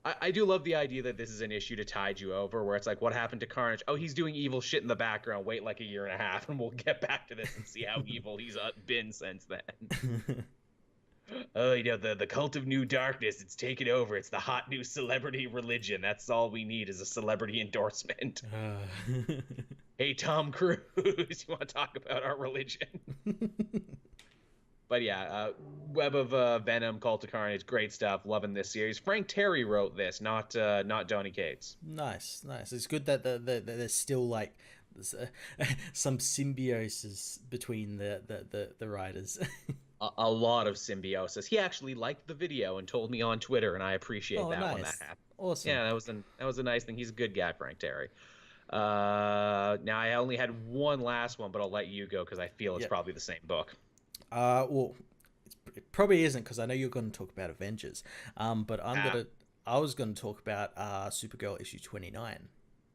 I do love the idea that this is an issue to tide you over, where it's like, what happened to Carnage? Oh, he's doing evil shit in the background. Wait like a year and a half, and we'll get back to this and see how evil he's been since then. Oh, the cult of New Darkness, it's taken over. It's the hot new celebrity religion. That's all we need is a celebrity endorsement. Hey, Tom Cruise, you want to talk about our religion? But yeah, Web of Venom, Cult of Carnage, great stuff. Loving this series. Frank Terry wrote this, not Donny Cates. Nice. It's good that there's still like some symbiosis between the writers. A lot of symbiosis. He actually liked the video and told me on Twitter, and I appreciate that when that happened. Awesome. Yeah, that was a nice thing. He's a good guy, Frank Terry. Now I only had one last one, but I'll let you go because I feel it's probably the same book. Well, it probably isn't because I know you're going to talk about Avengers. But I was going to talk about Supergirl issue 29.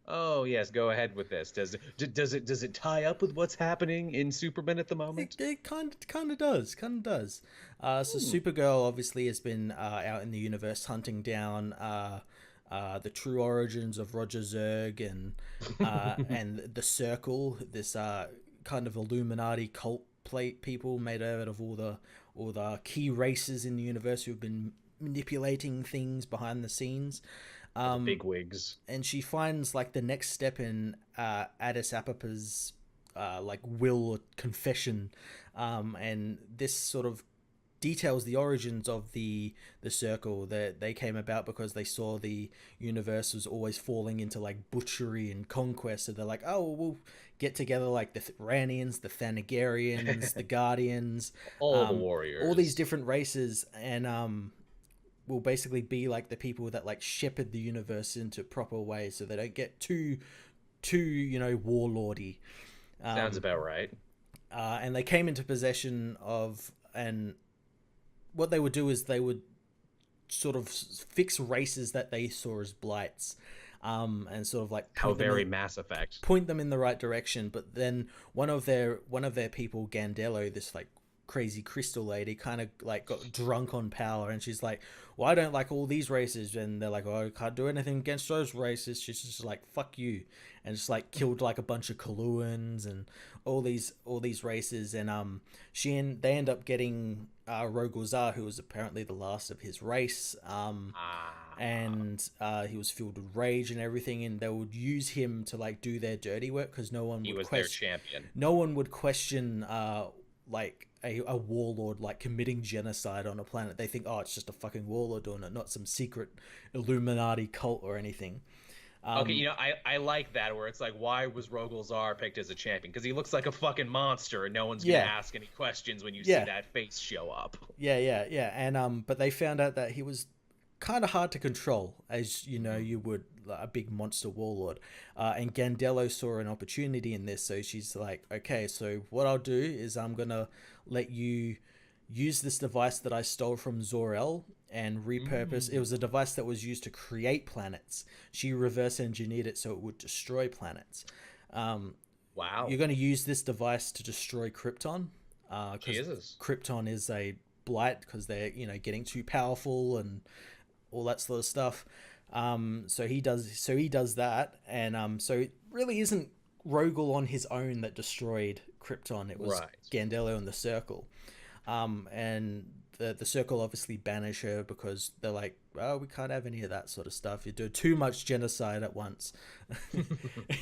Oh yes, go ahead with this. Does it tie up with what's happening in Superman at the moment? It kind of does. So Supergirl obviously has been out in the universe hunting down the true origins of Roger Zerg and the Circle, this kind of Illuminati cult plate people made out of all the key races in the universe who've been manipulating things behind the scenes. Big wigs. And she finds like the next step in Addis Apapa's like will or confession, and this sort of details the origins of the circle. That they came about because they saw the universe was always falling into like butchery and conquest, so they're like, oh, we'll get together like the Ranians, the Thanagarians, the Guardians, all the warriors, all these different races, and will basically be like the people that like shepherd the universe into proper ways so they don't get too warlordy. Sounds about right. And they came into possession of, and what they would do is they would sort of fix races that they saw as blights, and sort of like Mass Effect, point them in the right direction. But then one of their people, Gandello, this like crazy crystal lady, kind of like got drunk on power, and she's like, well, I don't like all these races, and they're like, oh, I can't do anything against those races. She's just like, fuck you, and just like killed like a bunch of Kaluans and all these races, and they end up getting Rogol Zar, who was apparently the last of his race, and he was filled with rage and everything, and they would use him to like do their dirty work because no one would their champion. No one would question like a warlord like committing genocide on a planet. They think, oh, it's just a fucking warlord doing it, not some secret Illuminati cult or anything. Okay, I like that, where it's like, why was Rogol Zar picked as a champion? Because he looks like a fucking monster, and no one's gonna ask any questions when you see that face show up. Yeah, and but they found out that he was kind of hard to control, as you would a big monster warlord, and Gandello saw an opportunity in this, so she's like, okay, so what I'll do is I'm gonna let you use this device that I stole from Jor-El and repurpose. It was a device that was used to create planets. She reverse engineered it so it would destroy planets. Wow. You're going to use this device to destroy Krypton. Jesus. Krypton is a blight because they're getting too powerful and all that sort of stuff. So he does that, and so it really isn't Rogol on his own that destroyed Krypton. It was Gandello and the Circle. And the Circle obviously banish her because they're like, oh, we can't have any of that sort of stuff. You do too much genocide at once.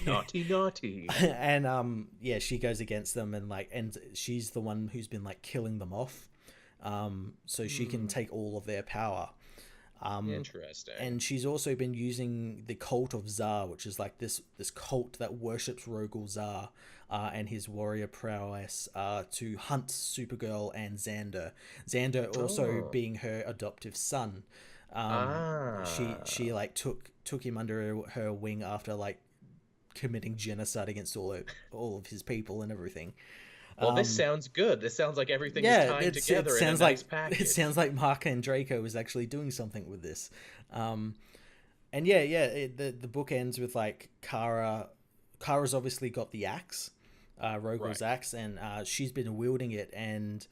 Naughty. And she goes against them, and she's the one who's been like killing them off, so she can take all of their power. Interesting. And she's also been using the cult of Zar, which is like this cult that worships Rogol Zar and his warrior prowess to hunt Supergirl and Xander. Xander also being her adoptive son. She like took him under her wing after like committing genocide against all of his people and everything. Well, this sounds good. This sounds like everything is tied together in a nice package. It sounds like Mark and Draco is actually doing something with this. And the book ends with like Kara's obviously got the axe, Rogol's axe, and she's been wielding it, and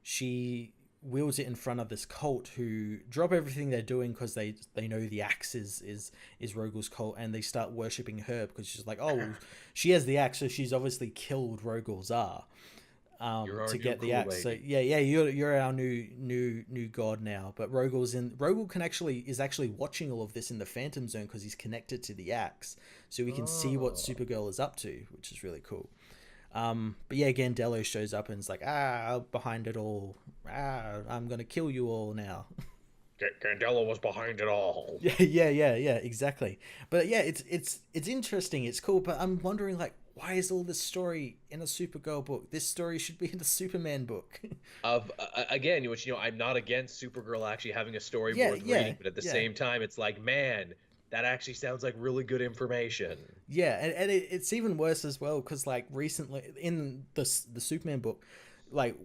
she wields it in front of this cult who drop everything they're doing because they know the axe is Rogol's cult, and they start worshipping her because she's like, oh, well, she has the axe, so she's obviously killed Rogol Zar to get the axe. So you're our new god now. But Rogol is actually watching all of this in the Phantom Zone because he's connected to the axe, so we can see what Supergirl is up to, which is really cool. But Gandello shows up and is like, behind it all. I'm gonna kill you all now. Gandello was behind it all. Yeah, exactly. But it's interesting. It's cool. But I'm wondering, like, why is all this story in a Supergirl book? This story should be in the Superman book. Again, I'm not against Supergirl actually having a story worth reading, but at the same time, it's like, man, that actually sounds like really good information. Yeah, and it's even worse as well because like recently in the Superman book, like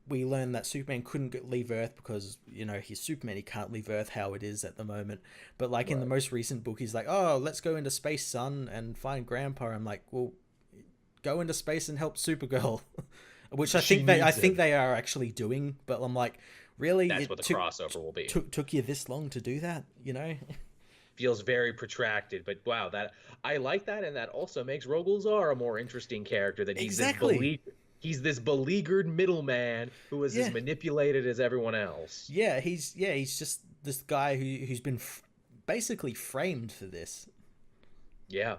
we learned that Superman couldn't leave Earth because he's Superman. He can't leave Earth how it is at the moment. But like in the most recent book, he's like, oh, let's go into space, son, and find Grandpa. I'm like, well, go into space and help Supergirl, which I think they are actually doing. But I'm like, really? That's what the crossover will be. Took you this long to do that, feels very protracted. But wow, that I like that, and that also makes Rogol Zar a more interesting character. That Exactly. he's this beleaguered middleman who is as Yeah. manipulated as everyone else. He's just this guy who's been basically framed for this. Yeah.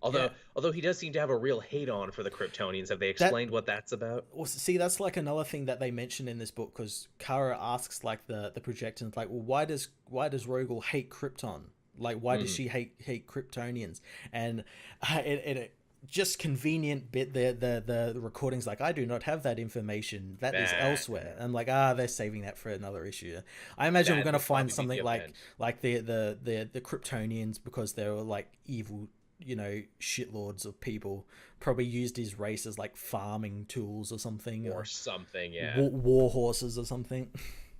Yeah. Although he does seem to have a real hate on for the Kryptonians. Have they That explained what that's about? well, see, that's like another thing that they mention in this book because Kara asks like the projections like, well, why does Rogol hate Krypton? Like, why does she hate Kryptonians? And it just convenient bit the recordings like, I do not have that information, that is elsewhere. I'm like, they're saving that for another issue. I imagine we're That gonna would find probably be the something event. like the Kryptonians, because they were like evil, shitlords of people, probably used his race as like farming tools or something, Or or something, yeah. war horses or something.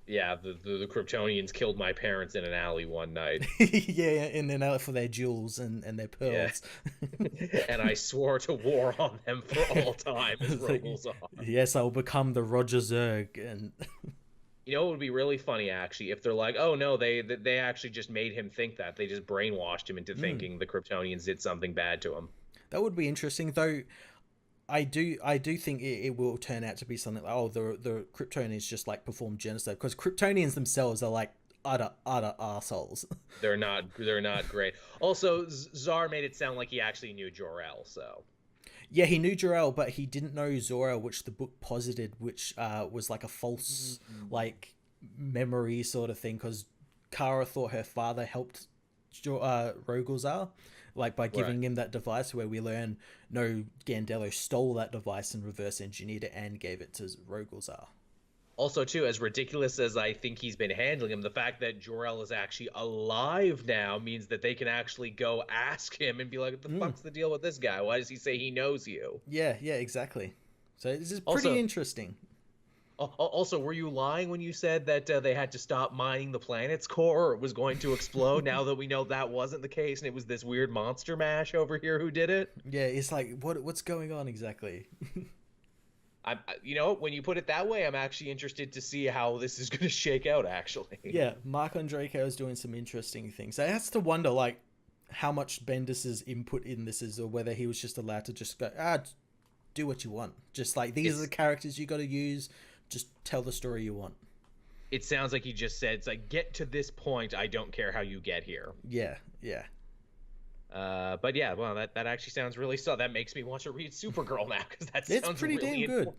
Yeah, the Kryptonians killed my parents in an alley one night. Yeah, and then for their jewels and their Yeah. pearls. And I swore to war on them for all time as It's like, Rogol's on. yes, I'll become the Roger Zerg, and You know, it would be really funny actually if they're like, oh no, they actually just made him think that. They just brainwashed him into thinking the Kryptonians did something bad to him. that would be interesting. Though I do think it will turn out to be something like, oh, the Kryptonians just like perform genocide, because Kryptonians themselves are like utter assholes. They're not great. Also, Zar made it sound like he actually knew Jor-El, so Yeah, he knew Jor-El, but he didn't know Zor-El, which the book posited, which was like a false like memory sort of thing, because Kara thought her father helped Rogolzar, like by right. giving him that device. Where we learn, no, Gandello stole that device and reverse engineered it and gave it to Rogolzar. Also, too, as ridiculous as I think he's been handling him, the fact that Jor-El is actually alive now means that they can actually go ask him and be like, what the fuck's the deal with this guy? Why does he say he knows you? Yeah, exactly. So this is pretty Also, interesting. also, were you lying when you said that they had to stop mining the planet's core or it was going to explode now that we know that wasn't the case and it was this weird monster mash over here who did it? Yeah, it's like, what's going on exactly? When you put it that way, I'm actually interested to see how this is going to shake out, actually. Yeah, Mark Andreyko is doing some interesting things. I have to wonder, like, how much Bendis's input in this is, or whether he was just allowed to just go, do what you want. Just like, these are the characters you got to use. Just tell the story you want. It sounds like he just said, it's like, get to this point, I don't care how you get here. Yeah. But yeah, well, that actually sounds really so. That makes me want to read Supergirl now because It's pretty damn good.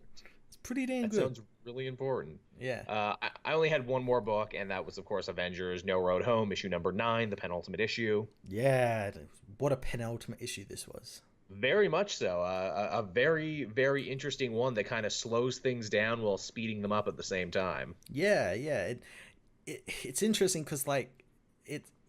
It's pretty damn good. That sounds really important. Yeah. I only had one more book, and that was, of course, Avengers: No Road Home, issue number 9, the penultimate issue. Yeah. What a penultimate issue this was. Very much so. A very, very interesting one that kind of slows things down while speeding them up at the same time. Yeah. It's interesting because like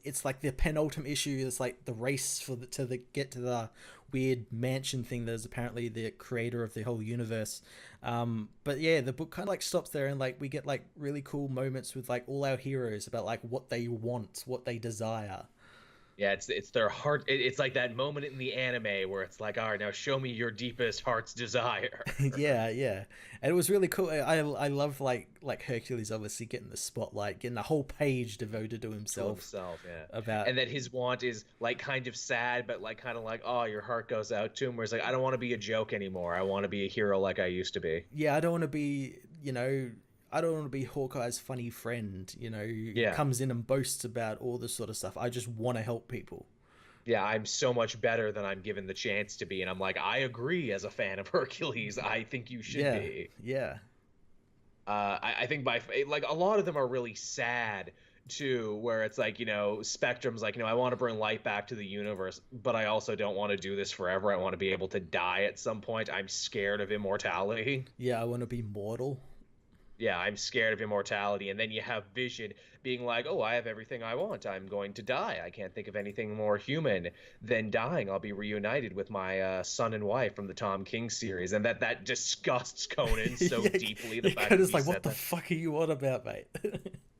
it's like the penultimate issue is like the race for to get to the weird mansion thing that is apparently the creator of the whole universe. But yeah, the book kind of like stops there, and like we get like really cool moments with like all our heroes about like what they want, what they desire. Yeah, it's their heart. It's like that moment in the anime where it's like, all right, now show me your deepest heart's desire. Yeah, and it was really cool. I love like Hercules obviously getting the spotlight, getting a whole page devoted to himself. Yeah. About and that his want is like kind of sad, but like kind of like, oh, your heart goes out to him. Where it's like, I don't want to be a joke anymore. I want to be a hero like I used to be. Yeah, I don't want to be, I don't want to be Hawkeye's funny friend, who comes in and boasts about all this sort of stuff. I just want to help people. Yeah, I'm so much better than I'm given the chance to be. And I'm like, I agree as a fan of Hercules. I think you should be. Yeah. I think like a lot of them are really sad too, where it's like, Spectrum's like, I want to bring light back to the universe, but I also don't want to do this forever. I want to be able to die at some point. I'm scared of immortality. Yeah, I want to be mortal. Yeah, I'm scared of immortality. And then you have Vision being like, oh, I have everything I want. I'm going to die. I can't think of anything more human than dying. I'll be reunited with my son and wife from the Tom King series. And that disgusts Conan so deeply. The fact Conan's that like, what the fuck are you on about, mate?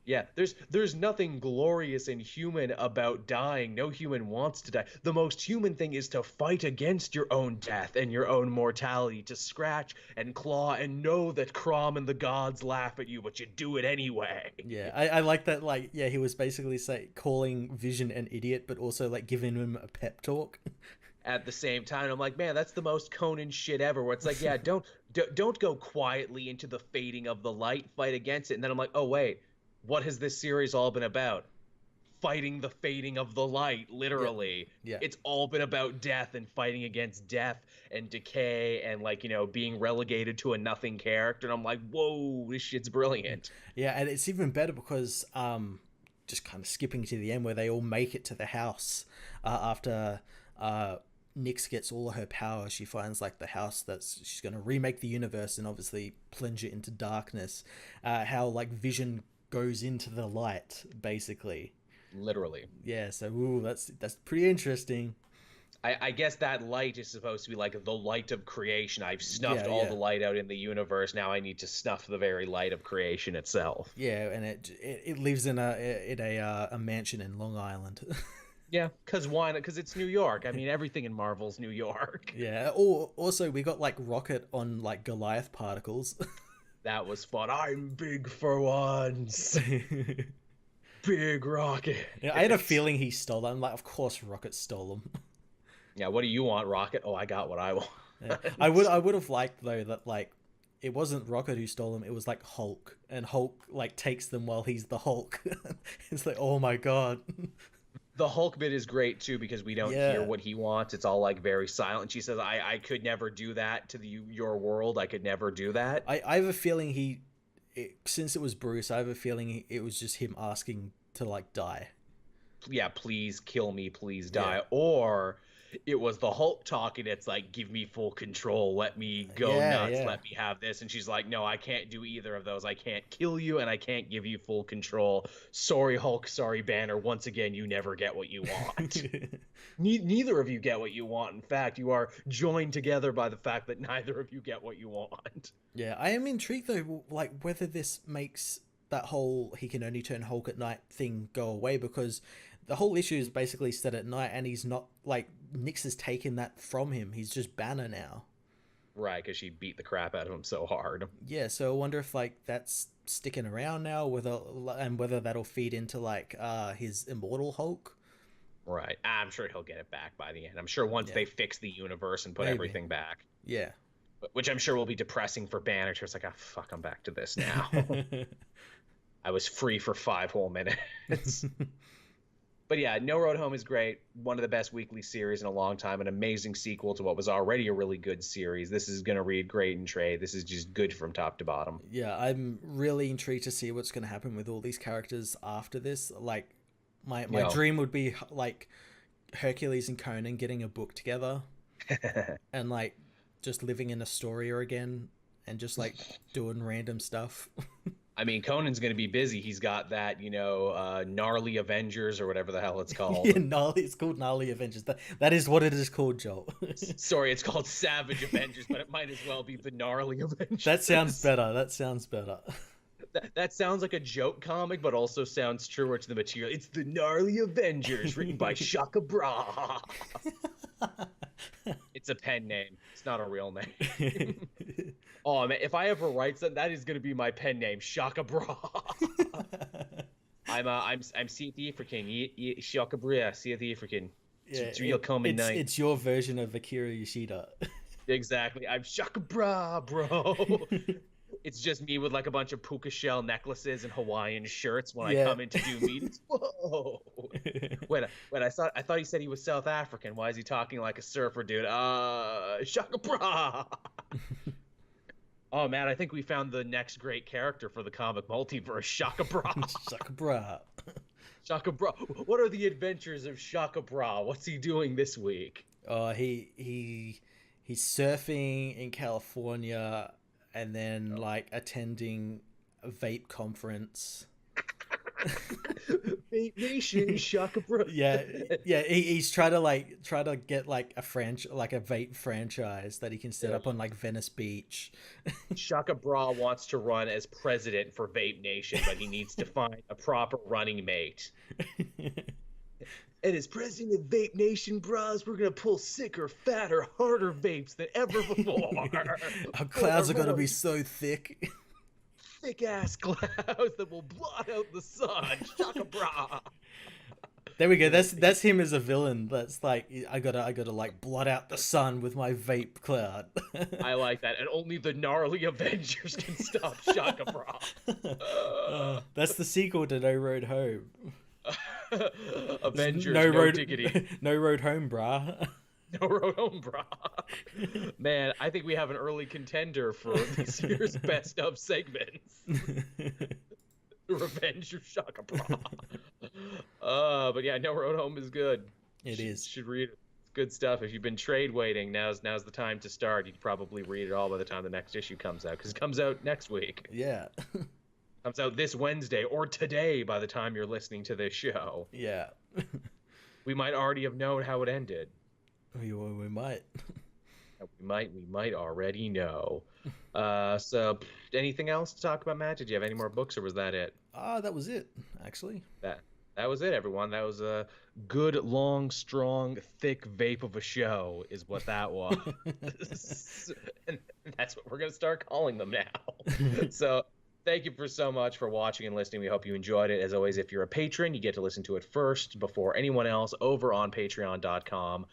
Yeah, there's nothing glorious and human about dying. No human wants to die. The most human thing is to fight against your own death and your own mortality, to scratch and claw and know that Crom and the gods laugh at you, but you do it anyway. Yeah, I like that. Like, yeah, he was basically calling Vision an idiot, but also like giving him a pep talk. At the same time, I'm like, man, that's the most Conan shit ever. Where it's like, yeah, don't go quietly into the fading of the light, fight against it. And then I'm like, oh wait, what has this series all been about? Fighting the fading of the light, literally. Yeah. It's all been about death and fighting against death and decay and, like, being relegated to a nothing character. And I'm like, whoa, this shit's brilliant. Yeah, and it's even better because just kind of skipping to the end where they all make it to the house after Nyx gets all of her power. She finds like the house she's going to remake the universe and obviously plunge it into darkness. How like Vision goes into the light, basically. Literally. Yeah, so that's pretty interesting. I guess that light is supposed to be like the light of creation. I've snuffed all the light out in the universe. Now I need to snuff the very light of creation itself. Yeah, and it lives in a mansion in Long Island. Yeah, because why not? Because it's New York. I mean, everything in Marvel's New York. Yeah. Also, we got like Rocket on like Goliath particles. That was fun. I'm big for once. Big Rocket. Yeah, I had a feeling he stole them. Like, of course, Rocket stole them. Yeah, what do you want, Rocket? Oh, I got what I want. Yeah. I would have liked though that like it wasn't Rocket who stole them. It was like Hulk, and Hulk like takes them while he's the Hulk. It's like, oh my god. The Hulk bit is great too because we don't hear what he wants. It's all like very silent. She says, "I could never do that to your world. I could never do that." I have a feeling since it was Bruce, I have a feeling it was just him asking to like die. Yeah, please kill me, please die. Or it was the Hulk talking. It's like, give me full control. Let me go nuts. Let me have this. And she's like, no, I can't do either of those. I can't kill you and I can't give you full control. Sorry, Hulk. Sorry, Banner. Once again, you never get what you want. Neither of you get what you want. In fact, you are joined together by the fact that neither of you get what you want. Yeah, I am intrigued though, like whether this makes that whole he can only turn Hulk at night thing go away, because the whole issue is basically set at night, and he's not like Nyx has taken that from him. He's just Banner now. Right, because she beat the crap out of him so hard. Yeah, so I wonder if like that's sticking around now, whether that'll feed into like his immortal Hulk. Right, I'm sure he'll get it back by the end. I'm sure once they fix the universe and put everything back. Yeah. Which I'm sure will be depressing for Banner. It's like, fuck, I'm back to this now. I was free for 5 whole minutes. But yeah, No Road Home is great. One of the best weekly series in a long time. An amazing sequel to what was already a really good series. This is going to read great in trade. This is just good from top to bottom. Yeah, I'm really intrigued to see what's going to happen with all these characters after this. Like, my dream would be like Hercules and Conan getting a book together and like just living in Astoria again and just like doing random stuff. I mean, Conan's going to be busy. He's got that, gnarly Avengers or whatever the hell it's called. Yeah, gnarly. It's called Gnarly Avengers. That is what it is called, Joel. Sorry, it's called Savage Avengers, but it might as well be the Gnarly Avengers. That sounds better. That sounds like a joke comic, but also sounds truer to the material. It's the Gnarly Avengers, written by Shaka Bra. It's a pen name. It's not a real name. Oh man, if I ever write something, that is going to be my pen name, Shaka Bra. I'm South African. Shaka Bra, South African. It's real common name. It's your version of Akira Yoshida. Exactly. I'm Shaka Bra, bro. It's just me with like a bunch of puka shell necklaces and Hawaiian shirts when I come in to do meetings. Whoa! When I thought he said he was South African. Why is he talking like a surfer dude? Shaka Bra. Oh man, I think we found the next great character for the comic multiverse, Shaka Bra. Shaka Bra. Shaka Bra. What are the adventures of Shaka Bra? What's he doing this week? He's surfing in California and then like attending a vape conference. Vape Nation, Shaka Bro. Yeah, he's trying to get like a vape franchise that he can set up on like Venice Beach. Shaka Bra wants to run as president for Vape Nation, but he needs to find a proper running mate. And as president of Vape Nation, bras, we're gonna pull sicker, fatter, harder vapes than ever before. Our clouds are gonna be so thick. Thick ass clouds that will blot out the sun. Shaka Bra. There we go. That's him as a villain. That's like I gotta like blot out the sun with my vape cloud. I like that, and only the gnarly Avengers can stop Shaka Bra. That's the sequel to No Road Home. Avengers, diggity. No Road Home, brah. No Road Home, brah. Man, I think we have an early contender for this year's best of segments. Revenge of Shaka Bra. But yeah, No Road Home is good. It is. Should read it. It's good stuff. If you've been trade waiting, now's the time to start. You can probably read it all by the time the next issue comes out, because it comes out next week. Yeah. Comes out this Wednesday or today by the time you're listening to this show. Yeah. We might already have known how it ended. We might. We might already know. So anything else to talk about, Matt? Did you have any more books, or was that it? That was it, actually. That was it, everyone. That was a good, long, strong, thick vape of a show is what that was. And that's what we're going to start calling them now. So thank you so much for watching and listening. We hope you enjoyed it. As always, if you're a patron, you get to listen to it first before anyone else over on patreon.com.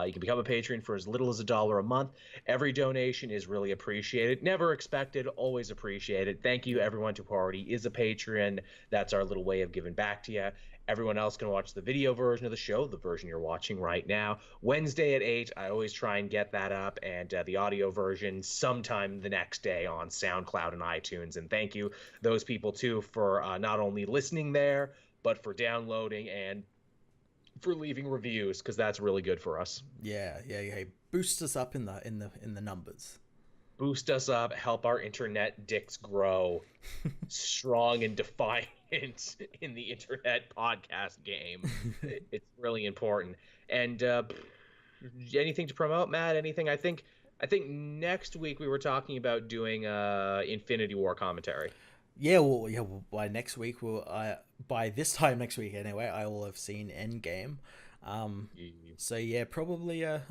You can become a patron for as little as $1 a month. Every donation is really appreciated. Never expected, always appreciated. Thank you, everyone who already is a patron. That's our little way of giving back to you. Everyone else can watch the video version of the show, the version you're watching right now. Wednesday at 8, I always try and get that up, and the audio version sometime the next day on SoundCloud and iTunes. And thank you, those people, too, for not only listening there, but for downloading and for leaving reviews, because that's really good for us. Yeah. Boost us up in the numbers. Boost us up, help our internet dicks grow strong and defiant in the internet podcast game. It's really important. And anything to promote, Matt? Anything? I think next week we were talking about doing Infinity War commentary. Yeah, well, by next week, by this time next week anyway, I will have seen Endgame. So yeah, probably a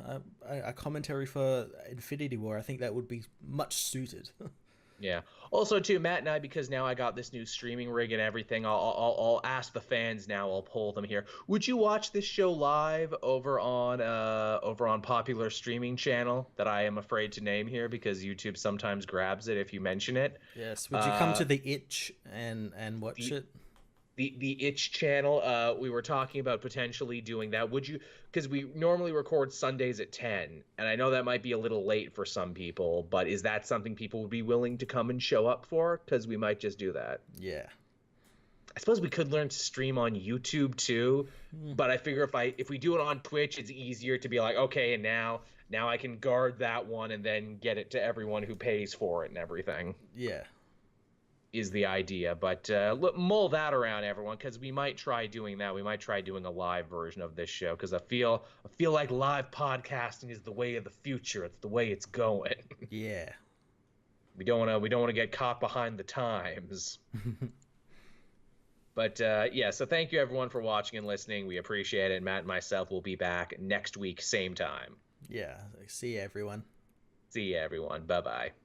commentary for Infinity War. I think that would be much suited. Yeah. Also, too, Matt and I, because now I got this new streaming rig and everything, I'll ask the fans now. I'll poll them here. Would you watch this show live over on popular streaming channel that I am afraid to name here because YouTube sometimes grabs it if you mention it? Yes. Would you come to the Itch and watch it? The Itch channel, we were talking about potentially doing that. Would you? Because we normally record Sundays at 10, and I know that might be a little late for some people, but is that something people would be willing to come and show up for? Because we might just do that. Yeah. I suppose we could learn to stream on YouTube too, but I figure if we do it on Twitch, it's easier to be like, okay, and now I can guard that one and then get it to everyone who pays for it and everything. Yeah. Is the idea, but mull that around, everyone, because we might try doing that. We might try doing a live version of this show, because I feel like live podcasting is the way of the future. It's the way it's going. Yeah. We don't want to get caught behind the times. But yeah, so thank you everyone for watching and listening. We appreciate it. Matt and myself will be back next week, same time. Yeah. See you, everyone. See you, everyone. Bye bye.